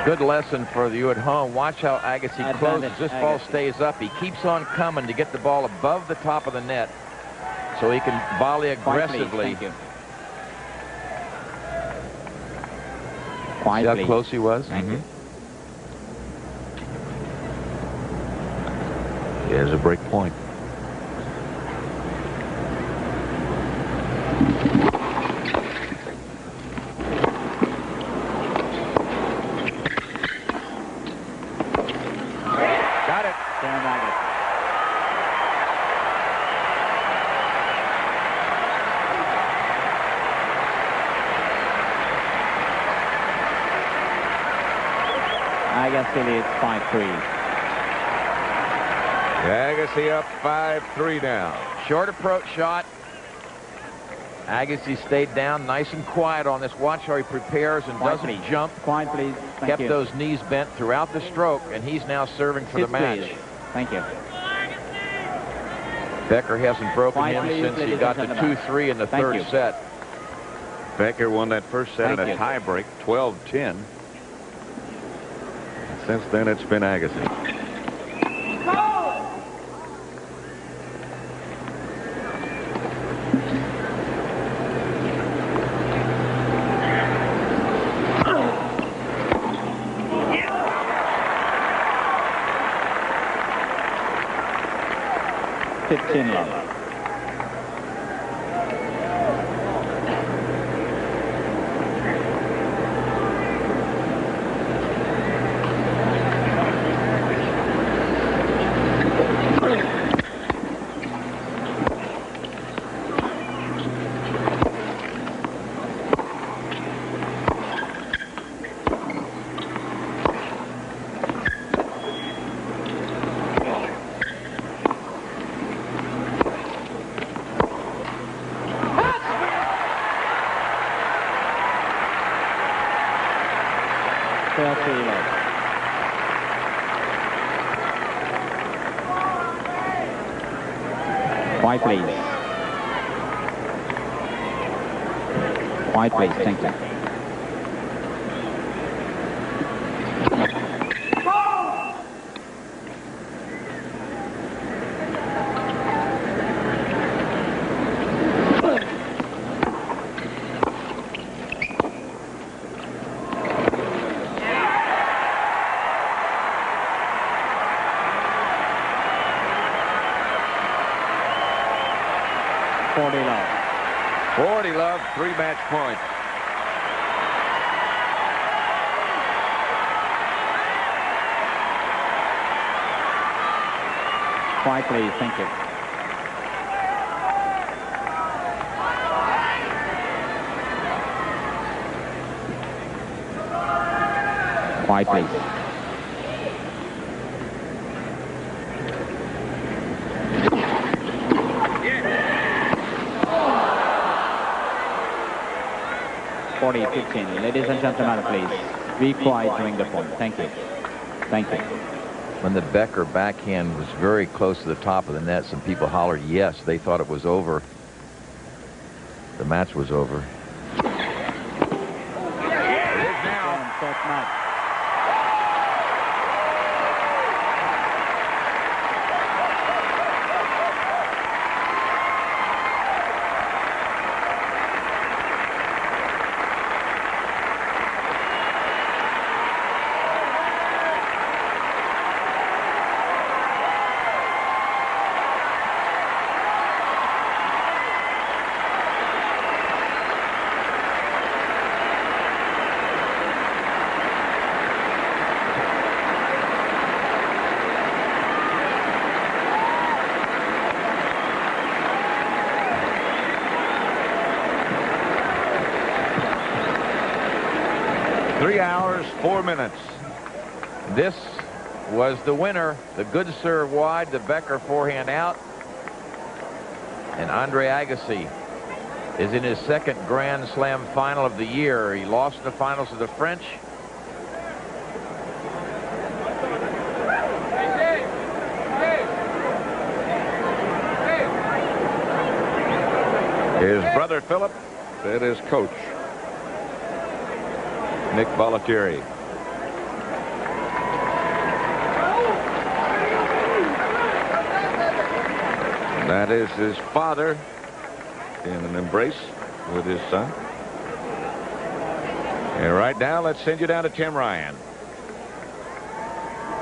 Good lesson for you at home. Watch how Agassi closes. This ball stays up. He keeps on coming to get the ball above the top of the net so he can volley aggressively. See how close he was? Yeah, there's a break point. Agassi leads 5-3. Agassi up 5-3 now. Short approach shot. Agassi stayed down nice and quiet on this. Watch how he prepares and doesn't jump. Quiet, please. Kept those knees bent throughout the stroke, and he's now serving for the match. Please. Thank you. Becker hasn't broken Quiet, him please, since he ladies got and to gentlemen. 2-3 in the Thank third you. set. Becker won that first set Thank in a you. tie break, 12-10. Since then, it's been Agassi. Love. Quiet, please. Quiet, please. Thank you. Three-match point. Quiet, please. Thank you. Quiet, please. Ladies and gentlemen, please be quiet during the point. Thank you. Thank you. When the Becker backhand was very close to the top of the net, some people hollered yes. They thought it was over. The match was over. It is now. hours, 4 minutes. This was the winner. The good serve wide, the Becker forehand out. And Andre Agassi is in his second Grand Slam final of the year. He lost in the finals to the French. His brother Philip and his coach Nick Bollettieri. That is his father in an embrace with his son. And right now, let's send you down to Tim Ryan.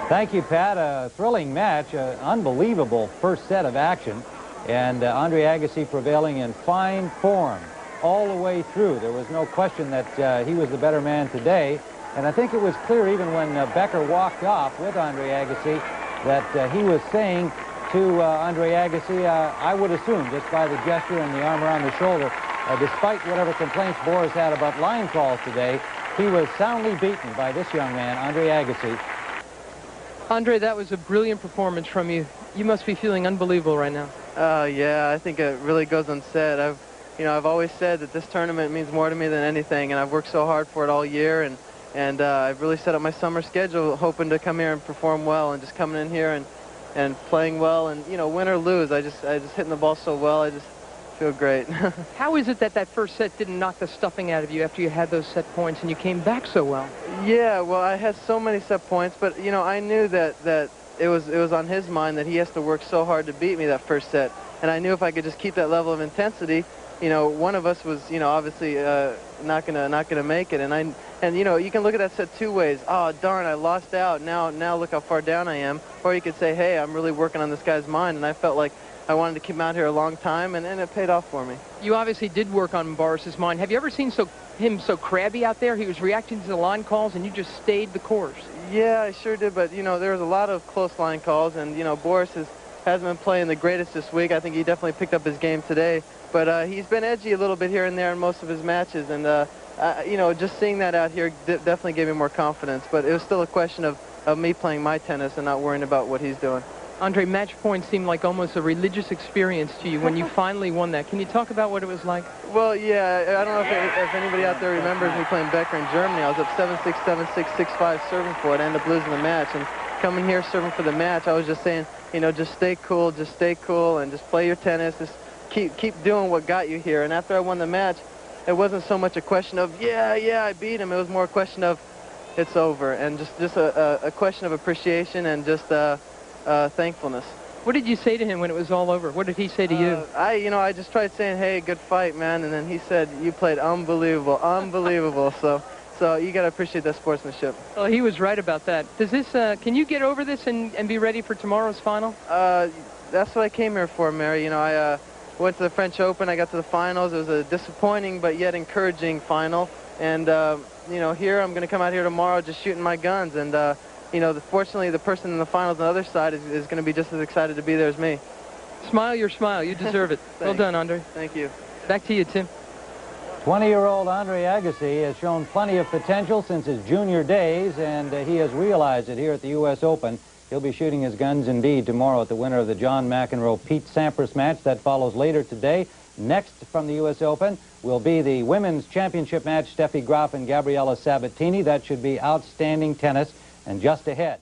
Thank you, Pat. A thrilling match, an unbelievable first set of action, and Andre Agassi prevailing in fine form all the way through. There was no question that he was the better man today, and I think it was clear even when Becker walked off with Andre Agassi that he was saying to Andre Agassi, I would assume, just by the gesture and the arm around the shoulder, despite whatever complaints Boris had about line calls today, he was soundly beaten by this young man, Andre Agassi. Andre, that was a brilliant performance from you. You must be feeling unbelievable right now. Yeah, I think it really goes unsaid. I've always said that this tournament means more to me than anything, and I've worked so hard for it all year, and I've really set up my summer schedule hoping to come here and perform well, and just coming in here and playing well, and win or lose, I just hitting the ball so well, I just feel great. How is it that that first set didn't knock the stuffing out of you after you had those set points and you came back so well? Yeah, well, I had so many set points, but I knew that it was on his mind that he has to work so hard to beat me that first set, and I knew if I could just keep that level of intensity, one of us was obviously not gonna make it, and you can look at that set two ways. Oh darn, I lost out. Now look how far down I am. Or you could say, hey, I'm really working on this guy's mind, and I felt like I wanted to keep him out here a long time, and it paid off for me. You obviously did work on Boris's mind. Have you ever seen him so crabby out there? He was reacting to the line calls, and you just stayed the course. Yeah, I sure did, but there was a lot of close line calls, and Boris hasn't been playing the greatest this week. I think he definitely picked up his game today, but he's been edgy a little bit here and there in most of his matches, and just seeing that out here definitely gave me more confidence. But it was still a question of me playing my tennis and not worrying about what he's doing. Andre, match points seemed like almost a religious experience to you when you finally won that. Can you talk about what it was like? Well, yeah, I don't know if anybody out there remembers me playing Becker in Germany. I was up 7-6, 7-6, 6-5 serving for it. I ended up losing the match. And coming here serving for the match, I was just saying, just stay cool, and just play your tennis. Just keep doing what got you here. And after I won the match, it wasn't so much a question of, yeah, I beat him. It was more a question of, it's over. And just a question of appreciation and just thankfulness. What did you say to him when it was all over? What did he say to you? I just tried saying, hey, good fight, man. And then he said, you played unbelievable, unbelievable. So you got to appreciate that sportsmanship. Well, he was right about that. Does this, can you get over this and be ready for tomorrow's final? That's what I came here for, Mary. I went to the French Open. I got to the finals. It was a disappointing but yet encouraging final. And, here I'm going to come out here tomorrow just shooting my guns. And, fortunately, the person in the finals on the other side is going to be just as excited to be there as me. Smile your smile. You deserve it. Well done, Andre. Thank you. Back to you, Tim. 20-year-old Andre Agassi has shown plenty of potential since his junior days, and he has realized it here at the U.S. Open. He'll be shooting his guns indeed tomorrow at the winner of the John McEnroe-Pete Sampras match. That follows later today. Next from the U.S. Open will be the women's championship match, Steffi Graf and Gabriela Sabatini. That should be outstanding tennis. And just ahead,